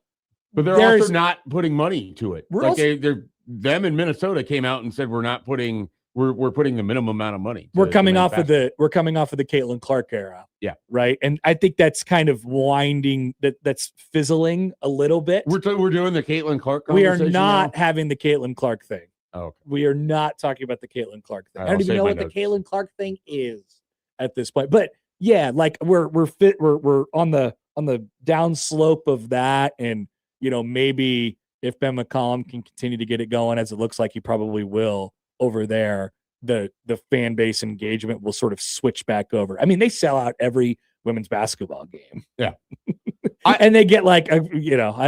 C: but they're also not putting money to it. Like them in Minnesota came out and said we're putting the minimum amount of money.
B: We're coming off of the Caitlin Clark era.
C: Yeah.
B: Right. And I think that's kind of that's fizzling a little bit.
C: We're doing the Caitlin Clark
B: We are
C: conversation
B: not
C: now?
B: having the Caitlin Clark thing.
C: Oh, okay.
B: We are not talking about the Caitlin Clark thing. I
C: I'll
B: don't even
C: save
B: know
C: my
B: what
C: notes.
B: the Caitlin Clark thing is at this point. But yeah, like we're on the down slope of that. And maybe if Ben McCollum can continue to get it going, as it looks like he probably will over there, the fan base engagement will sort of switch back over. I mean, they sell out every women's basketball game.
C: Yeah.
B: And they get like, I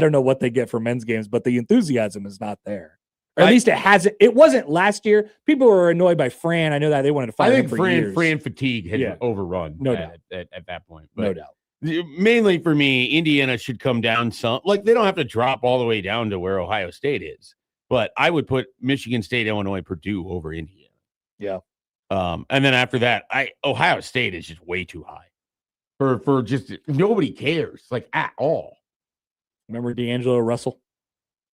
B: don't know what they get for men's games, but the enthusiasm is not there. Or at least it hasn't. It wasn't last year. People were annoyed by Fran. I know that they wanted to fire him for years.
C: Fran fatigue had overrun
B: No doubt.
C: at that point. But
B: No doubt.
C: mainly for me, Indiana should come down some. Like they don't have to drop all the way down to where Ohio State is, but I would put Michigan State, Illinois, Purdue over Indiana.
B: Yeah.
C: And then after that, Ohio State is just way too high for just nobody cares like at all.
B: Remember D'Angelo Russell?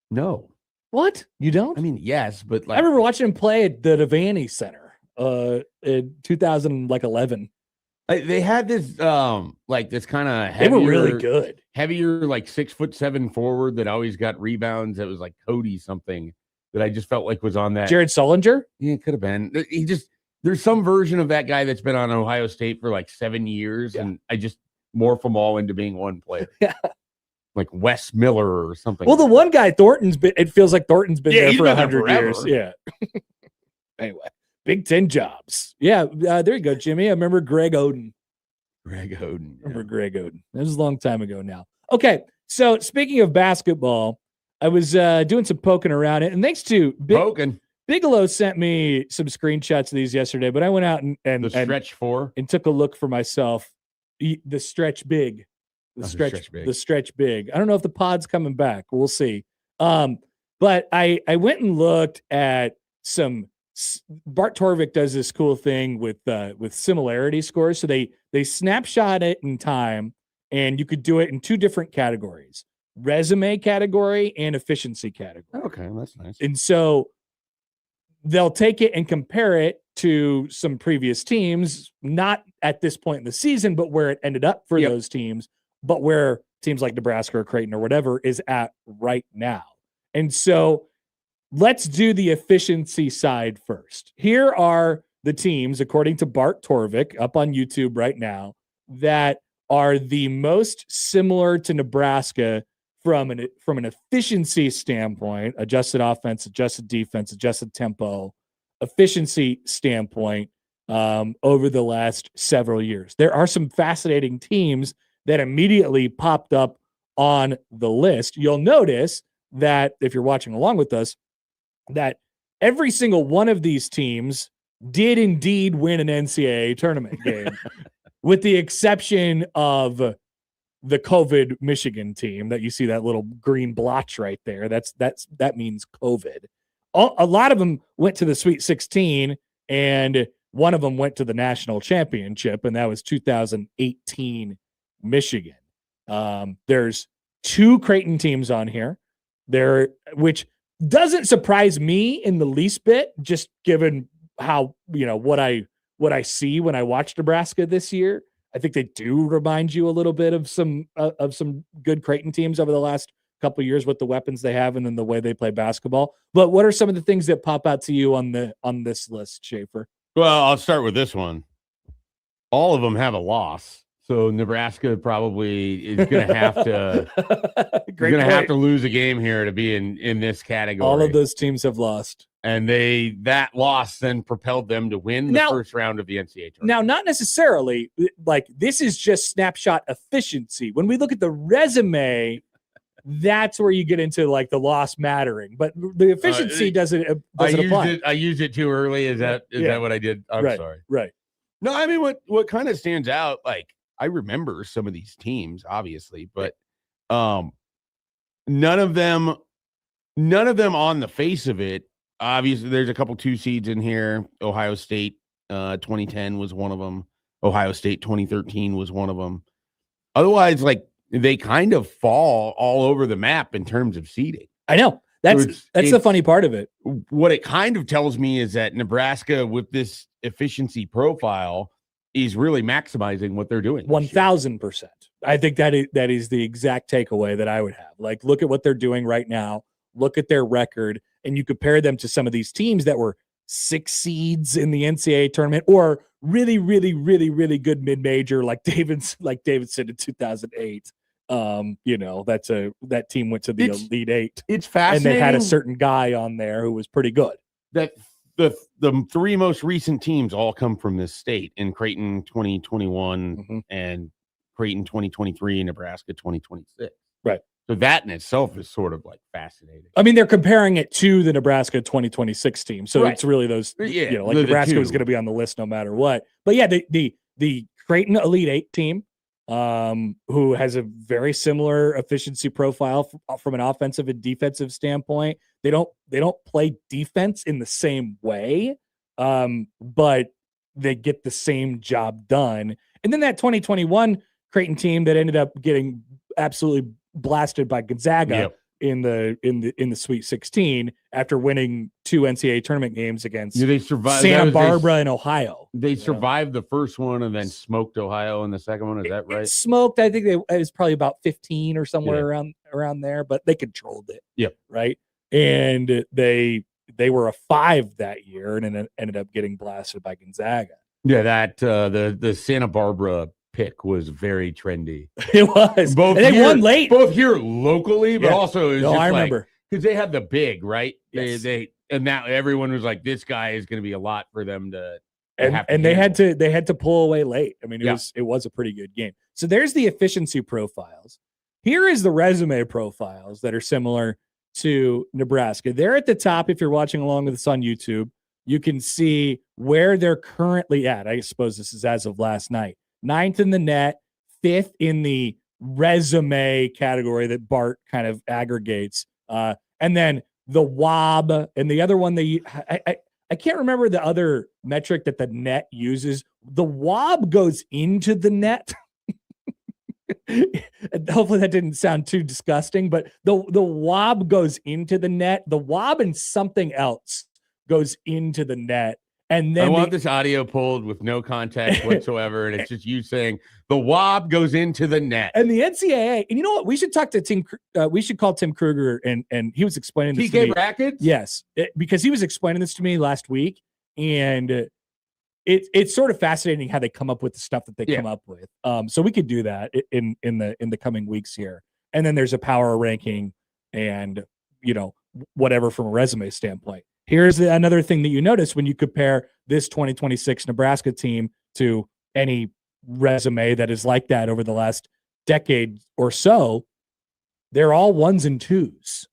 C: No.
B: What? You don't?
C: I mean, yes, but like
B: I remember watching him play at the Devaney Center in 2011.
C: They had this this kind of
B: they were really good.
C: Heavier, like 6'7" forward that always got rebounds. That was like Cody something that I just felt like was on that.
B: Jared Sullinger?
C: Yeah, it could have been. There's some version of that guy that's been on Ohio State for like 7 years, and I just morph them all into being one player.
B: Yeah.
C: Like Wes Miller or something.
B: Well, the one guy, it feels like Thornton's been there
C: he's
B: for
C: been there
B: 100 years.
C: forever.
B: Yeah. Anyway, Big Ten jobs. Yeah, there you go, Jimmy. I remember Greg Oden.
C: Greg Oden.
B: Remember Greg Oden. That was a long time ago now. Okay, so speaking of basketball, I was doing some poking around it, and thanks to Bigelow sent me some screenshots of these yesterday, but I went out and
C: the stretch four
B: and took a look for myself. The stretch big. The stretch big. I don't know if the pod's coming back. We'll see. But I went and looked at some. Bart Torvik does this cool thing with similarity scores. So they snapshot it in time, and you could do it in two different categories: resume category and efficiency category.
C: Okay, that's nice.
B: And so they'll take it and compare it to some previous teams, not at this point in the season, but where it ended up for those teams, but where teams like Nebraska or Creighton or whatever is at right now. And so let's do the efficiency side first. Here are the teams, according to Bart Torvik, up on YouTube right now, that are the most similar to Nebraska from an efficiency standpoint, adjusted offense, adjusted defense, adjusted tempo, efficiency standpoint over the last several years. There are some fascinating teams that immediately popped up on the list. You'll notice that if you're watching along with us, that every single one of these teams did indeed win an NCAA tournament game, with the exception of the COVID Michigan team that you see that little green blotch right there. That means COVID. A lot of them went to the Sweet 16, and one of them went to the national championship, and that was 2018 Michigan. There's two Creighton teams on here there, which doesn't surprise me in the least bit, just given how, what I see when I watch Nebraska this year. I think they do remind you a little bit of some good Creighton teams over the last couple of years with the weapons they have and then the way they play basketball. But what are some of the things that pop out to you on this list, Schaefer?
C: Well, I'll start with this one. All of them have a loss. So Nebraska probably is going to have to lose a game here to be in this category.
B: All of those teams have lost.
C: And that loss then propelled them to win the first round of the NCAA tournament.
B: Now, not necessarily, like, this is just snapshot efficiency. When we look at the resume, that's where you get into like the loss mattering. But the efficiency doesn't apply.
C: I used it too early. Is that what I did? I'm sorry.
B: Right.
C: No, I mean what kind of stands out, like, I remember some of these teams, obviously, but none of them on the face of it. Obviously, there's a couple 2 seeds in here. Ohio State 2010 was one of them. Ohio State 2013 was one of them. Otherwise, like, they kind of fall all over the map in terms of seeding.
B: I know. That's the funny part of it.
C: What it kind of tells me is that Nebraska, with this efficiency profile, is really maximizing what they're doing.
B: 1,000%. I think that is the exact takeaway that I would have. Like, look at what they're doing right now. Look at their record, and you compare them to some of these teams that were 6 seeds in the NCAA tournament, or really, really, really, really good mid-major, like Davidson in 2008. That team went to the Elite Eight.
C: It's fascinating,
B: and they had a certain guy on there who was pretty good.
C: That the 3 most recent teams all come from this state, in Creighton 2021 and Creighton 2023 and Nebraska 2026.
B: Right.
C: So that in itself is sort of like fascinating.
B: I mean, they're comparing it to the Nebraska 2026 team. So it's really those, Nebraska was going to be on the list no matter what. But yeah, the Creighton Elite Eight team, who has a very similar efficiency profile from an offensive and defensive standpoint. They don't play defense in the same way, but they get the same job done. And then that 2021 Creighton team that ended up getting absolutely blasted by Gonzaga in the Sweet 16 after winning 2 NCAA tournament games against Santa Barbara and Ohio.
C: They survived the first one and then smoked Ohio in the second one. Is that right?
B: Smoked. I think it was probably about 15 or somewhere around there, but they controlled it.
C: Yep.
B: Right. And they they were a 5 that year and then ended up getting blasted by Gonzaga.
C: Yeah, that the Santa Barbara pick was very trendy.
B: It was.
C: Both
B: And they
C: here,
B: won late.
C: both here locally, but
B: Yeah.
C: also it was
B: No,
C: just
B: I remember.
C: because they had the big, right?
B: Yes.
C: They and that everyone was like, this guy is going to be a lot for them to have to
B: And they
C: handle.
B: had to pull away late. I mean,
C: Yeah.
B: it was a pretty good game. So there's the efficiency profiles. Here is the resume profiles that are similar to Nebraska. They're at the top. If you're watching along with us on YouTube, you can see where they're currently at. I suppose this is as of last night. 9th in the net, 5th in the resume category that Bart kind of aggregates. And then the WOB and the other one I can't remember the other metric that the net uses. The WOB goes into the net. Hopefully that didn't sound too disgusting, but the WOB goes into the net. The WOB and something else goes into the net. And then
C: I want this audio pulled with no context whatsoever, and it's just you saying the WOB goes into the net.
B: And the NCAA, and you know what? We should talk to Tim. We should call Tim Kruger, and he was explaining this to
C: TK
B: me.
C: brackets?
B: Yes, because he was explaining this to me last week, and it's sort of fascinating how they come up with the stuff that they come up with. So we could do that in the coming weeks here. And then there's a power ranking, and whatever from a resume standpoint. Here's another thing that you notice when you compare this 2026 Nebraska team to any resume that is like that over the last decade or so. They're all 1s and 2s.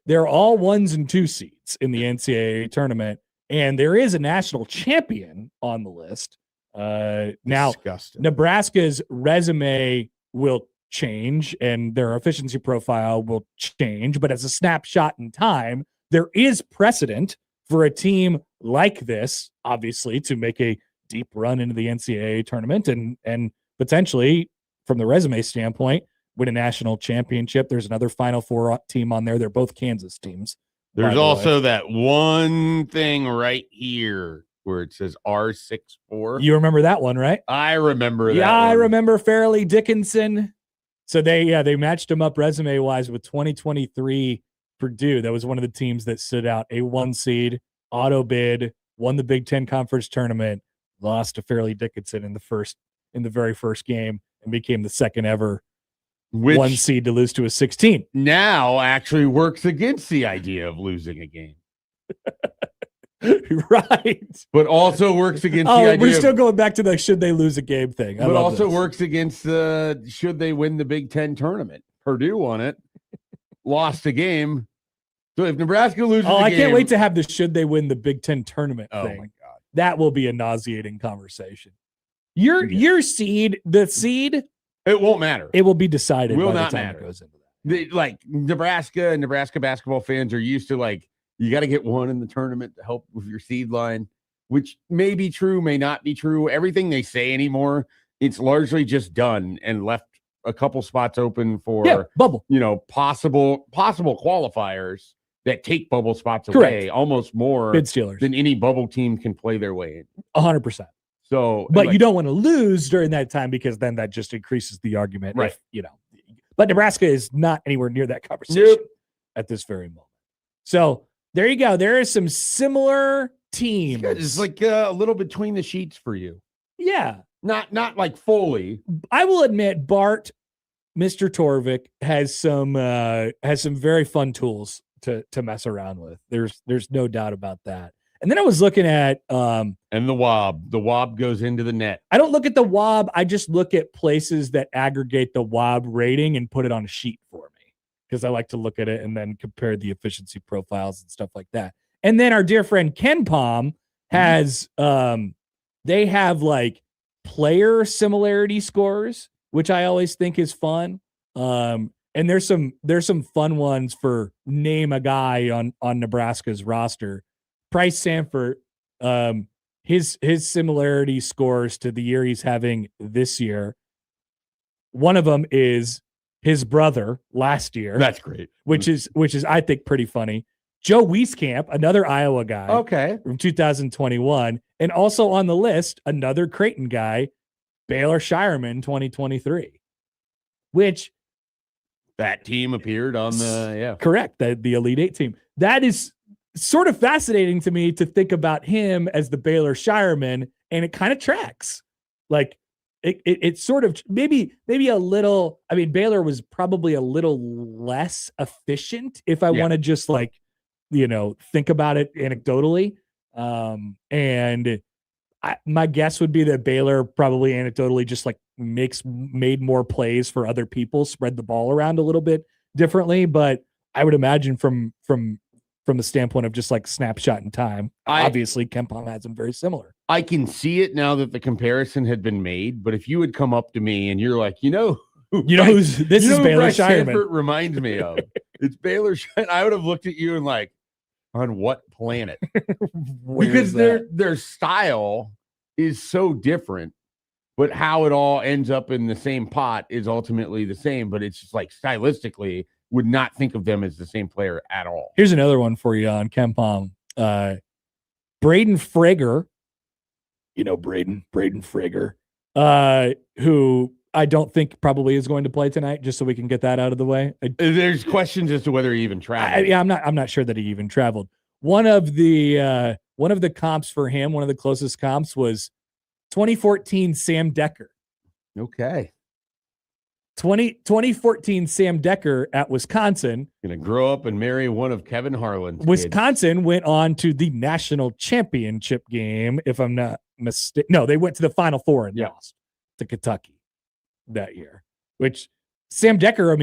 B: They're all 1s and 2 seeds in the NCAA tournament. And there is a national champion on the list. Now,
C: Disgusting.
B: Nebraska's resume will change and their efficiency profile will change. But as a snapshot in time, there is precedent for a team like this, obviously, to make a deep run into the NCAA tournament and potentially, from the resume standpoint, win a national championship. There's another Final Four team on there. They're both Kansas teams.
C: There's also that one thing right here where it says R64.
B: You remember that one, right?
C: I remember that.
B: Yeah, I
C: one.
B: remember Fairleigh Dickinson. So they matched him up resume wise with 2023 Purdue. That was one of the teams that stood out. A 1 seed, auto bid, won the Big Ten Conference tournament, lost to Fairleigh Dickinson in the very first game, and became the second ever 1 seed to lose to a 16.
C: Now actually works against the idea of losing a game.
B: Right.
C: But also works against the idea.
B: We're still going back to the should they lose a game thing.
C: But also works against the should they win the Big Ten tournament. Purdue won it, lost a game. So if Nebraska loses
B: I
C: game,
B: can't wait to have the should they win the Big Ten tournament
C: oh
B: thing.
C: my God.
B: That will be a nauseating conversation. Your seed, the seed,
C: it won't matter.
B: it will be decided
C: Will
B: by
C: not
B: the time
C: matter.
B: it goes into that.
C: Like Nebraska and Nebraska basketball fans are used to, like, you got to get one in the tournament to help with your seed line, which may be true, may not be true. Everything they say anymore, it's largely just done and left a couple spots open for
B: bubble.
C: Possible qualifiers that take bubble spots
B: Correct.
C: away, almost more
B: Bid stealers.
C: than any bubble team can play their way in.
B: 100%.
C: So,
B: But you don't want to lose during that time because then that just increases the argument.
C: Right.
B: But Nebraska is not anywhere near that conversation
C: Nope.
B: at this very moment. So there you go. There are some similar teams.
C: it's like a little between the sheets for you.
B: Yeah.
C: Not like fully.
B: I will admit Bart, Mr. Torvik, has some very fun tools to mess around with. There's no doubt about that. And then I was looking at
C: And the WOB goes into the net.
B: I don't look at the WOB. I just look at places that aggregate the WOB rating and put it on a sheet for me because I like to look at it and then compare the efficiency profiles and stuff like that. And then our dear friend Ken Palm has they have like player similarity scores, which I always think is fun. And there's some fun ones for name a guy on Nebraska's roster. Price Sanford, his similarity scores to the year he's having this year. One of them is his brother last year.
C: That's great.
B: Which is I think pretty funny. Joe Wieskamp, another Iowa guy.
C: Okay.
B: From 2021, and also on the list another Creighton guy, Baylor Shireman 2023. Which
C: that team appeared on the
B: correct, the Elite Eight team. That is
F: sort of fascinating to me to think about him as the Baylor Shireman, and it kind of tracks. Like it sort of maybe a little. I mean, Baylor was probably a little less efficient if I want to just like, think about it anecdotally. And my guess would be that Baylor probably anecdotally just like made more plays for other people, spread the ball around a little bit differently. But I would imagine from the standpoint of just like snapshot in time, obviously KenPom has them very similar.
C: I can see it now that the comparison had been made. But if you would come up to me and you're like,
F: who's this is Baylor Shireman
C: reminds me of, it's Baylor Shireman, I would have looked at you and like, on what planet? Because their style is so different, but how it all ends up in the same pot is ultimately the same. But it's just like stylistically, would not think of them as the same player at all.
F: Here's another one for you on KenPom. Braden Frager, Braden Frager, who I don't think probably is going to play tonight, just so we can get that out of the way.
C: There's questions as to whether he even traveled.
F: I'm not sure that he even traveled. One of the comps for him, one of the closest comps was 2014 Sam Decker.
C: Okay.
F: 2014 Sam Decker at Wisconsin.
C: Gonna grow up and marry one of Kevin Harlan's
F: Wisconsin
C: kids.
F: Went on to the national championship game, if I'm not mistaken. No, they went to the Final Four and lost to Kentucky that year. Which Sam Decker,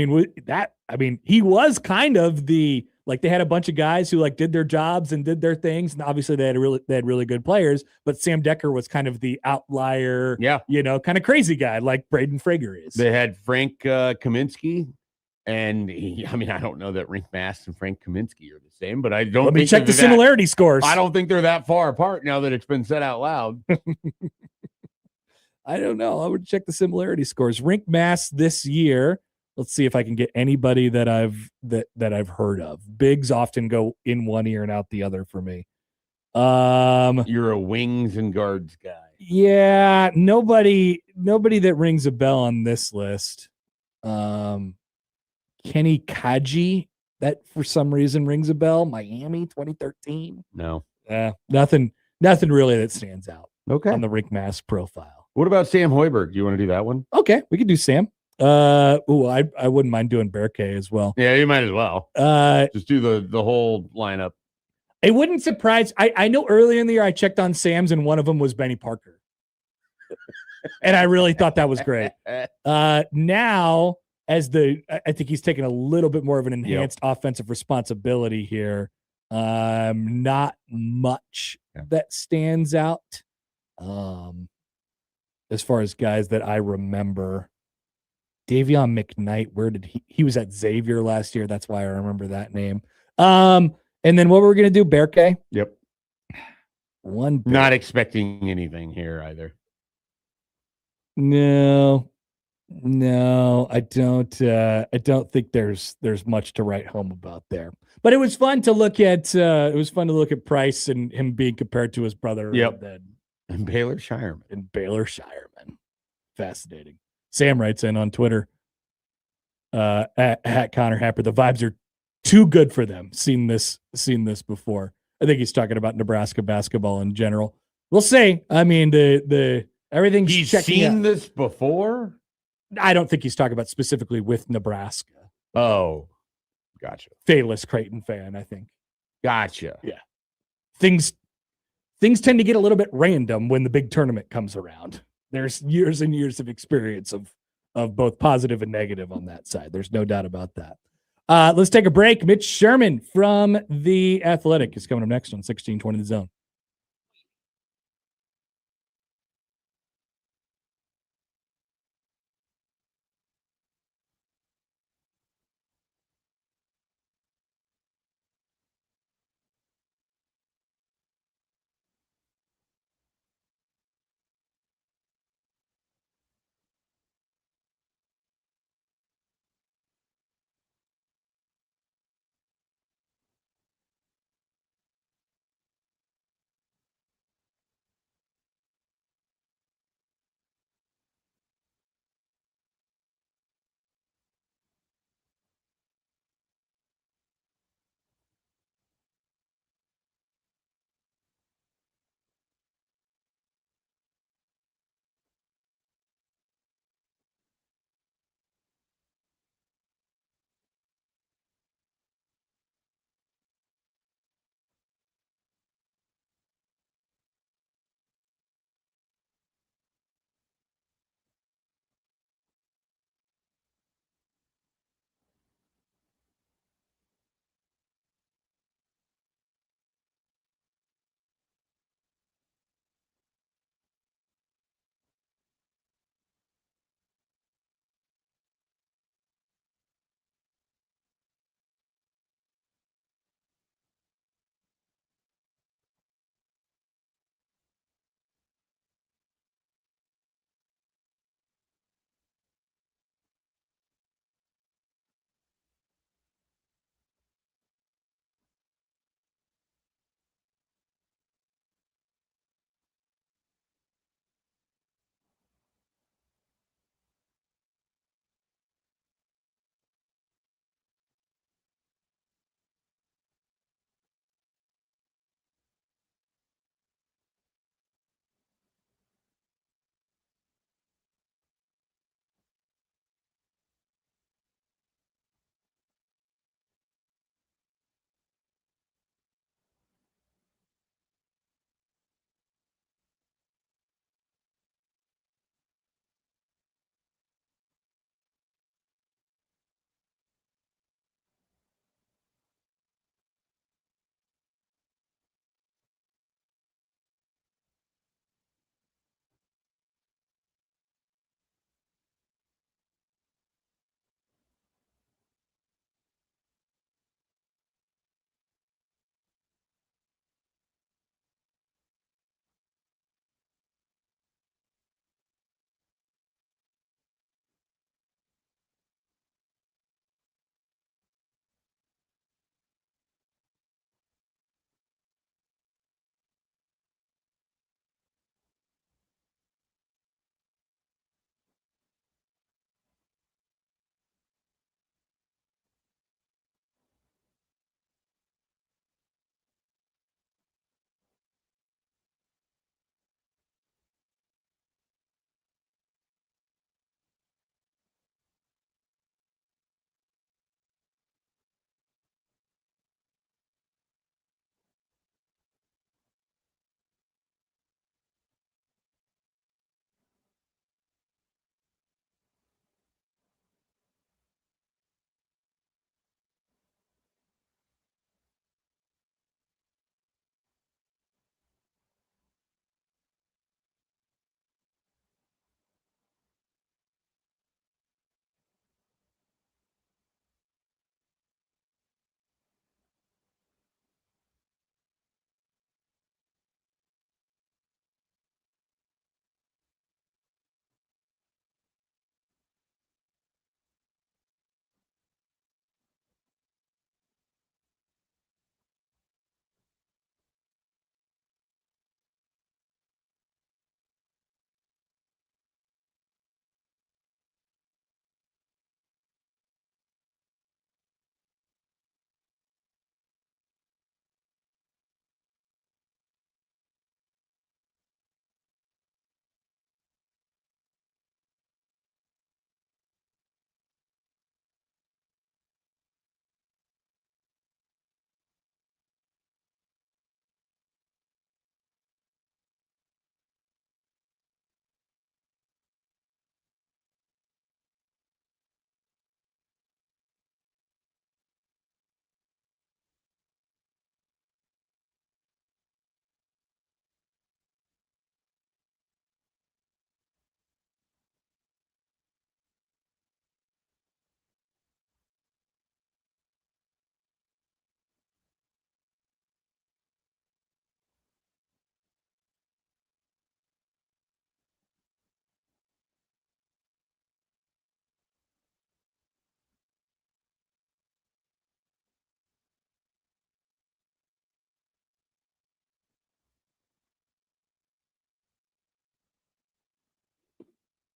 F: he was kind of the, like, they had a bunch of guys who like did their jobs and did their things, and obviously they had really good players, but Sam Decker was kind of the outlier, kind of crazy guy like Braden Frager is.
C: They had Frank Kaminsky, and I don't know that Rink Mast and Frank Kaminsky are the same, but I don't.
F: Let me check the similarity scores.
C: I don't think they're that far apart now that it's been said out loud.
F: I don't know. I would check the similarity scores. Rink Mast this year. Let's see if I can get anybody that I've heard of. Bigs often go in one ear and out the other for me.
C: You're a wings and guards guy.
F: Yeah, nobody that rings a bell on this list. Kenny Kaji, that for some reason rings a bell. Miami 2013.
C: No.
F: Nothing really that stands out.
C: Okay.
F: On the Rink Mast profile.
C: What about Sam Hoiberg? Do you want to do that one?
F: Okay, we could do Sam. I wouldn't mind doing Bear K as well.
C: Yeah, you might as well. Just do the whole lineup.
F: It wouldn't surprise. I know earlier in the year I checked on Sam's and one of them was Benny Parker, and I really thought that was great. Now, I think he's taking a little bit more of an enhanced offensive responsibility here. Not much that stands out. As far as guys that I remember. Davion McKnight, where did he was at Xavier last year. That's why I remember that name. And then what were we going to do? Bear K?
C: Yep. Not expecting anything here either.
F: No, I don't think there's much to write home about there. But it was fun to look at. Price and him being compared to his brother.
C: Yep. And Baylor Shireman.
F: Fascinating. Sam writes in on Twitter, at Connor Happer, the vibes are too good for them. Seen this before. I think he's talking about Nebraska basketball in general. We'll see. I mean, the everything's
C: he's
F: checking
C: seen
F: out.
C: This before.
F: I don't think he's talking about specifically with Nebraska.
C: Oh, gotcha.
F: Fayless Creighton fan, I think.
C: Gotcha.
F: Yeah. Things tend to get a little bit random when the big tournament comes around. There's years and years of experience of both positive and negative on that side. There's no doubt about that. Let's take a break. Mitch Sherman from The Athletic is coming up next on 1620 The Zone.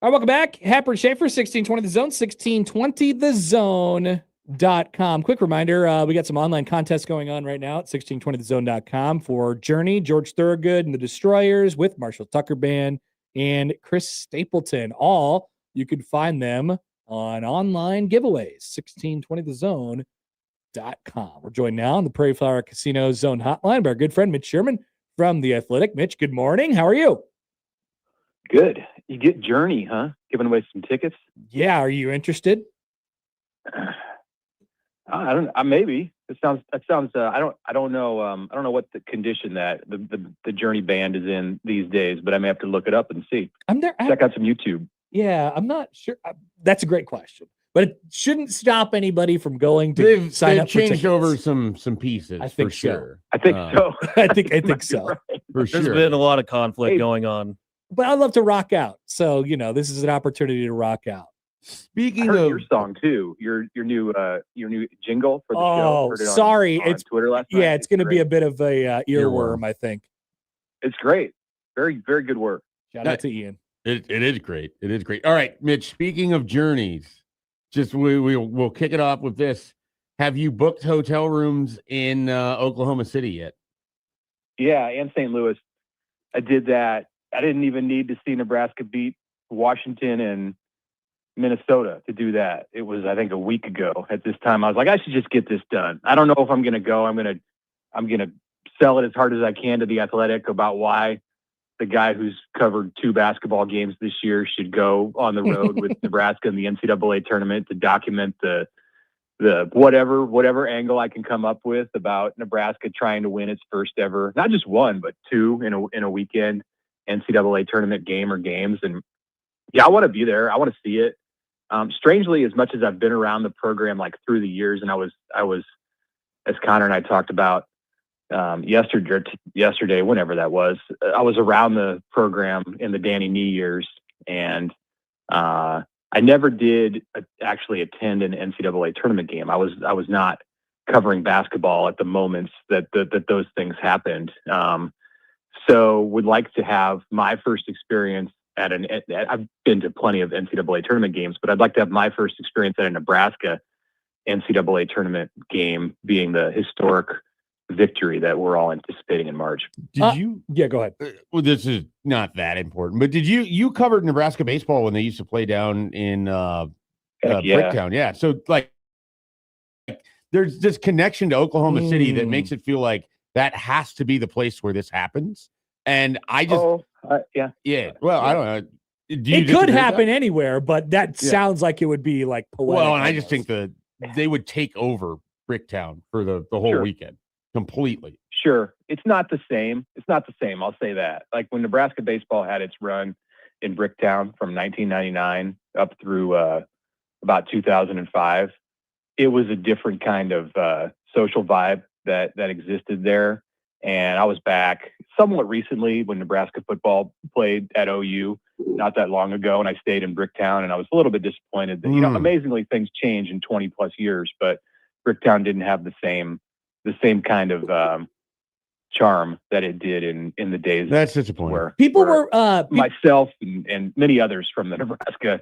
F: All right, welcome back. Happer and Schaefer, 1620 The Zone, 1620thezone.com. Quick reminder, we got some online contests going on right now at 1620thezone.com for Journey, George Thorogood and the Destroyers with Marshall Tucker Band and Chris Stapleton. All you can find them on online giveaways, 1620thezone.com. We're joined now on the Prairie Flower Casino Zone hotline by our good friend Mitch Sherman from The Athletic. Mitch, good morning. How are you?
G: Good. You get Journey, huh? Giving away some tickets.
F: Yeah. Are you interested?
G: I don't. Maybe it sounds. I don't know. I don't know what the condition that the Journey band is in these days, but I may have to look it up and see.
F: I'm there.
G: Check out some YouTube.
F: Yeah, I'm not sure. That's a great question, but it shouldn't stop anybody from going to
C: They've
F: sign up.
C: changed
F: for
C: over some pieces.
F: I think
C: for
F: so.
C: sure.
G: I think so.
F: I think so.
G: Right.
C: For
D: There's
C: sure.
D: been a lot of conflict
G: Hey.
D: going on.
F: But I love to rock out, so this is an opportunity to rock out.
G: I
C: Speaking
G: heard
C: of
G: your song too. Your new jingle for the show.
F: Oh,
G: Heard it on-
F: sorry,
G: on
F: it's
G: Twitter last night.
F: Yeah, it's going to be a
G: great.
F: bit of a earworm, I think.
G: It's great. Very very good work.
F: Shout out to Ian.
C: it is great. It is great. All right, Mitch. Speaking of journeys, just we'll kick it off with this. Have you booked hotel rooms in Oklahoma City yet?
G: Yeah, and St. Louis. I did that. I didn't even need to see Nebraska beat Washington and Minnesota to do that. It was, I think, a week ago at this time. I was like, I should just get this done. I don't know if I'm going to go. I'm going to sell it as hard as I can to The Athletic about why the guy who's covered 2 basketball games this year should go on the road with Nebraska in the NCAA tournament to document the whatever angle I can come up with about Nebraska trying to win its first ever, not just one, but 2 in a weekend NCAA tournament game or games. And yeah, I want to be there. I want to see it. Strangely, as much as I've been around the program, like through the years, and I was, as Connor and I talked about yesterday, whenever that was, I was around the program in the Danny Nee years, and I never did actually attend an NCAA tournament game. I was not covering basketball at the moments that those things happened. So would like to have my first experience I've been to plenty of NCAA tournament games, but I'd like to have my first experience at a Nebraska NCAA tournament game being the historic victory that we're all anticipating in March.
C: Did you?
F: Yeah, go ahead.
C: Well, this is not that important, but did you covered Nebraska baseball when they used to play down in
G: Yeah.
C: Bricktown? Yeah. So like, there's this connection to Oklahoma City that makes it feel like that has to be the place where this happens. And I just, yeah. Well, I don't know. Do you
F: It could
C: disagree with
F: happen
C: that?
F: anywhere, but that sounds like it would be like poetic.
C: Well, and I just
F: almost.
C: think they would take over Bricktown for the whole
G: Sure.
C: weekend completely.
G: Sure. It's not the same. I'll say that. Like when Nebraska baseball had its run in Bricktown from 1999 up through about 2005, it was a different kind of social vibe that existed there. And I was back somewhat recently when Nebraska football played at OU not that long ago, and I stayed in Bricktown, and I was a little bit disappointed that, amazingly things change in 20 plus years, but Bricktown didn't have the same kind of charm that it did in the days.
C: That's disappointing.
G: Where
F: people
G: where
F: were
G: myself and many others from the Nebraska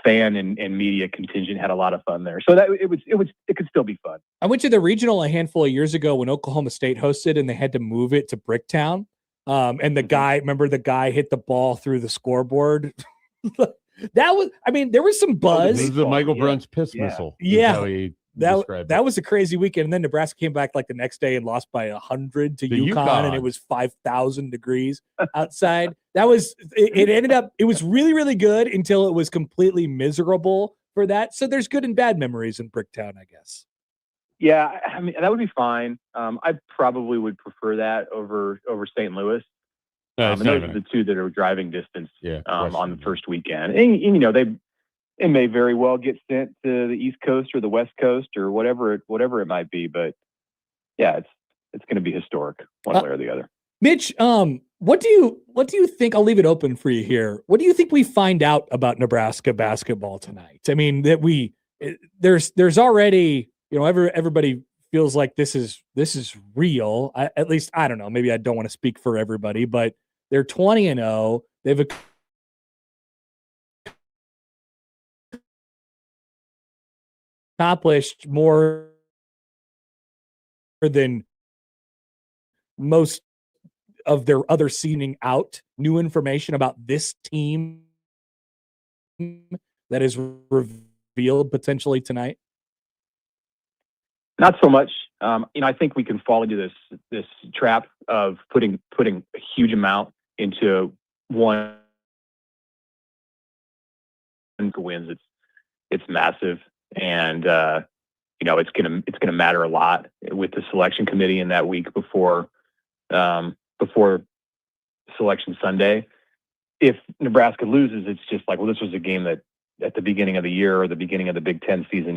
G: fan and media contingent had a lot of fun there. So that it could still be fun.
F: I went to the regional a handful of years ago when Oklahoma State hosted, and they had to move it to Bricktown. And the guy hit the ball through the scoreboard. There was some buzz.
C: This is the Michael
G: Yeah.
C: Brunt's piss
G: Yeah.
C: missile. is
F: Yeah.
C: how he
F: That
C: described
F: that
C: it.
F: was a crazy weekend. And then Nebraska came back like the next day and lost by 100 to
C: To
F: UConn, and
C: UConn.
F: it was 5,000 degrees outside. It ended up, it was really, really good until it was completely miserable for that. So there's good and bad memories in Bricktown, I guess.
G: Yeah, I mean that would be fine. I probably would prefer that over St. Louis.
C: It's
G: And
C: not
G: those
C: even-
G: are the two that are driving distance
C: yeah,
G: on the first weekend. And they may very well get sent to the East Coast or the West Coast or whatever it might be. But yeah, it's going to be historic one way or the other.
F: Mitch, what do you think? I'll leave it open for you here. What do you think we find out about Nebraska basketball tonight? I mean, that there's already, everybody feels like this is real. At least I don't know. Maybe I don't want to speak for everybody, but they're 20-0. They've accomplished more than most of their other seasoning out new information about this team that is revealed potentially tonight?
G: Not so much. I think we can fall into this trap of putting a huge amount into one wins. It's massive, and it's gonna matter a lot with the selection committee in that week before selection Sunday. If Nebraska loses, it's just like, well, this was a game that at the beginning of the year or the beginning of the Big Ten season,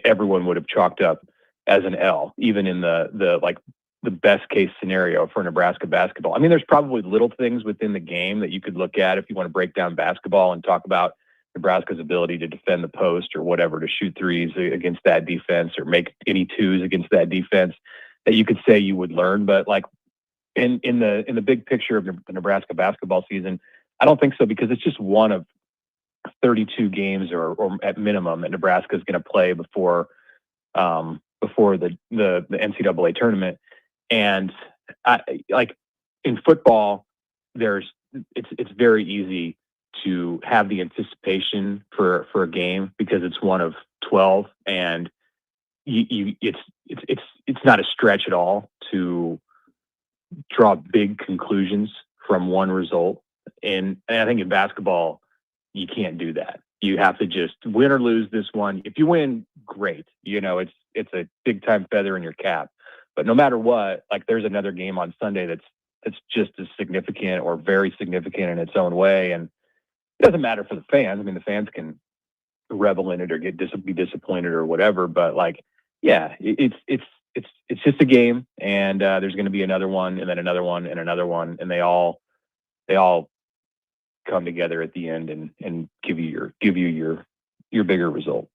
G: everyone would have chalked up as an L, even in the best case scenario for Nebraska basketball. I mean, there's probably little things within the game that you could look at if you want to break down basketball and talk about Nebraska's ability to defend the post or whatever, to shoot threes against that defense or make any twos against that defense, that you could say you would learn. But like in the big picture of the Nebraska basketball season, I don't think so, because it's just one of 32 games or at minimum that Nebraska is going to play before the NCAA tournament. And in football, it's very easy to have the anticipation for a game because it's one of 12, and it's not a stretch at all to draw big conclusions from one result. And I think in basketball, you can't do that. You have to just win or lose this one. If you win, great. It's a big time feather in your cap. But no matter what, like, there's another game on Sunday that's just as significant or very significant in its own way. And it doesn't matter for the fans. I mean, the fans can revel in it or be disappointed or whatever. But it's just a game, and there's going to be another one, and then another one, and another one, and they all come together at the end and give you your bigger result.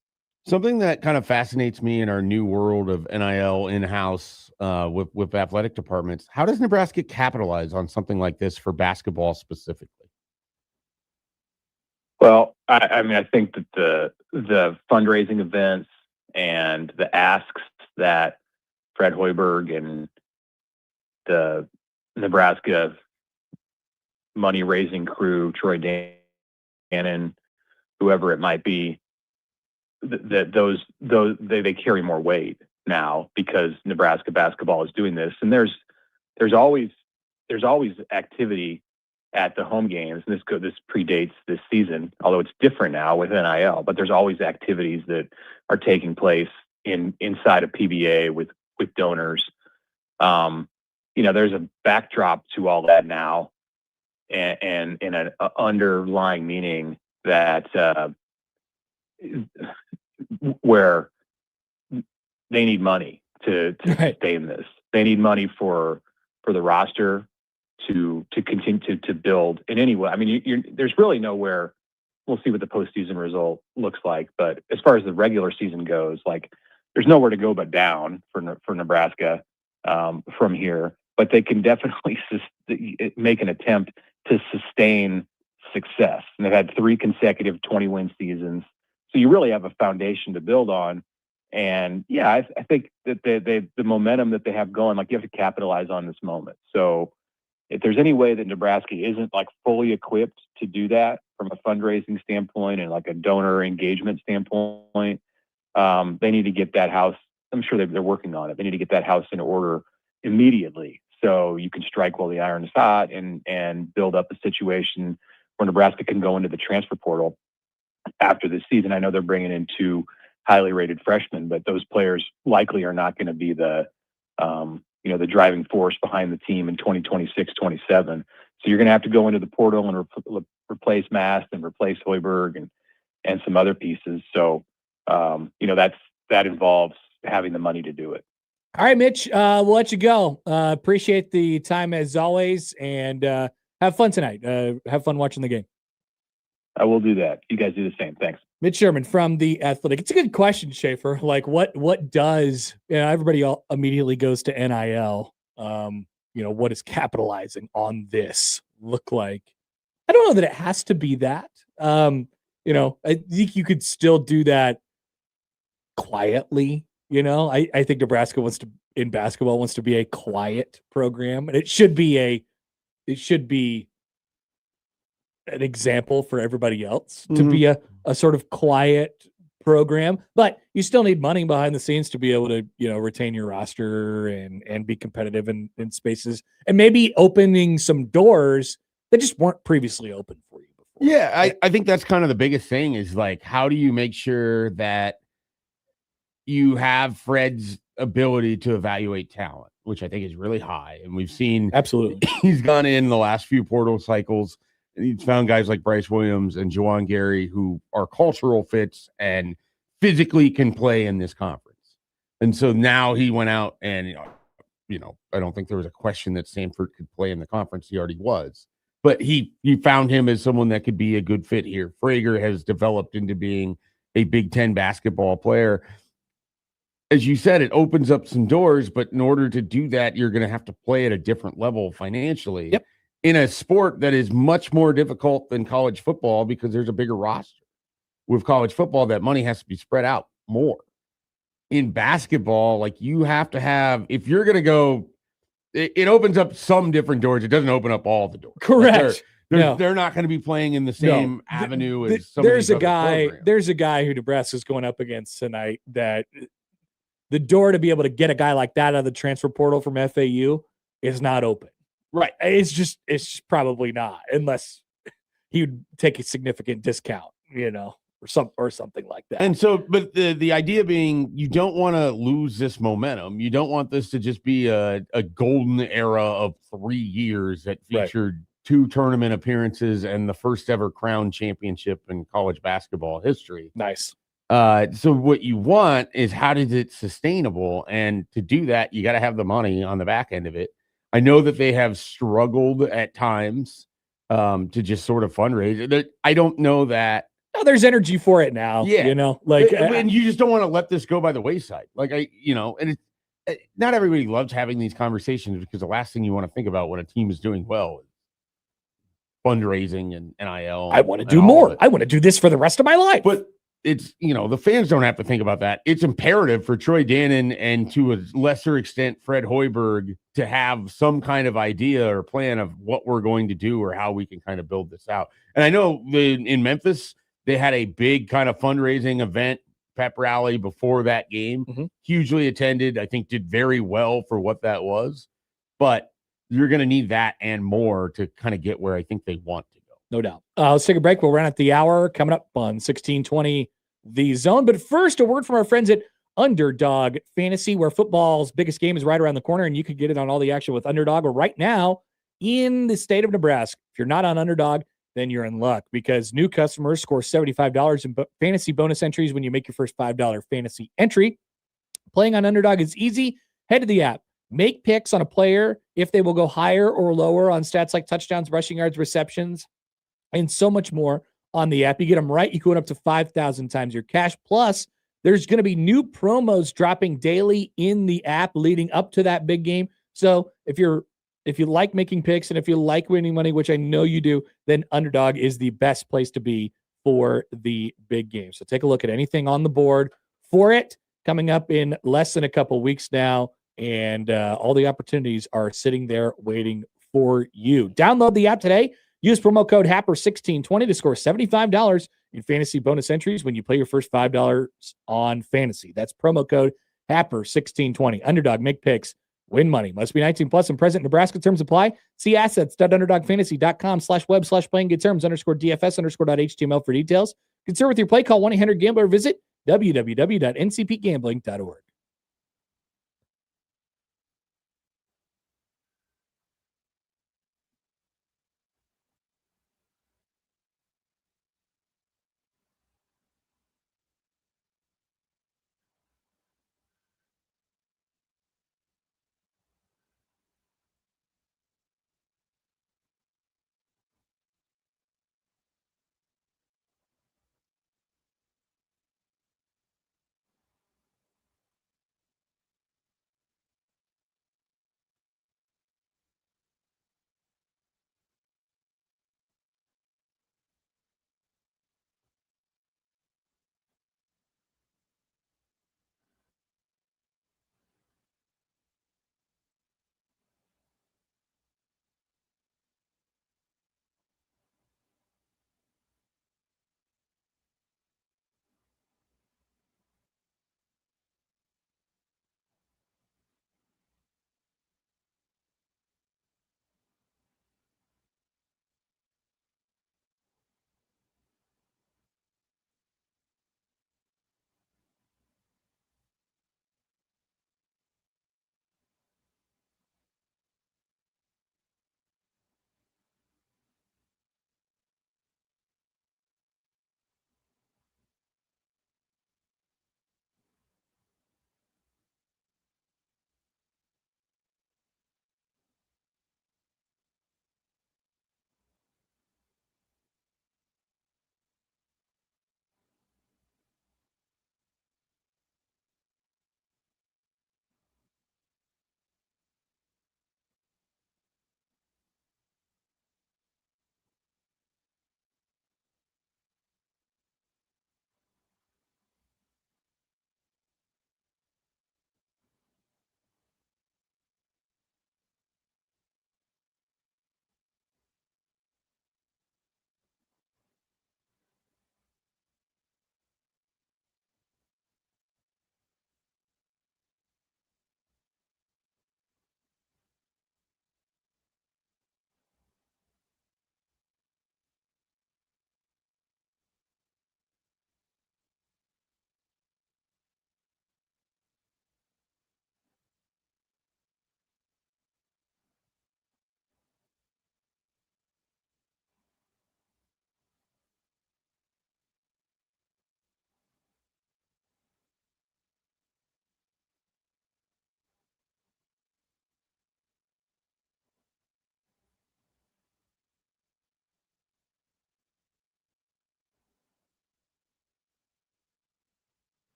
C: Something that kind of fascinates me in our new world of NIL in-house with athletic departments, how does Nebraska capitalize on something like this for basketball specifically?
G: Well, I think that the fundraising events and the asks that Fred Hoiberg and the Nebraska money-raising crew, Troy Dannon, whoever it might be, that they carry more weight now because Nebraska basketball is doing this. And there's always activity at the home games. And this predates this season, although it's different now with NIL, but there's always activities that are taking place inside of PBA with donors. There's a backdrop to all that now, and an underlying meaning that where they need money to sustain this. They need money for the roster to continue to build in any way. I mean, there's really nowhere. We'll see what the postseason result looks like, but as far as the regular season goes, like, there's nowhere to go but down for Nebraska from here. But they can definitely make an attempt to sustain success. And they've had 3 consecutive 20-win seasons. So you really have a foundation to build on. And I think that the momentum that they have going, like, you have to capitalize on this moment. So if there's any way that Nebraska isn't like fully equipped to do that from a fundraising standpoint and like a donor engagement standpoint, they need to get that house. I'm sure they're working on it. They need to get that house in order immediately, so you can strike while the iron is hot and build up a situation where Nebraska can go into the transfer portal after this season. I know they're bringing in 2 highly rated freshmen, but those players likely are not going to be the driving force behind the team in 2026, 27. So you're going to have to go into the portal and replace Mast and replace Hoiberg and some other pieces. So, that involves having the money to do it.
F: All right, Mitch, we'll let you go. Appreciate the time as always, and have fun tonight. Have fun watching the game.
G: I will do that. You guys do the same. Thanks.
F: Mitch Sherman from The Athletic. It's a good question, Schaefer. Like, what does, everybody immediately goes to NIL. What does capitalizing on this look like? I don't know that it has to be that. I think you could still do that quietly. I think Nebraska in basketball wants to be a quiet program, and it should be an example for everybody else to be a sort of quiet program, but you still need money behind the scenes to be able to, retain your roster and be competitive in spaces, and maybe opening some doors that just weren't previously open for you before.
C: Yeah, I think that's kind of the biggest thing is like, how do you make sure that you have Fred's ability to evaluate talent, which I think is really high. And we've seen
F: Absolutely.
C: he's gone in the last few portal cycles and he's found guys like Bryce Williams and Juwan Gary who are cultural fits and physically can play in this conference. And so now he went out and, I don't think there was a question that Stanford could play in the conference. He already was. But he found him as someone that could be a good fit here. Frager has developed into being a Big Ten basketball player. As you said, it opens up some doors, but in order to do that, you're going to have to play at a different level financially in a sport that is much more difficult than college football because there's a bigger roster. With college football, that money has to be spread out more. In basketball, like you have to have, if you're going to go, it opens up some different doors. It doesn't open up all the doors.
F: Correct.
C: They're not going to be playing in the same avenue as some
F: there's
C: of these
F: a guy.
C: programs.
F: There's a guy who Nebraska's going up against tonight that the door to be able to get a guy like that out of the transfer portal from FAU is not open. Right. It's just probably not, unless he would take a significant discount, or something like that.
C: And so, but the idea being, you don't want to lose this momentum. You don't want this to just be a golden era of 3 years that featured 2 tournament appearances and the first ever crown championship in college basketball history.
F: Nice.
C: So what you want is, how is it sustainable? And to do that, you got to have the money on the back end of it. I know that they have struggled at times to just sort of fundraise. I don't know that.
F: No, there's energy for it now.
C: Yeah.
F: And
C: you just don't want to let this go by the wayside. And not everybody loves having these conversations because the last thing you want to think about when a team is doing well is fundraising and NIL.
F: I want to do more. I want to do this for the rest of my life.
C: But it's, the fans don't have to think about that. It's imperative for Troy Dannon and to a lesser extent Fred Hoiberg to have some kind of idea or plan of what we're going to do or how we can kind of build this out. And I know in Memphis, they had a big kind of fundraising event, pep rally before that game, hugely attended. I think did very well for what that was. But you're going to need that and more to kind of get where I think they want to go.
F: No doubt. Let's take a break. We'll run at the hour coming up on 1620 The Zone. But first, a word from our friends at Underdog Fantasy, where football's biggest game is right around the corner, and you can get it on all the action with Underdog. Or right now in the state of Nebraska, if you're not on Underdog, then you're in luck, because new customers score $75 in fantasy bonus entries when you make your first $5 fantasy entry. Playing on Underdog is easy. Head to the app. Make picks on a player if they will go higher or lower on stats like touchdowns, rushing yards, receptions, and so much more on the app. You get them right, you can win up to 5,000 times your cash. Plus, there's going to be new promos dropping daily in the app leading up to that big game. So if you like making picks and if you like winning money, which I know you do, then Underdog is the best place to be for the big game. So take a look at anything on the board for it, coming up in less than a couple weeks now, and all the opportunities are sitting there waiting for you. Download the app today. Use promo code HAPPER1620 to score $75 in fantasy bonus entries when you play your first $5 on fantasy. That's promo code HAPPER1620. Underdog, make picks, win money. Must be 19 plus and present. Nebraska terms apply. See assets.underdogfantasy.com/web/playing. Get terms _DFS_.html for details. Concern with your play, call 1-800-GAMBLER or visit www.ncpgambling.org.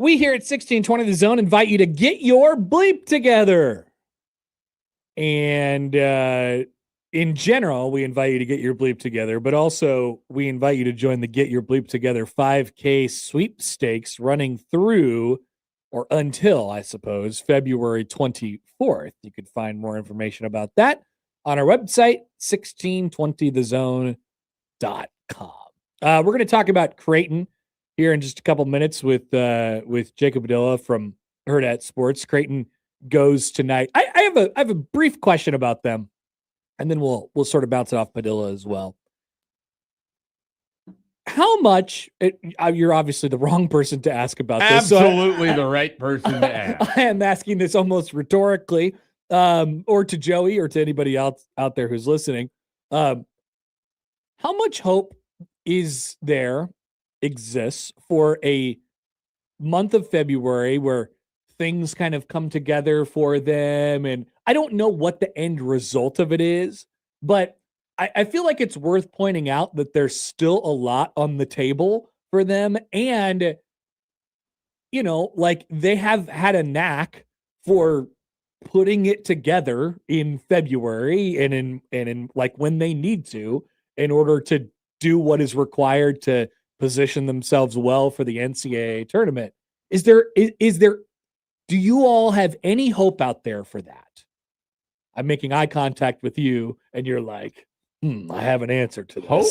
F: We here at 1620 The Zone invite you to get your bleep together. And in general, we invite you to get your bleep together, but also we invite you to join the Get Your Bleep Together 5K sweepstakes running through or until, I suppose, February 24th. You can find more information about that on our website, 1620thezone.com. We're going to talk about Creighton here in just a couple minutes with Jacob Padilla from Hurrdat Sports. Creighton goes tonight. I have a brief question about them, and then we'll sort of bounce it off Padilla as well. How much? You're obviously the wrong person to ask about this.
C: Absolutely the right person to ask.
F: I am asking this almost rhetorically, or to Joey, or to anybody else out there who's listening. How much hope exists for a month of February where things kind of come together for them? And I don't know what the end result of it is, but I feel like it's worth pointing out that there's still a lot on the table for them. And, you know, like they have had a knack for putting it together in February and in like when they need to, in order to do what is required to position themselves well for the NCAA tournament. Is there, do you all have any hope out there for that? I'm making eye contact with you and you're like, I have an answer to this.
C: Hope?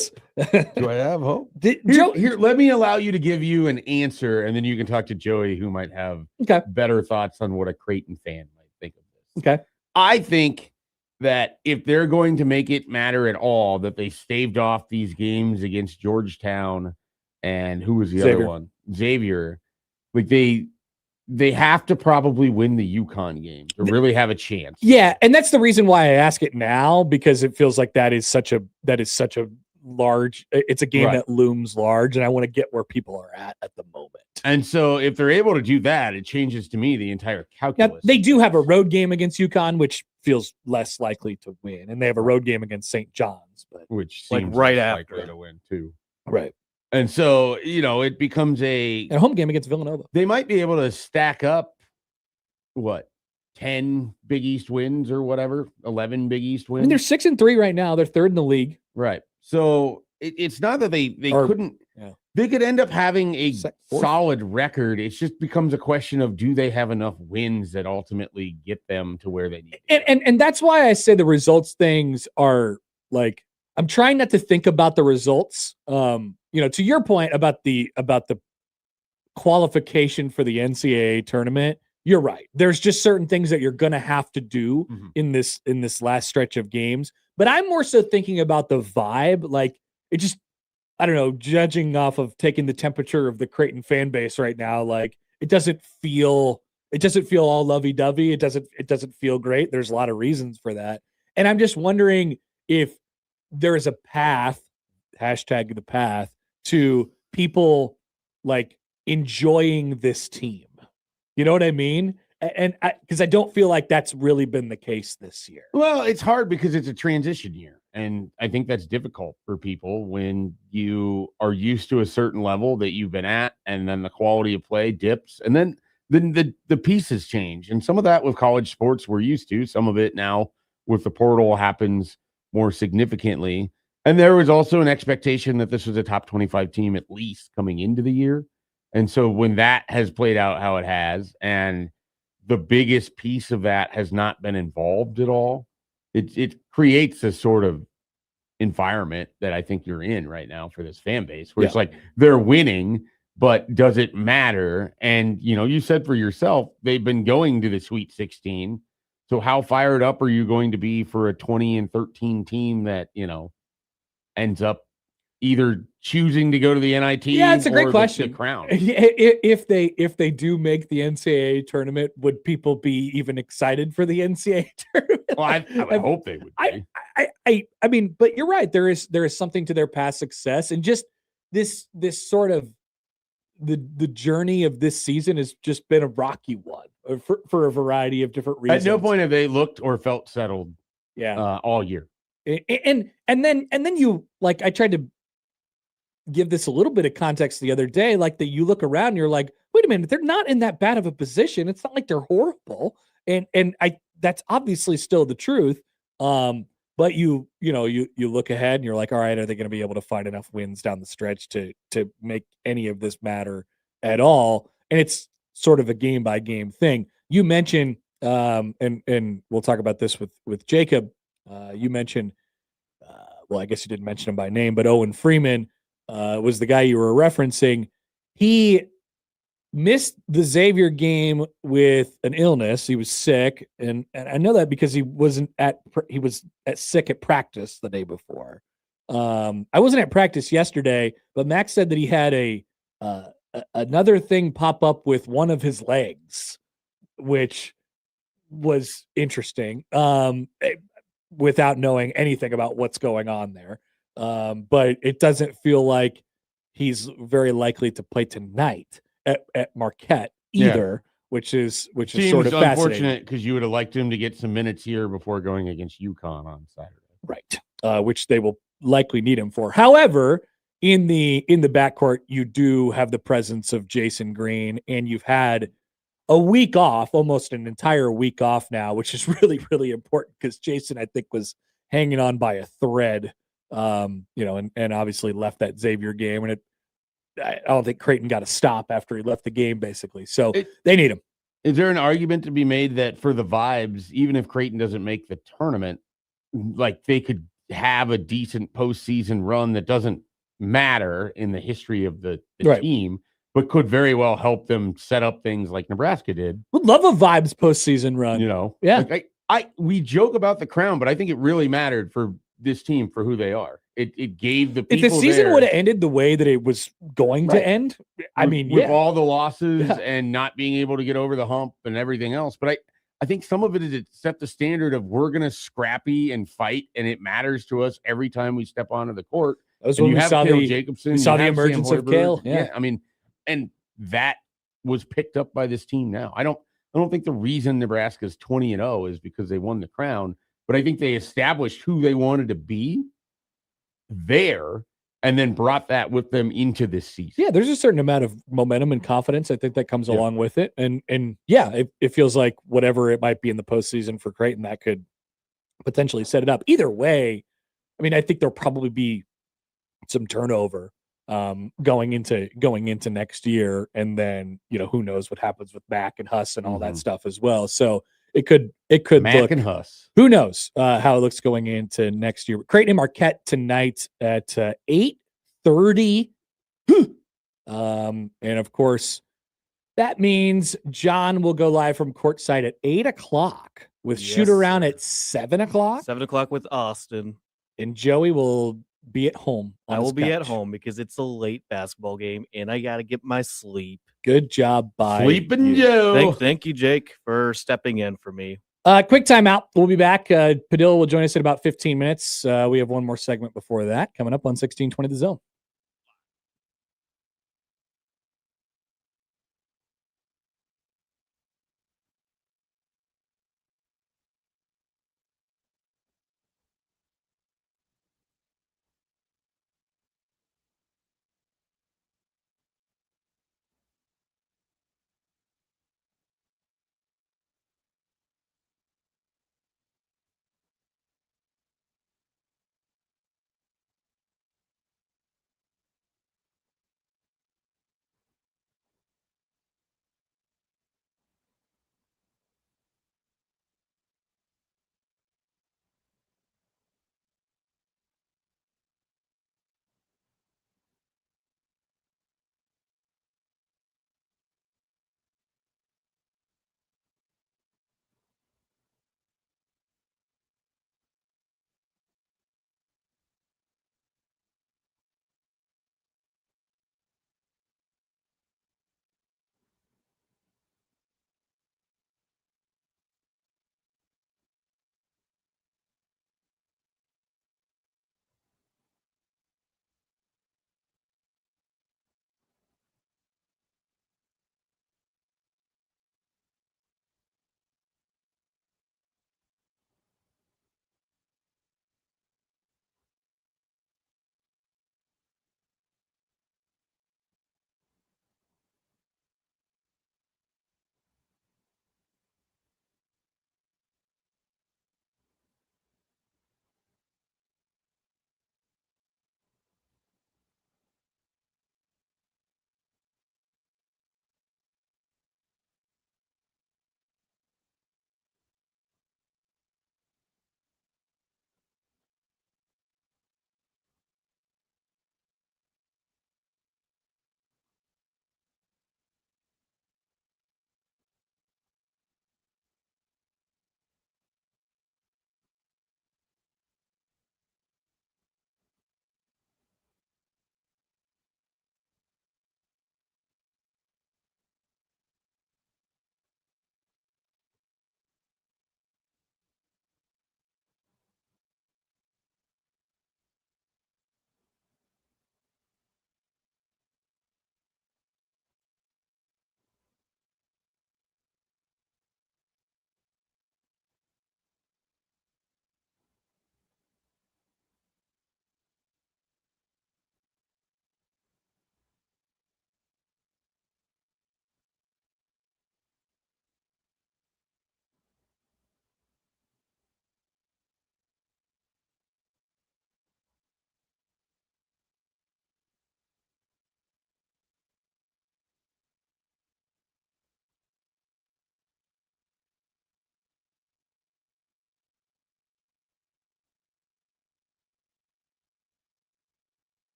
C: Do I have hope? Here, let me allow you to give you an answer, and then you can talk to Joey, who might have better thoughts on what a Creighton fan might think of this.
F: Okay.
C: I think that if they're going to make it matter at all, that they staved off these games against Georgetown and who was the other one? Xavier. Like they have to probably win the UConn game to really have a chance.
F: Yeah, and that's the reason why I ask it now, because it feels like that is such a large, it's a game that looms large, and I want to get where people are at the moment.
C: And so if they're able to do that, it changes to me the entire calculus.
F: Now, they do have a road game against UConn, which feels less likely to win, and they have a road game against St. John's, but
C: which
D: like
C: seems
D: right
C: less
D: after
C: likely to win too.
F: Right.
C: And so, you know, it becomes a
F: home game against Villanova.
C: They might be able to stack up 10 Big East wins or whatever, 11 Big East wins.
F: I mean, they're 6-3 right now. They're third in the league.
C: Right. So it's not that they couldn't. Yeah. They could end up having a solid record. It just becomes a question of, do they have enough wins that ultimately get them to where they need to go?
F: And that's why I say the results things are like, I'm trying not to think about the results. You know, to your point about the qualification for the NCAA tournament, you're right. There's just certain things that you're going to have to do in this last stretch of games. But I'm more so thinking about the vibe. Like, it just, I don't know, judging off of taking the temperature of the Creighton fan base right now, like it doesn't feel all lovey-dovey. It doesn't feel great. There's a lot of reasons for that. And I'm just wondering if there is a path, hashtag the path, to people like enjoying this team. You know what I mean? And because I don't feel like that's really been the case this year.
C: Well, it's hard because it's a transition year. And I think that's difficult for people when you are used to a certain level that you've been at, and then the quality of play dips, and then the pieces change. And some of that with college sports we're used to. Some of it now with the portal happens more significantly. And there was also an expectation that this was a top 25 team at least coming into the year. And so when that has played out how it has, and the biggest piece of that has not been involved at all, it creates a sort of environment that I think you're in right now for this fan base, where it's like they're winning, but does it matter? And, you know, you said for yourself, they've been going to the Sweet 16. So how fired up are you going to be for a 20-13 team that, you know, ends up either choosing to go to the NIT?
F: Yeah, it's a great question.
C: The crown.
F: If they do make the NCAA tournament, would people be even excited for the NCAA tournament?
C: Well, I would hope they would be.
F: I mean, but you're right. There is something to their past success, and just this sort of the journey of this season has just been a rocky one for a variety of different reasons.
C: At no point have they looked or felt settled. All year.
F: And then you, like, I tried to give this a little bit of context the other day, like that you look around and you're like, wait a minute, they're not in that bad of a position. It's not like they're horrible. And that's obviously still the truth. But you look ahead and you're like, all right, are they going to be able to find enough wins down the stretch to make any of this matter at all? And it's sort of a game by game thing. You mentioned, and we'll talk about this with Jacob. You mentioned, well, I guess you didn't mention him by name, but Owen Freeman was the guy you were referencing. He missed the Xavier game with an illness. He was sick, and I know that because he was sick at practice the day before. I wasn't at practice yesterday, but Max said that he had another thing pop up with one of his legs, which was interesting. Without knowing anything about what's going on there. But it doesn't feel like he's very likely to play tonight at Marquette either, which is sort of fascinating.
C: Unfortunate because you would have liked him to get some minutes here before going against UConn on Saturday.
F: Right. Which they will likely need him for. However, in the backcourt, you do have the presence of Jason Green, and you've had a week off, almost an entire week off now, which is really, really important because Jason, I think, was hanging on by a thread, and obviously left that Xavier game. And I don't think Creighton got a stop after he left the game, basically. So they need him.
C: Is there an argument to be made that for the vibes, even if Creighton doesn't make the tournament, like they could have a decent postseason run that doesn't matter in the history of the team, but could very well help them set up things like Nebraska did?
F: Would love a vibes postseason run.
C: Yeah. Like we joke about the crown, but I think it really mattered for this team for who they are. It gave the people.
F: If the season would have ended the way that it was going to end,
C: with all the losses and not being able to get over the hump and everything else. But I think some of it is it set the standard of we're going to scrappy and fight, and it matters to us every time we step onto the court.
F: That was when we saw
C: Jacobson.
F: We saw the emergence of Cale.
C: Yeah, I mean. And that was picked up by this team now. I don't think the reason Nebraska's 20-0 is because they won the crown, but I think they established who they wanted to be there and then brought that with them into this season.
F: Yeah, there's a certain amount of momentum and confidence. I think that comes along with it. And yeah, it feels like whatever it might be in the postseason for Creighton, that could potentially set it up. Either way, I mean, I think there'll probably be some turnover going into next year, and then who knows what happens with Mac and Huss and all that stuff as well. So it could
C: Mac
F: look,
C: and Huss.
F: Who knows how it looks going into next year. Creighton and Marquette tonight at 8:30. And of course, that means John will go live from courtside at 8:00 with shoot around at 7:00.
D: 7:00 with Austin,
F: and Joey will be at home.
D: I will be at home because it's a late basketball game and I got to get my sleep.
F: Good job by
C: Sleeping Joe.
D: Thank you, Jake, for stepping in for me.
F: Quick timeout. We'll be back. Padilla will join us in about 15 minutes. We have one more segment before that coming up on 1620 The Zone.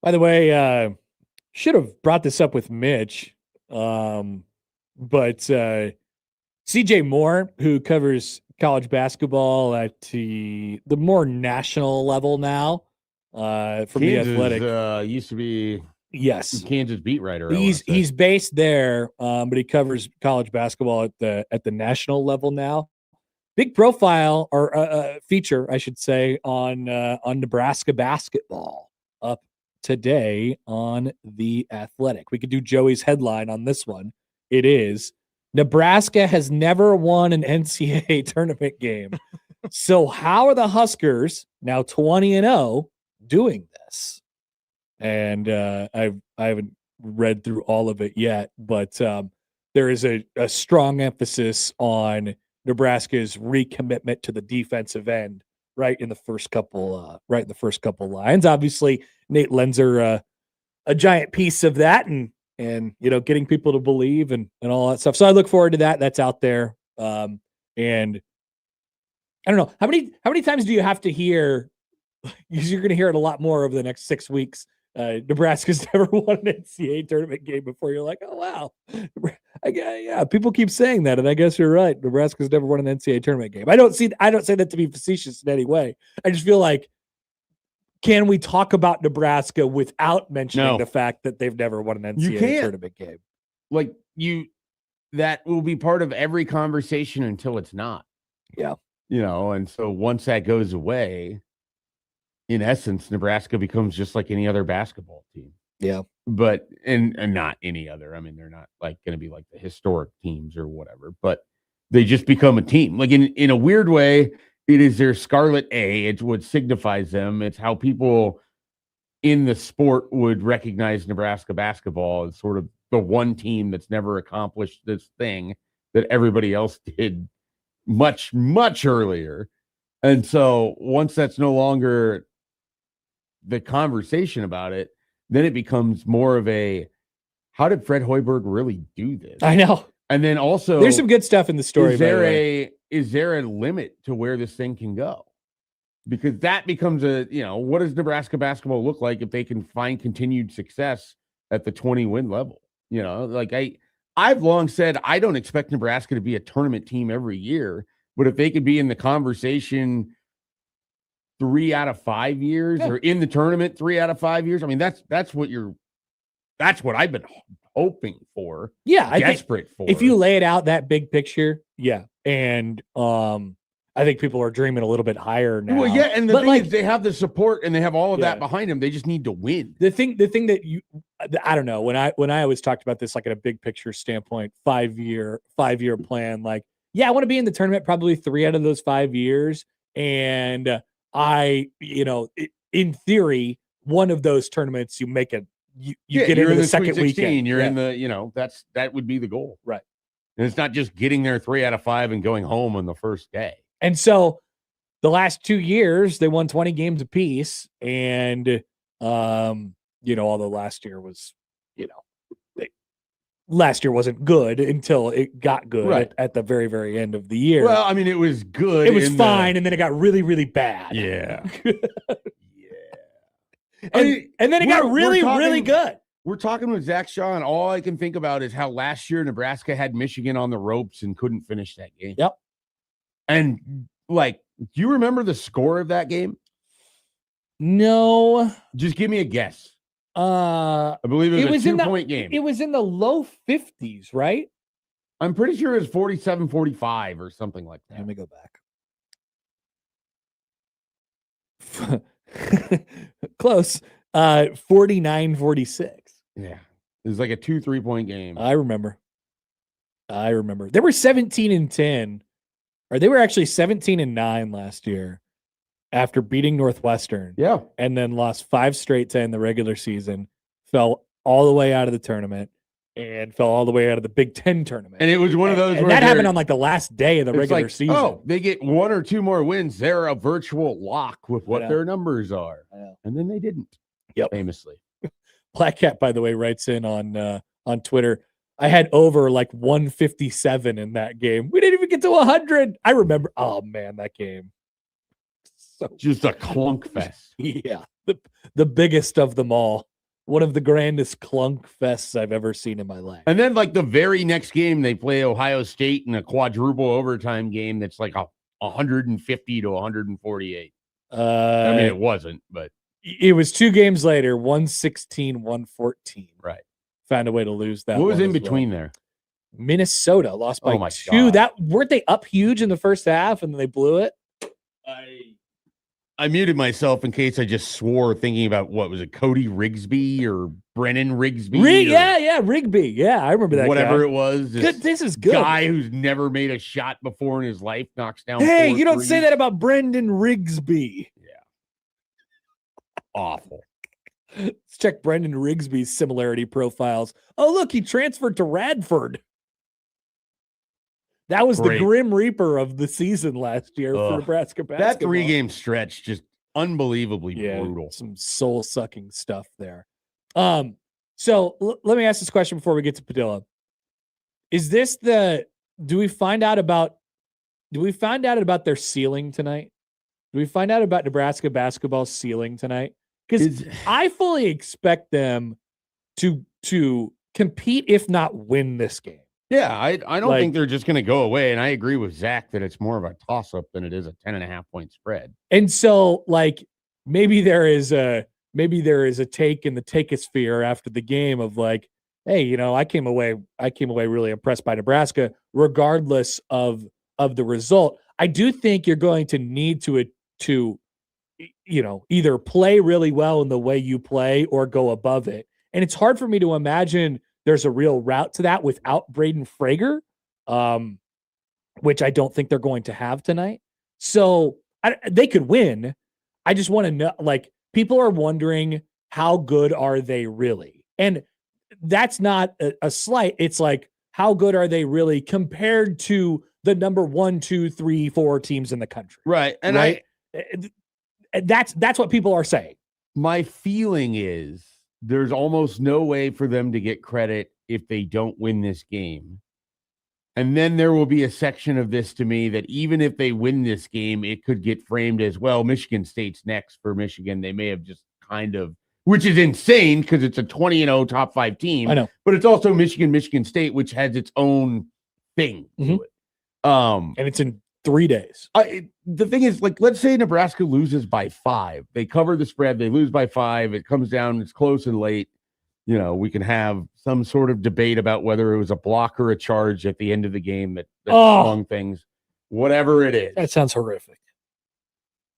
F: By the way, should have brought this up with Mitch, but CJ Moore, who covers college basketball at the more national level now, from the Athletic,
C: used to be
F: yes,
C: Kansas beat writer. I wanna say.
F: he's based there, but he covers college basketball at the national level now. Big profile or feature, I should say, on Nebraska basketball up today on the Athletic. We could do Joey's headline on this one. It is Nebraska has never won an NCAA tournament game. So how are the Huskers, now 20-0, doing this? And I haven't read through all of it yet, but there is a strong emphasis on Nebraska's recommitment to the defensive end right in the first couple lines. Obviously, Nate Lenzer, a giant piece of that, and getting people to believe and all that stuff. So I look forward to that. That's out there. And I don't know how many times do you have to hear? You're going to hear it a lot more over the next 6 weeks. Nebraska's never won an NCAA tournament game before. You're like, oh wow, yeah. People keep saying that, and I guess you're right. Nebraska's never won an NCAA tournament game. I don't say that to be facetious in any way. I just feel like, can we talk about Nebraska without mentioning the fact that they've never won an NCAA tournament game?
C: Like that will be part of every conversation until it's not.
F: Yeah.
C: And so once that goes away, in essence, Nebraska becomes just like any other basketball team.
F: Yeah.
C: But and not any other. I mean, they're not like going to be like the historic teams or whatever, but they just become a team. Like in a weird way, it is their Scarlet A. It's what signifies them. It's how people in the sport would recognize Nebraska basketball as sort of the one team that's never accomplished this thing that everybody else did much, much earlier. And so once that's no longer the conversation about it, then it becomes more of a, how did Fred Hoiberg really do this?
F: I know.
C: And then also
F: there's some good stuff in the story.
C: Is there a limit to where this thing can go? Because that becomes what does Nebraska basketball look like if they can find continued success at the 20-win level? I've long said I don't expect Nebraska to be a tournament team every year, but if they could be in the conversation 3 out of 5 years or in the tournament 3 out of 5 years, I mean, that's what I've been hoping for.
F: Yeah.
C: Desperate for.
F: If you lay it out that big picture. Yeah. And I think people are dreaming a little bit higher now.
C: Well, yeah. And the thing is, they have the support and they have all of that behind them. They just need to win.
F: The thing that I don't know, when I always talked about this, like at a big picture standpoint, 5-year plan, like, yeah, I want to be in the tournament probably 3 out of those 5 years. And in theory, one of those tournaments you make you get into the second weekend.
C: You're in the, that would be the goal.
F: Right.
C: And it's not just getting there 3 out of 5 and going home on the first day.
F: And so the last 2 years, they won 20 games apiece. And, although last year was, last year wasn't good until it got good at the very, very end of the year.
C: Well, I mean, it was good.
F: It was fine. And then it got really, really bad.
C: Yeah.
F: And then it got really, really good.
C: We're talking with Zach Shaw, and all I can think about is how last year Nebraska had Michigan on the ropes and couldn't finish that game.
F: Yep.
C: And do you remember the score of that game?
F: No.
C: Just give me a guess. I believe it was a 2-point game.
F: It was in the low 50s, right?
C: I'm pretty sure it was 47-45 or something like that.
F: Let me go back. Close. 49-46.
C: Yeah. It was like a 2-3-point game.
F: I remember. They were 17-10, or they were actually 17-9 last year after beating Northwestern.
C: Yeah.
F: And then lost 5 straight to end the regular season, fell all the way out of the tournament, and fell all the way out of the Big Ten tournament.
C: And it was one of those
F: and that happened on like the last day of the regular season.
C: Oh, they get 1 or 2 more wins. They're a virtual lock with what their numbers are. And then they didn't.
F: Yep.
C: Famously.
F: Black Cat, by the way, writes in on Twitter, I had over like 157 in that game. We didn't even get to 100. I remember. Oh man, that game. So
C: just a clunk fest.
F: Yeah. The biggest of them all. one of the grandest clunk fests I've ever seen in my life.
C: And then, like, the very next game, they play Ohio State in a quadruple overtime game that's like 150 to 148. I mean, it wasn't, but
F: it was 2 games later, 116, 114.
C: right.
F: Found a way to lose that.
C: What was
F: one
C: in
F: as
C: between
F: well.
C: there?
F: Minnesota lost by
C: Oh my
F: 2.
C: God.
F: That weren't they up huge in the first half and then they blew it?
C: I muted myself in case I just swore thinking about what was it, Cody Rigsby or Brennan Rigsby? or
F: Yeah, Rigby. Yeah, I remember that.
C: whatever
F: guy.
C: it was.
F: This is good.
C: Guy who's never made a shot before in his life knocks down.
F: Hey,
C: 4
F: you don't say
C: threes.
F: that about Brendan Rigsby.
C: Awful.
F: Let's check Brendan Rigsby's similarity profiles. Oh, look, he transferred to Radford. That was
C: Great.
F: the Grim Reaper of the season last year for
C: Ugh.
F: Nebraska basketball.
C: That 3-game stretch just unbelievably brutal.
F: Some soul-sucking stuff there. So let me ask this question before we get to Padilla. Is this do we find out about their ceiling tonight? Do we find out about Nebraska basketball's ceiling tonight? Because I fully expect them to compete, if not win this game.
C: Yeah, I don't think they're just going to go away. And I agree with Zach that it's more of a toss-up than it is a 10.5 point spread.
F: And so, like, maybe there is a take in the takeosphere after the game of like, hey, you know, I came away really impressed by Nebraska, regardless of the result. I do think you're going to need to you know, either play really well in the way you play or go above it. And it's hard for me to imagine there's a real route to that without Braden Frager, which I don't think they're going to have tonight. So they could win. I just want to know, like, people are wondering how good are they really? And that's not a slight. It's like, how good are they really compared to the number 1, 2, 3, 4 teams in the country?
C: Right. And
F: right? That's what people are saying.
C: My feeling is there's almost no way for them to get credit if they don't win this game. And then there will be a section of this to me that even if they win this game, it could get framed as, well, Michigan State's next for Michigan. They may have just kind of, which is insane because it's a 20-0 top 5 team.
F: I know.
C: But it's also Michigan State, which has its own thing to it.
F: And it's in 3 days.
C: The thing is, like, let's say Nebraska loses by 5. They cover the spread. They lose by 5. It comes down. It's close and late. You know, we can have some sort of debate about whether it was a block or a charge at the end of the game that swung things. Whatever it is.
F: That sounds horrific.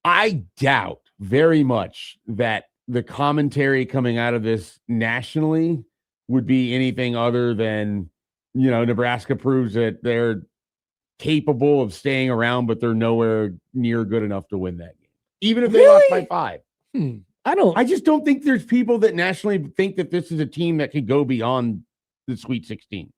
C: I doubt very much that the commentary coming out of this nationally would be anything other than, you know, Nebraska proves that they're capable of staying around, but they're nowhere near good enough to win that game. Even if they lost by 5. I just don't think there's people that nationally think that this is a team that could go beyond the Sweet 16.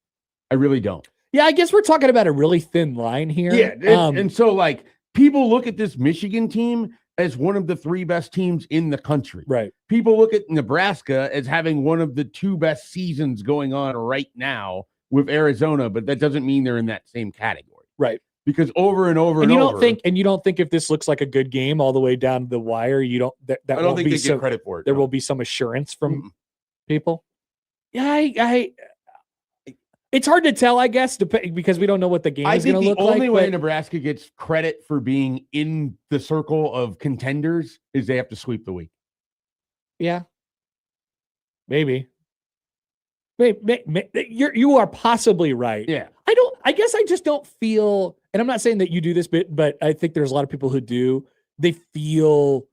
C: I really don't.
F: Yeah, I guess we're talking about a really thin line here.
C: Yeah, and so, like, people look at this Michigan team as one of the 3 best teams in the country.
F: Right.
C: People look at Nebraska as having one of the 2 best seasons going on right now with Arizona, but that doesn't mean they're in that same category.
F: Right.
C: Because over and over
F: and
C: and
F: you
C: over.
F: You don't think if this looks like a good game all the way down to the wire, you don't that
C: I don't think they get credit for it.
F: There will be some assurance from people. Yeah, it's hard to tell, I guess, because we don't know what the game is going to look like.
C: The only way Nebraska gets credit for being in the circle of contenders is they have to sweep the week.
F: Yeah. Maybe. You are possibly right.
C: Yeah.
F: I guess I just don't feel, and I'm not saying that you do this bit, but I think there's a lot of people who do. They feel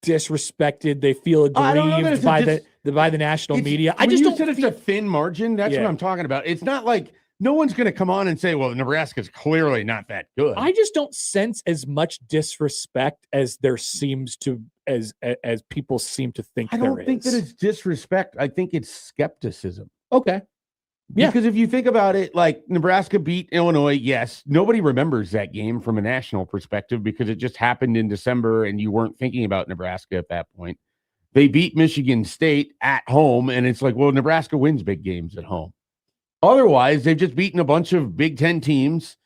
F: disrespected. They feel aggrieved by the national media. I just don't
C: said it's a thin margin. That's what I'm talking about. It's not like no one's going to come on and say, well, Nebraska's clearly not that good.
F: I just don't sense as much disrespect as there seems to, as people seem to think.
C: I don't think that it's disrespect. I think it's skepticism.
F: Okay. Yeah.
C: Because if you think about it, like, Nebraska beat Illinois, yes. Nobody remembers that game from a national perspective because it just happened in December and you weren't thinking about Nebraska at that point. They beat Michigan State at home, and it's like, well, Nebraska wins big games at home. Otherwise, they've just beaten a bunch of Big Ten teams.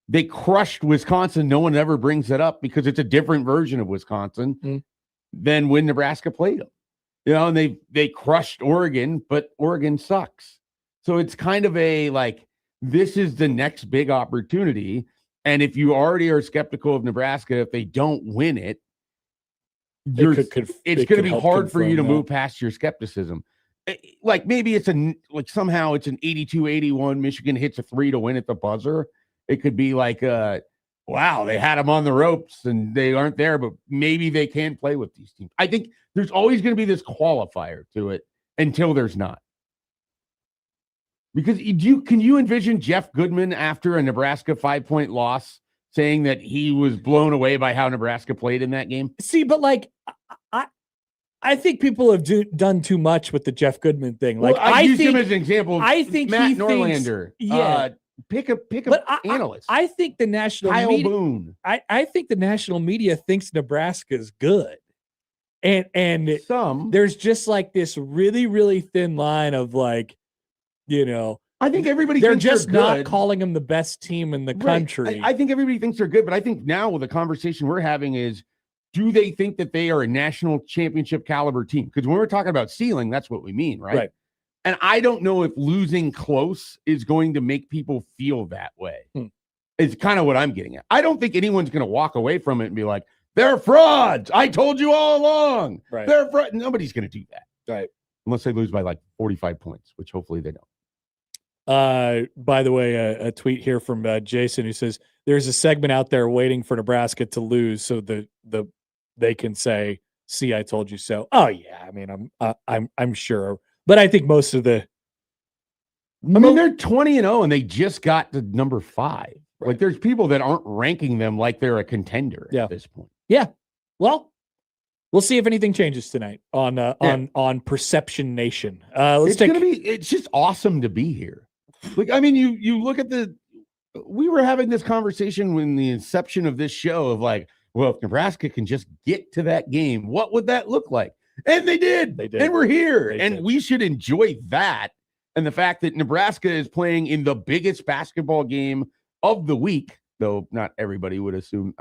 C: They crushed Wisconsin. No one ever brings it up because it's a different version of Wisconsin than when Nebraska played them. and they crushed Oregon, but Oregon sucks. So it's kind of a like, this is the next big opportunity. And if you already are skeptical of Nebraska, if they don't win it, it's going to be hard for you to move past your skepticism. Like maybe somehow it's an 82-81, Michigan hits a 3 to win at the buzzer. It could be like, wow, they had them on the ropes and they aren't there, but maybe they can play with these teams. I think there's always going to be this qualifier to it until there's not. Because can you envision Jeff Goodman after a Nebraska 5-point loss saying that he was blown away by how Nebraska played in that game?
F: See, but like, I think people have done too much with the Jeff Goodman thing. Like,
C: well, I use him as an example.
F: I think
C: Matt Norlander. Pick a analyst.
F: I think the national
C: Kyle
F: media,
C: Boone.
F: I think the national media thinks Nebraska is good, and there's just like this really, really thin line of like,
C: I think everybody
F: they're
C: thinks
F: just
C: they're
F: not
C: good.
F: calling them the best team in the country.
C: I think everybody thinks they're good, but I think now the conversation we're having is, do they think that they are a national championship caliber team? Because when we're talking about ceiling, that's what we mean, right? And I don't know if losing close is going to make people feel that way. It's kind of what I'm getting at. I don't think anyone's going to walk away from it and be like, they're frauds. I told you all along.
F: Right.
C: They're frauds. Nobody's going to do that.
F: Right.
C: Unless they lose by like 45 points, which hopefully they don't.
F: By the way, a tweet here from Jason who says there's a segment out there waiting for Nebraska to lose so they can say, "See, I told you so." Oh yeah, I mean, I'm sure, but I think most of the.
C: I mean, they're 20-0 and they just got to number 5. Right. Like, there's people that aren't ranking them like they're a contender at this point.
F: Yeah, well, we'll see if anything changes tonight on Perception Nation.
C: It's just awesome to be here. Like, I mean, you look at we were having this conversation when the inception of this show of like, well, if Nebraska can just get to that game, what would that look like? And they did. And we're here. We should enjoy that. And the fact that Nebraska is playing in the biggest basketball game of the week, though not everybody would assume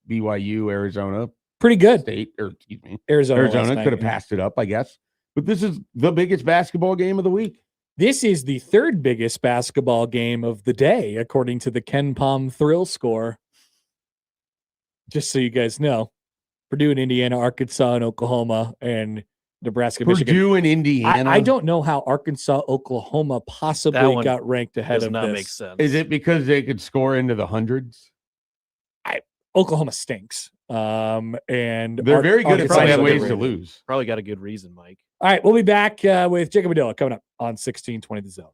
C: BYU, Arizona.
F: Pretty good.
C: Arizona could have passed it up, I guess. But this is the biggest basketball game of the week.
F: This is the third biggest basketball game of the day, according to the Ken Pom Thrill Score. Just so you guys know, Purdue and Indiana, Arkansas and Oklahoma, and Nebraska, Michigan.
C: Purdue and Indiana.
F: I don't know how Arkansas, Oklahoma possibly got ranked ahead of this.
D: Make sense.
C: Is it because they could score into the hundreds?
F: Oklahoma stinks. And
C: they're very good at finding ways to lose.
D: Probably got a good reason, Mike.
F: All right, we'll be back with Jacob Adilla coming up on 1620 The Zone.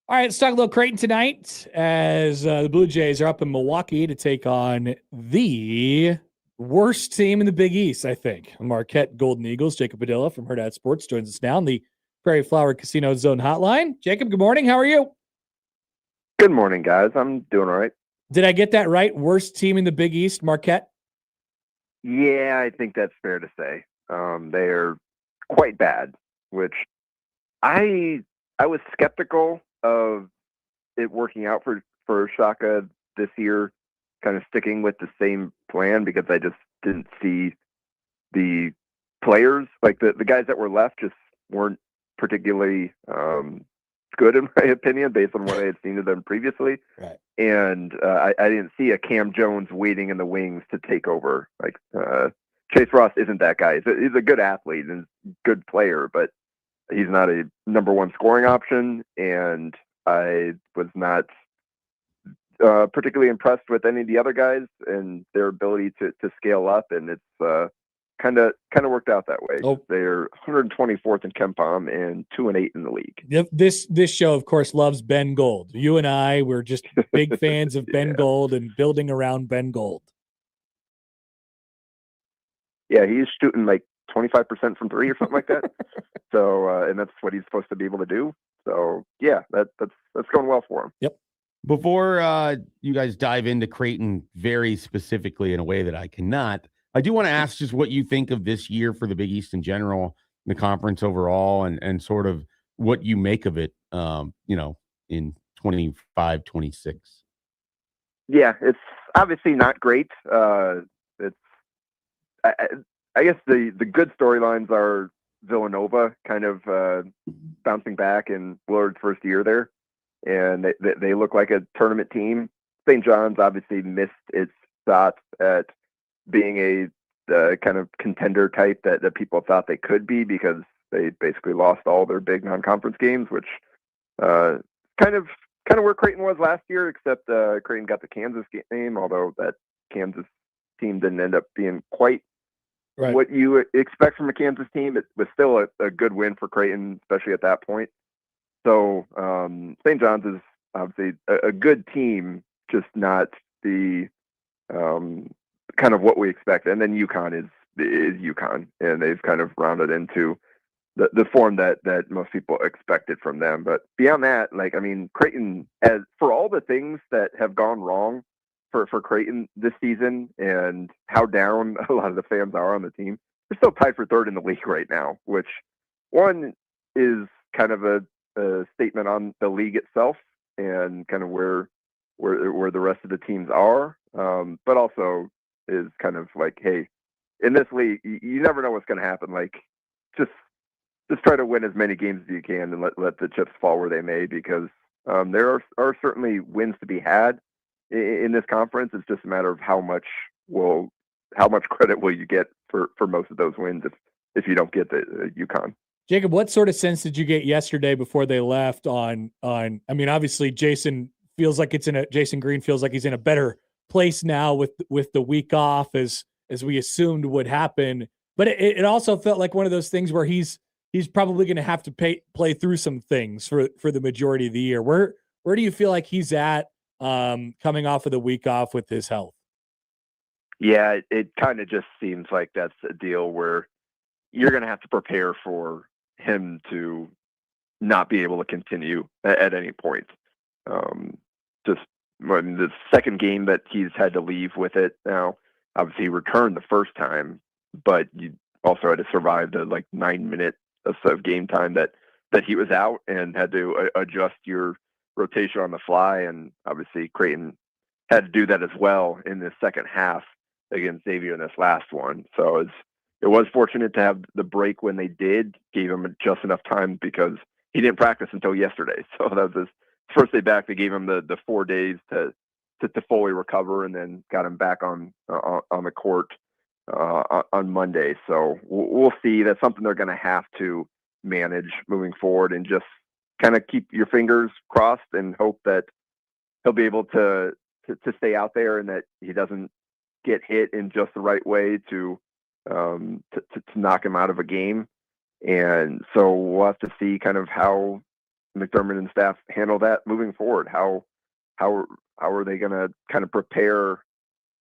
F: All right, let's talk a little Creighton tonight as the Blue Jays are up in Milwaukee to take on the worst team in the Big East, I think. Marquette Golden Eagles. Jacob Padilla from Herd At Sports joins us now on the Prairie Flower Casino Zone hotline. Jacob, good morning. How are you?
H: Good morning, guys. I'm doing all right.
F: Did I get that right? Worst team in the Big East, Marquette?
H: Yeah, I think that's fair to say. They're quite bad, which I was skeptical of it working out for Shaka this year, kind of sticking with the same plan because I just didn't see the players, like the guys that were left just weren't particularly good in my opinion based on what I had seen of them previously.
F: Right.
H: And I didn't see a Cam Jones waiting in the wings to take over. Like Chase Ross isn't that guy. He's a good athlete and good player, but he's not a number one scoring option. And I was not particularly impressed with any of the other guys and their ability to scale up. And it's kind of worked out that way.
F: Oh.
H: They're 124th in KenPom and 2-8 in the league.
F: This show, of course, loves Ben Gold. You and I, we're just big fans of Ben Gold and building around Ben Gold.
H: Yeah, he's shooting like 25% from three or something like that. So, and that's what he's supposed to be able to do. So, yeah, that's going well for him.
F: Yep.
C: Before you guys dive into Creighton very specifically in a way that I cannot, I do want to ask just what you think of this year for the Big East in general, the conference overall, and sort of what you make of it, in 25, 26.
H: Yeah, it's obviously not great. It's I guess the good storylines are Villanova kind of bouncing back in Willard's first year there, and they look like a tournament team. St. John's obviously missed its shots at being a kind of contender type that people thought they could be because they basically lost all their big non-conference games, which kind of where Creighton was last year, except Creighton got the Kansas game, although that Kansas team didn't end up being quite what you expect from a Kansas team. It was still a good win for Creighton, especially at that point. So St. John's is obviously a good team, just not the kind of what we expect. And then UConn is UConn, and they've kind of rounded into the form that most people expected from them. But beyond that, Creighton, as for all the things that have gone wrong for Creighton this season and how down a lot of the fans are on the team, they're still tied for third in the league right now, which one is kind of a statement on the league itself and kind of where the rest of the teams are, but also is kind of like, hey, in this league, you never know what's going to happen. Like, just try to win as many games as you can and let the chips fall where they may, because there are certainly wins to be had in this conference. It's just a matter of how much credit will you get for most of those wins if you don't get the UConn.
F: Jacob, what sort of sense did you get yesterday before they left on obviously Jason Green feels like he's in a better place now with the week off as we assumed would happen. But it also felt like one of those things where he's probably going to have to play through some things for the majority of the year. Where do you feel like he's at coming off of the week off with his health?
H: Yeah, it kind of just seems like that's a deal where you're going to have to prepare for him to not be able to continue at any point. The second game that he's had to leave with it now, obviously he returned the first time, but you also had to survive the 9 minutes of game time that he was out and had to adjust your rotation on the fly. And obviously Creighton had to do that as well in the second half against Xavier in this last one. So it was fortunate to have the break when they did, gave him just enough time because he didn't practice until yesterday. So that was his first day back. They gave him the 4 days to fully recover, and then got him back on the court on Monday. So we'll see. That's something they're going to have to manage moving forward, and just kind of keep your fingers crossed and hope that he'll be able to stay out there and that he doesn't get hit in just the right way to knock him out of a game. And so we'll have to see kind of how McDermott and staff handle that moving forward? How are they going to kind of prepare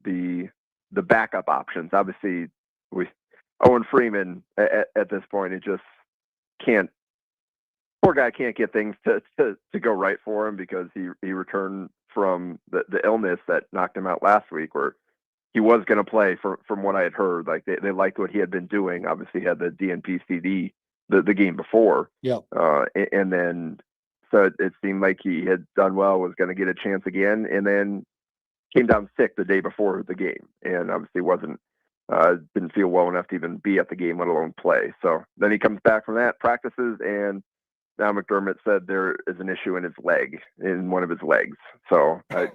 H: the backup options? Obviously, with Owen Freeman at this point, it just can't. Poor guy can't get things to go right for him because he returned from the illness that knocked him out last week, where he was going to play. From what I had heard, like they liked what he had been doing. Obviously, he had the DNP-CD the game before.
B: Yep.
H: And then so it seemed like he had done well, was going to get a chance again, and then came down sick the day before the game, and obviously didn't feel well enough to even be at the game, let alone play. So then he comes back from that, practices, and now McDermott said there is an issue in one of his legs. So I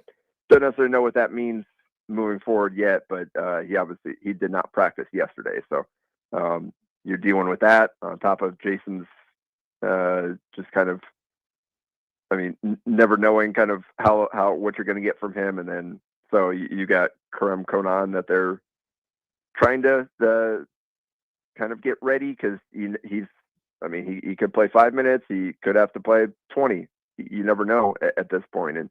H: don't necessarily know what that means moving forward yet, but he did not practice yesterday. So you're dealing with that on top of Jason's just kind of, never knowing kind of how what you're going to get from him, and then so you got Kareem Conan that they're trying to kind of get ready because he could play 5 minutes, he could have to play 20. You never know at this point. And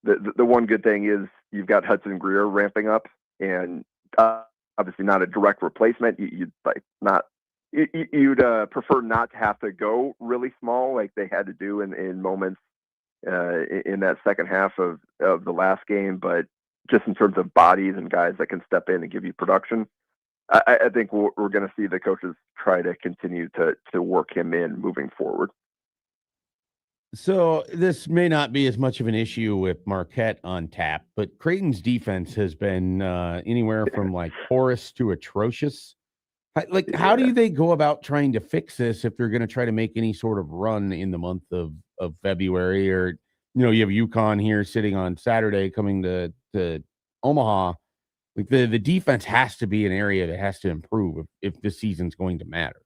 H: the one good thing is you've got Hudson Greer ramping up, and obviously not a direct replacement. You'd prefer not to have to go really small like they had to do in moments in that second half of the last game, but just in terms of bodies and guys that can step in and give you production, I think we're going to see the coaches try to continue to work him in moving forward.
C: So this may not be as much of an issue with Marquette on tap, but Creighton's defense has been anywhere from like porous to atrocious. How do they go about trying to fix this if they're going to try to make any sort of run in the month of February? Or, you have UConn here sitting on Saturday coming to Omaha. Like the defense has to be an area that has to improve if this season's going to matter.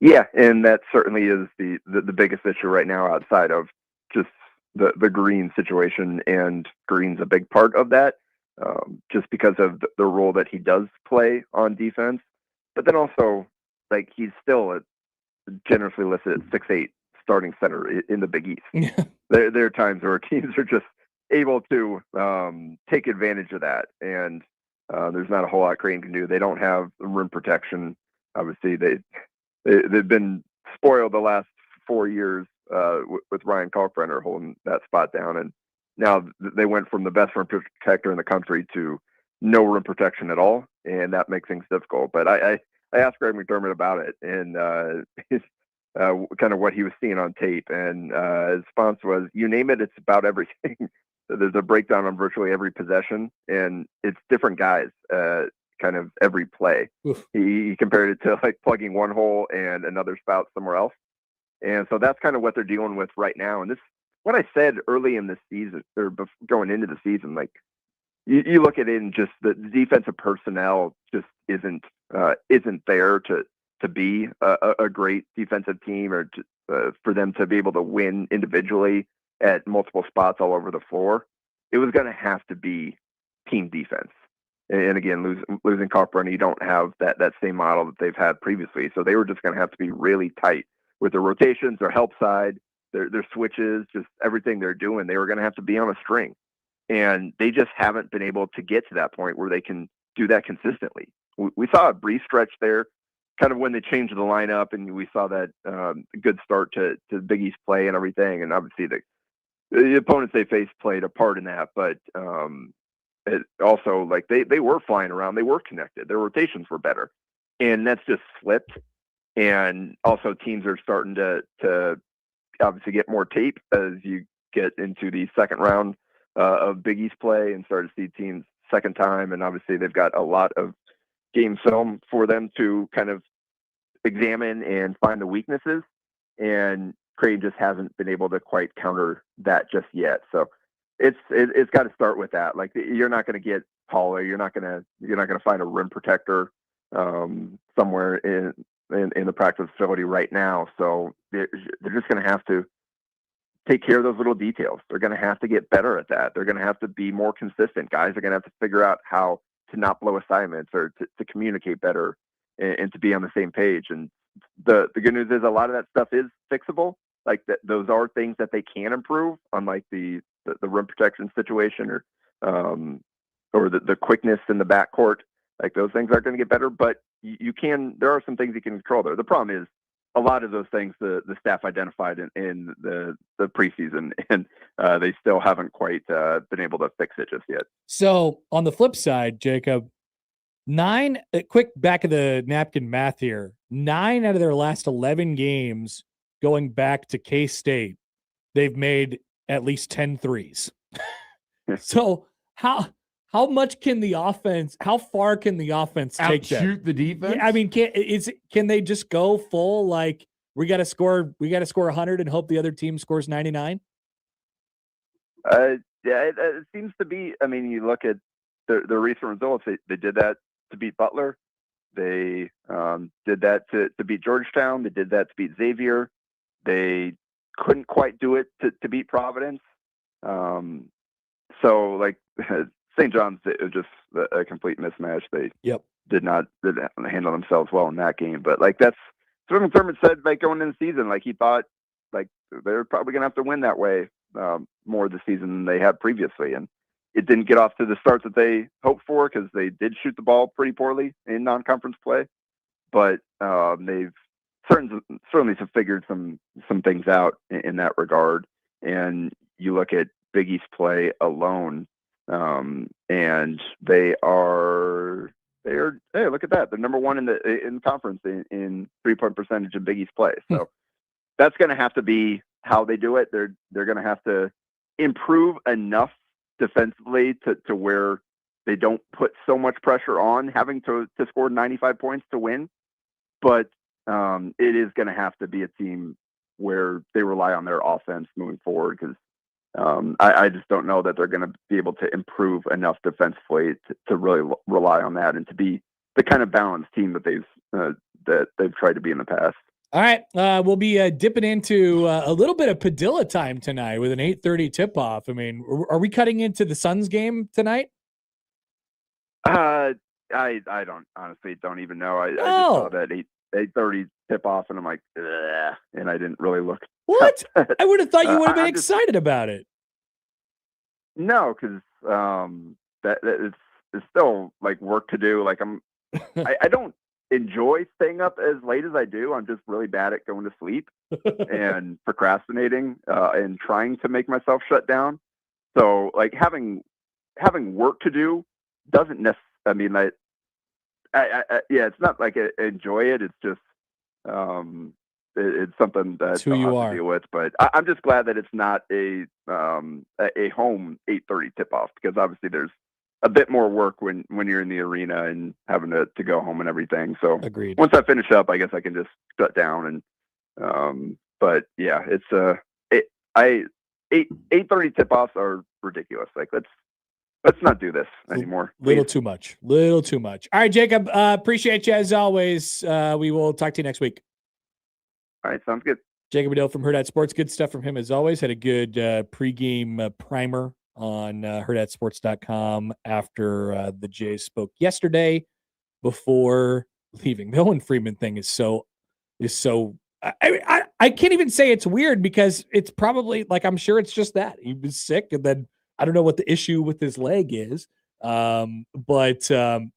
H: Yeah, and that certainly is the biggest issue right now outside of just the Green situation, and Green's a big part of that, just because of the role that he does play on defense. But then also, like, he's still generously listed at 6'8" starting center in the Big East. There are times where teams are just able to take advantage of that, and there's not a whole lot Creighton can do. They don't have rim protection. Obviously, they've been spoiled the last 4 years with Ryan Kalkbrenner holding that spot down, and now they went from the best rim protector in the country to no rim protection at all, and that makes things difficult. But I asked Greg McDermott about it, and his kind of what he was seeing on tape, and his response was, "You name it, it's about everything." There's a breakdown on virtually every possession, and it's different guys. Kind of every play. He compared it to like plugging one hole and another spout somewhere else. And so that's kind of what they're dealing with right now. And this, what I said early in the season, or going into the season, like you look at it and just the defensive personnel just isn't there to be a great defensive team, or for them to be able to win individually at multiple spots all over the floor. It was going to have to be team defense. And again, losing Kalkbrenner, you don't have that same model that they've had previously. So they were just going to have to be really tight with their rotations, their help side, their switches, just everything they're doing. They were going to have to be on a string. And they just haven't been able to get to that point where they can do that consistently. We saw a brief stretch there, kind of when they changed the lineup, and we saw that good start to Big East play and everything. And obviously the opponents they faced played a part in that. But it also, like, they were flying around, they were connected, their rotations were better, and that's just slipped. And also teams are starting to obviously get more tape as you get into the second round of Big East play and start to see teams second time, and obviously they've got a lot of game film for them to kind of examine and find the weaknesses, and Creighton just hasn't been able to quite counter that just yet. So it's got to start with that. Like, you're not going to get Paula. You're not going to find a rim protector somewhere in the practice facility right now. So they're just going to have to take care of those little details. They're going to have to get better at that. They're going to have to be more consistent. Guys are going to have to figure out how to not blow assignments, or to communicate better, and to be on the same page. And the good news is a lot of that stuff is fixable. like those are things that they can improve, unlike the rim protection situation or the quickness in the backcourt. Like those things aren't going to get better, but you can. There are some things you can control there. The problem is a lot of those things the staff identified in the preseason, and they still haven't quite been able to fix it just yet.
F: So on the flip side, Jacob, quick back of the napkin math here. 9 out of their last 11 games going back to K-State, they've made at least 10 threes. So how much can the offense? How far can the offense take that?
C: Shoot the defense.
F: Yeah, I mean, can they just go full like we got to score 100 and hope the other team scores 99?
H: Yeah, it seems to be. I mean, you look at the recent results. They did that to beat Butler. They did that to beat Georgetown. They did that to beat Xavier. They couldn't quite do it to beat Providence. So like St. John's, it was just a complete mismatch. They did not handle themselves well in that game. But like that's what McDermott said like going into the season. Like he thought like they're probably gonna have to win that way more this season than they had previously, and it didn't get off to the start that they hoped for because they did shoot the ball pretty poorly in non-conference play. But they've certainly have figured some things out in that regard. And you look at Big East play alone, and they are hey, look at that, they're number one in the conference in 3-point percentage of Big East play. So that's going to have to be how they do it. They're going to have to improve enough defensively to where they don't put so much pressure on having to score 95 points to win. But it is going to have to be a team where they rely on their offense moving forward, because I just don't know that they're going to be able to improve enough defensively to really rely on that and to be the kind of balanced team that they've tried to be in the past.
F: All right, we'll be dipping into a little bit of Padilla time tonight with an 8:30 tip-off. I mean, are we cutting into the Suns game tonight?
H: I don't even know. I just saw that 8:30 tip-off, and I'm like, ugh, and I didn't really look.
F: What? I would have thought you would have been excited about it.
H: No, because that it's still like work to do. Like I don't enjoy staying up as late as I do. I'm just really bad at going to sleep and procrastinating and trying to make myself shut down. So like having work to do doesn't necessarily. I mean, yeah, it's not like I enjoy it. It's just it's something that
F: who you are
H: to deal with. But I'm just glad that it's not a home 8:30 tip off, because obviously there's a bit more work when you're in the arena and having to go home and everything. So
F: agreed.
H: Once I finish up, I guess I can just shut down. And but yeah, it's 8:30 tip offs are ridiculous. Like let's not do this anymore.
F: Little too much. All right, Jacob, appreciate you as always. We will talk to you next week.
H: All right, sounds good.
F: Jacob Adele from Herd at Sports. Good stuff from him as always. Had a good pregame primer on herdatsports.com after the Jays spoke yesterday before leaving. The Owen Freeman thing is so I can't even say it's weird, because it's probably like, I'm sure it's just that he was sick, and then I don't know what the issue with his leg is. But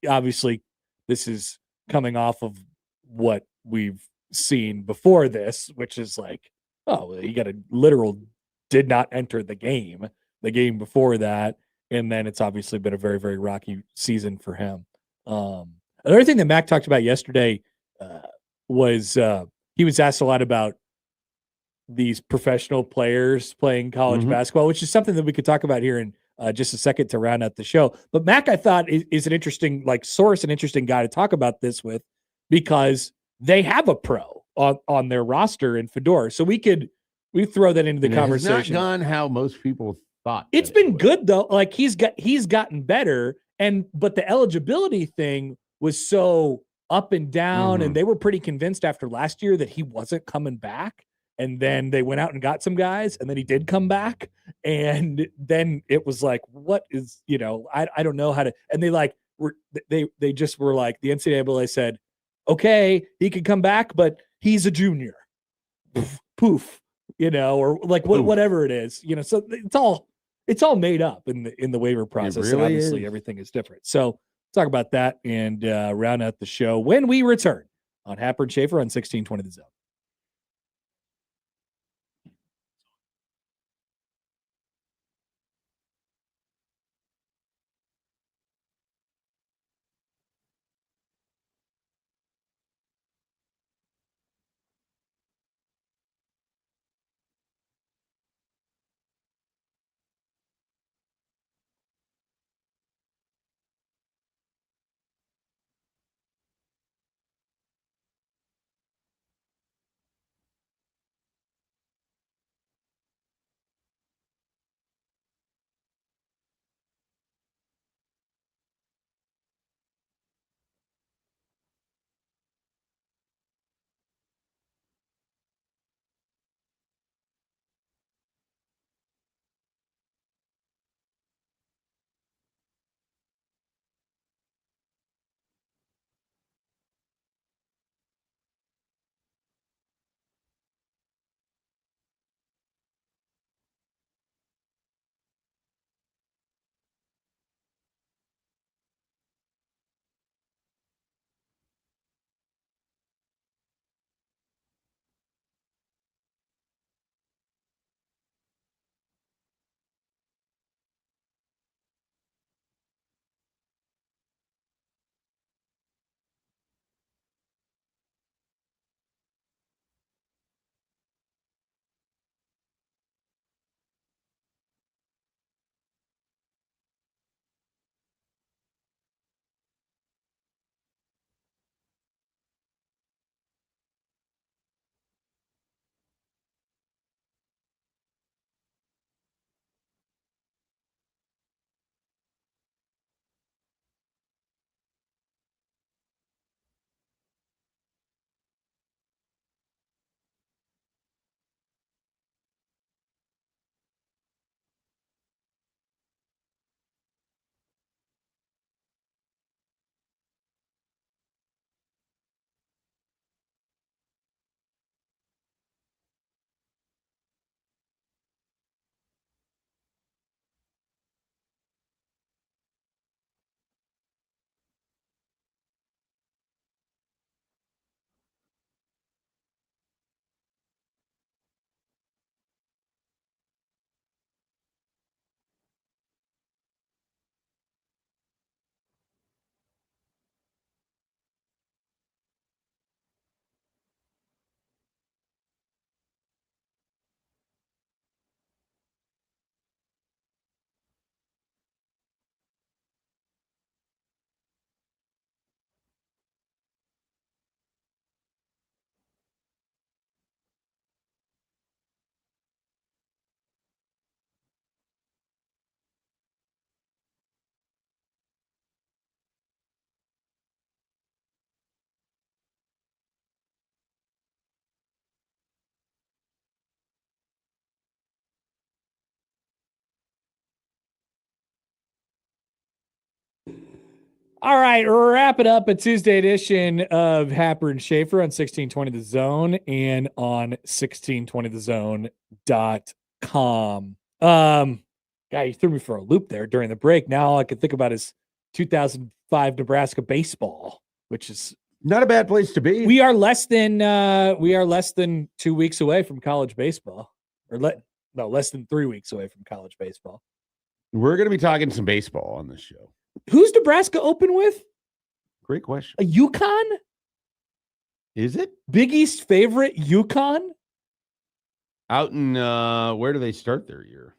F: obviously this is coming off of what we've seen before this, which is like, oh, he got a literal did not enter the game before that. And then it's obviously been a very, very rocky season for him. Another thing that Mac talked about yesterday was he was asked a lot about these professional players playing college basketball, which is something that we could talk about here in just a second to round out the show. But Mac, I thought, is an interesting source, an interesting guy to talk about this with, because they have a pro on their roster in Fedor. So we throw that into the conversation.
C: It's not gone how most people thought.
F: It's been good though. Like he's gotten better, but the eligibility thing was so up and down, and they were pretty convinced after last year that he wasn't coming back. And then they went out and got some guys, and then he did come back. And then it was like, what is, I don't know how to, and they just were like, the NCAA said, okay, he could come back, but he's a junior. Poof. or like whatever it is, so it's all made up in the waiver process. And
C: really
F: obviously
C: is.
F: everything is different. So talk about that and round out the show when we return on Happer and Schaefer on 1620 The Zone. All right, wrap it up a Tuesday edition of Happer and Schaefer on 1620 The Zone and on 1620thezone.com. Guy, you threw me for a loop there during the break. Now all I can think about is 2005 Nebraska baseball, which is
C: not a bad place to be.
F: We are less than 2 weeks away from college baseball, or less than 3 weeks away from college baseball.
C: We're going to be talking some baseball on this show.
F: Who's Nebraska open with?
C: Great question.
F: A UConn?
C: Is it?
F: Big East favorite UConn?
C: Out in where do they start their year?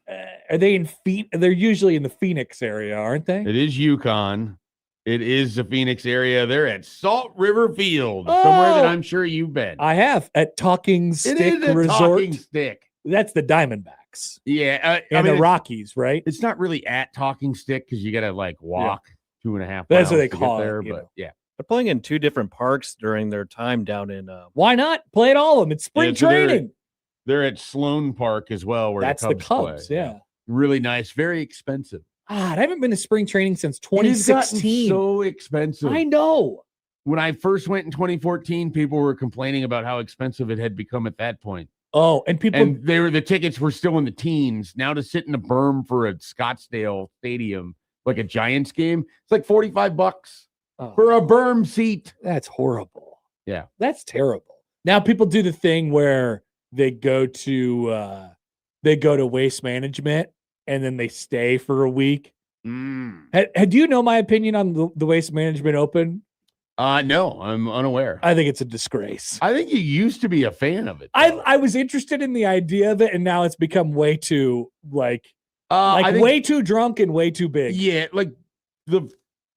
F: Are they in They're usually in the Phoenix area, aren't they?
C: It is UConn. It is the Phoenix area. They're at Salt River Field, somewhere that I'm sure you've been.
F: I have at Talking Stick
C: it is
F: Resort.
C: Talking Stick.
F: That's the Diamondbacks.
C: Yeah,
F: and the Rockies, right?
C: It's not really at Talking Stick because you got to walk 2.5 miles.
F: That's what they
C: to
F: call
C: get there,
F: it.
C: But yeah,
D: they're playing in two different parks during their time down in.
F: Why not play at all of them? It's spring training.
C: They're at Sloan Park as well, where
F: that's
C: the Cubs
F: play. Yeah,
C: really nice, very expensive.
F: I haven't been to spring training since 2016.
C: So expensive.
F: I know.
C: When I first went in 2014, people were complaining about how expensive it had become at that point.
F: Oh, and people
C: And the tickets were still in the teens. Now to sit in the berm for a Scottsdale stadium, like a Giants game, it's like $45 for a berm seat.
F: That's horrible.
C: Yeah.
F: That's terrible. Now people do the thing where they go to waste management and then they stay for a week. Do you know my opinion on the waste management open?
C: No, I'm unaware.
F: I think it's a disgrace.
C: I think you used to be a fan of it.
F: I was interested in the idea of it, and now it's become way too way too drunk and way too big.
C: Yeah, like the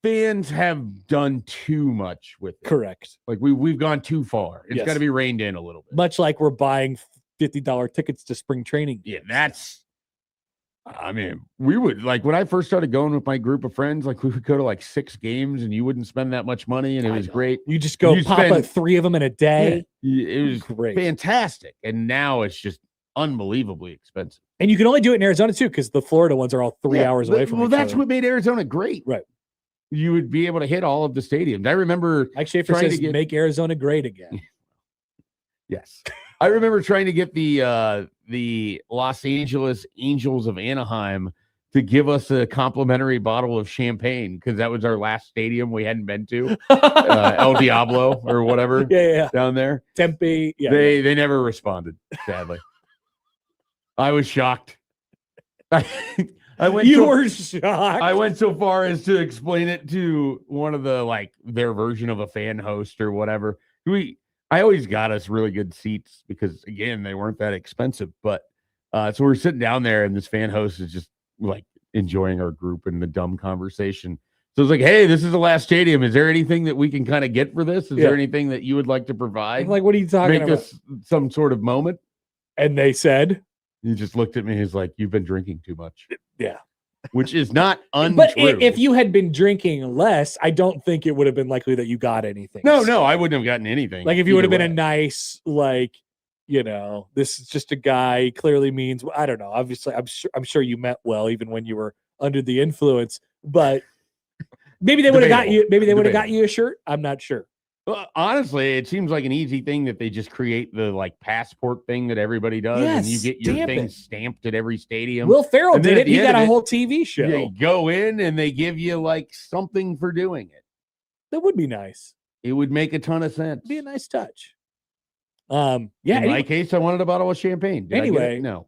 C: fans have done too much with it.
F: Correct.
C: Like we've gone too far. It's
F: Yes.
C: got to be reined in a little bit.
F: Much like we're buying $50 tickets to spring training.
C: Yeah, I mean, we would like when I first started going with my group of friends, like we would go to like 6 games and you wouldn't spend that much money and it was great.
F: You just go pop up 3 of them in a day.
C: Yeah, it was
F: great.
C: Fantastic. And now it's just unbelievably expensive.
F: And you can only do it in Arizona too, because the Florida ones are all 3 hours away from each
C: that's
F: other.
C: what made Arizona great.
F: Right.
C: You would be able to hit all of the stadiums. I remember
F: like Schaefer says, make Arizona great again.
C: Yes. I remember trying to get the Los Angeles Angels of Anaheim to give us a complimentary bottle of champagne because that was our last stadium we hadn't been to, El Diablo or whatever.
F: Yeah.
C: Down there,
F: Tempe. Yeah,
C: they never responded. Sadly, I was shocked. I went.
F: You were shocked.
C: I went so far as to explain it to one of the their version of a fan host or whatever. I always got us really good seats because again they weren't that expensive. But so we're sitting down there and this fan host is just enjoying our group and the dumb conversation. So it's like, hey, this is the last stadium. Is there anything that we can kind of get for this? Is there anything that you would like to provide?
F: Like, what are you talking
C: about? Make this some sort of moment.
F: And they said,
C: he just looked at me. He's like, you've been drinking too much.
F: Yeah.
C: Which is not untrue.
F: But if you had been drinking less, I don't think it would have been likely that you got anything.
C: No, I wouldn't have gotten anything.
F: Like if you would have been a nice, this is just a guy. He clearly means, I don't know. Obviously, I'm sure you meant well, even when you were under the influence. But maybe they would have got you. Maybe they would have got you a shirt. I'm not sure.
C: Well, honestly, it seems like an easy thing that they just create the passport thing that everybody does, and you get your thing stamped at every stadium.
F: Will Ferrell did it. He got a whole TV show.
C: You go in and they give you something for doing it.
F: That would be nice.
C: It would make a ton of sense.
F: It'd be a nice touch.
C: In my case, I wanted a bottle of champagne.
F: Anyway,
C: no.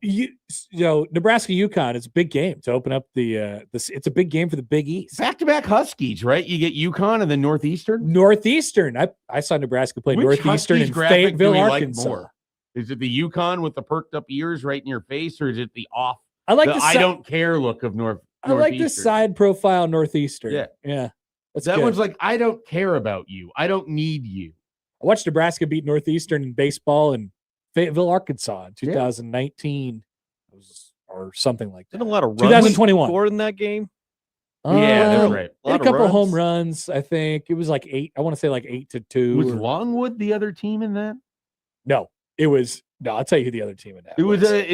F: Nebraska UConn. It's a big game to open up it's a big game for the Big East.
C: Back-to-back Huskies, right? You get UConn and then Northeastern.
F: I saw Nebraska play Northeastern in Fayetteville, Arkansas. More?
C: Is it the UConn with the perked up ears right in your face, or is it the off?
F: I like
C: I don't care look of Northeastern.
F: I like the side profile Northeastern.
C: Yeah.
F: That
C: good. One's like, I don't care about you. I don't need you.
F: I watched Nebraska beat Northeastern in baseball in Fayetteville, Arkansas in 2019 or something like that.
D: Did a lot of runs
F: 2021
D: scored in that game.
C: Yeah, that's right.
F: A couple of home runs, I think. It was 8. I want to say 8-2.
C: Was Longwood the other team in that?
F: No, it was. No, I'll tell you who the other team in that.
C: It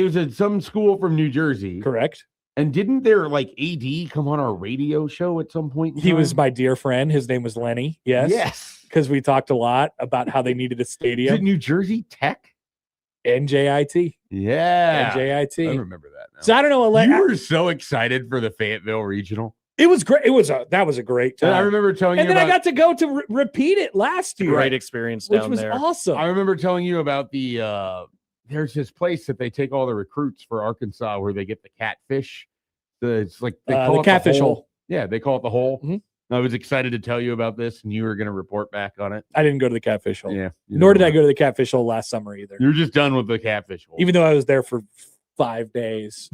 C: was some school from New Jersey.
F: Correct.
C: And didn't their AD come on our radio show at some point?
F: He was my dear friend. His name was Lenny. Yes. Because we talked a lot about how they needed a stadium.
C: Is it New Jersey Tech?
F: NJIT.
C: Yeah.
F: NJIT.
C: I remember that now.
F: So I don't know.
C: You were so excited for the Fayetteville Regional.
F: It was great. That was a great time.
C: And I remember telling you
F: and then I got to go to repeat it last year.
D: Great experience down there.
F: Which was awesome.
C: I remember telling you about there's this place that they take all the recruits for Arkansas where they get the catfish. It's like they call
F: the
C: it
F: catfish
C: the
F: hole.
C: Yeah, they call it the hole.
F: Mm-hmm.
C: I was excited to tell you about this, and you were going to report back on it.
F: I didn't go to the catfish hole.
C: Yeah.
F: Nor did I go to the catfish hole last summer either.
C: You're just done with the catfish hole.
F: Even though I was there for 5 days,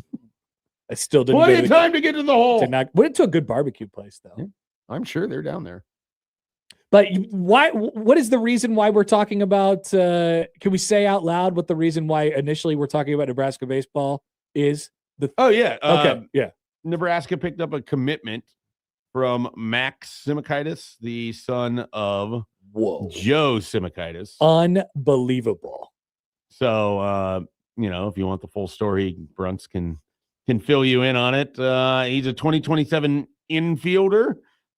F: I still didn't.
C: Plenty of time to get to the hole.
F: Went to a good barbecue place though.
C: Yeah, I'm sure they're down there.
F: But why? What is the reason why we're talking about? Can we say out loud what the reason why initially we're talking about Nebraska baseball is?
C: Okay.
F: Yeah.
C: Nebraska picked up a commitment from Max Simikaitis, the son of Joe Simikaitis.
F: Unbelievable.
C: So, if you want the full story, Brunts can fill you in on it. He's a 2027 infielder.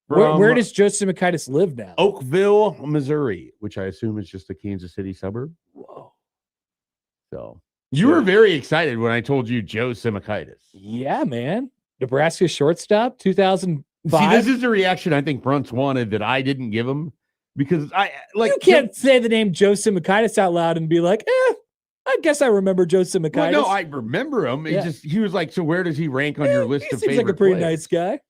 F: Where does Joe Simikaitis live now?
C: Oakville, Missouri, which I assume is just a Kansas City suburb.
F: Whoa.
C: So You were very excited when I told you Joe Simakaitis.
F: Yeah, man. Nebraska shortstop, 2005.
C: See, this is the reaction I think Bruntz wanted that I didn't give him because
F: you can't say the name Joe Simakaitis out loud and be like, I guess I remember Joe Simakaitis.
C: Well, no, I remember him. He was like, so where does he rank on your list of favorite
F: He seems like a pretty
C: players?
F: nice guy.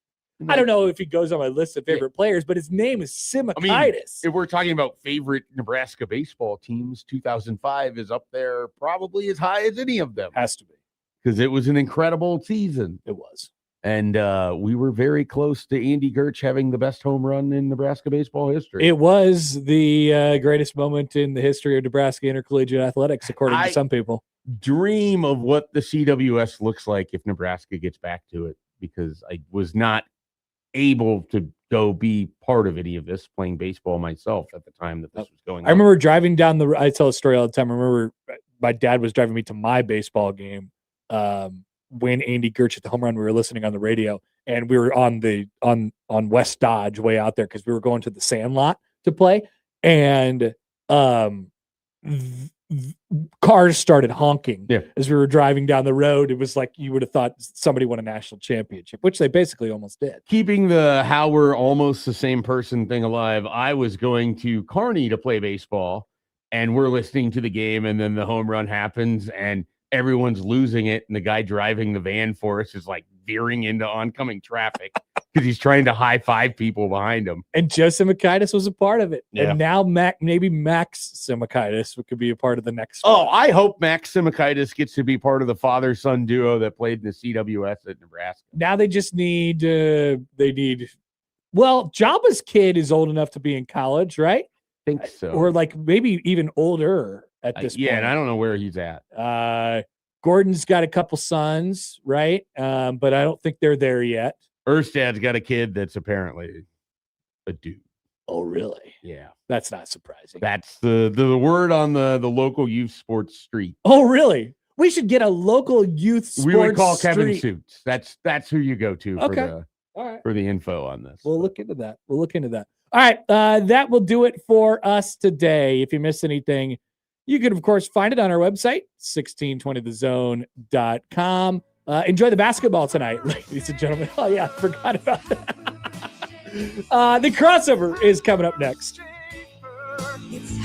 F: I don't know if he goes on my list of favorite players, but his name is Simakaitis.
C: If we're talking about favorite Nebraska baseball teams, 2005 is up there probably as high as any of them.
F: Has to be.
C: Because it was an incredible season.
F: It was.
C: And we were very close to Andy Gertch having the best home run in Nebraska baseball history.
F: It was the greatest moment in the history of Nebraska intercollegiate athletics, according to some people.
C: Dream of what the CWS looks like if Nebraska gets back to it, because I was not able to go be part of any of this, playing baseball myself at the time that this was going on.
F: I remember driving down I tell a story all the time. I remember my dad was driving me to my baseball game when Andy Gertch hit the home run. We were listening on the radio, and we were on West Dodge way out there because we were going to the Sandlot to play, and cars started honking as we were driving down the road. It was like you would have thought somebody won a national championship, which they basically almost did.
C: Keeping the how we're almost the same person thing alive, I was going to Kearney to play baseball, and we're listening to the game, and then the home run happens, and everyone's losing it, and the guy driving the van for us is like veering into oncoming traffic because he's trying to high-five people behind him.
F: And Joe Simakaitis was a part of it. And now maybe Max Simakaitis could be a part of the next one.
C: I hope Max Simakaitis gets to be part of the father-son duo that played in the CWS at Nebraska.
F: Now they just need Jaba's kid is old enough to be in college, right?
C: I think so.
F: Or like maybe even older at this point.
C: Yeah, and I don't know where he's at.
F: Gordon's got a couple sons, right? But I don't think they're there yet.
C: Erstad's got a kid that's apparently a dude.
F: Oh, really?
C: Yeah.
F: That's not surprising.
C: That's the word on the local youth sports street.
F: Oh, really? We should get a local youth sports
C: We would call
F: street.
C: Kevin Suits. That's who you go to
F: for
C: the info on this.
F: We'll look into that. All right. That will do it for us today. If you missed anything, you can, of course, find it on our website, 1620thezone.com. Enjoy the basketball tonight, ladies and gentlemen. Oh, yeah, forgot about that. The crossover is coming up next.
A: It's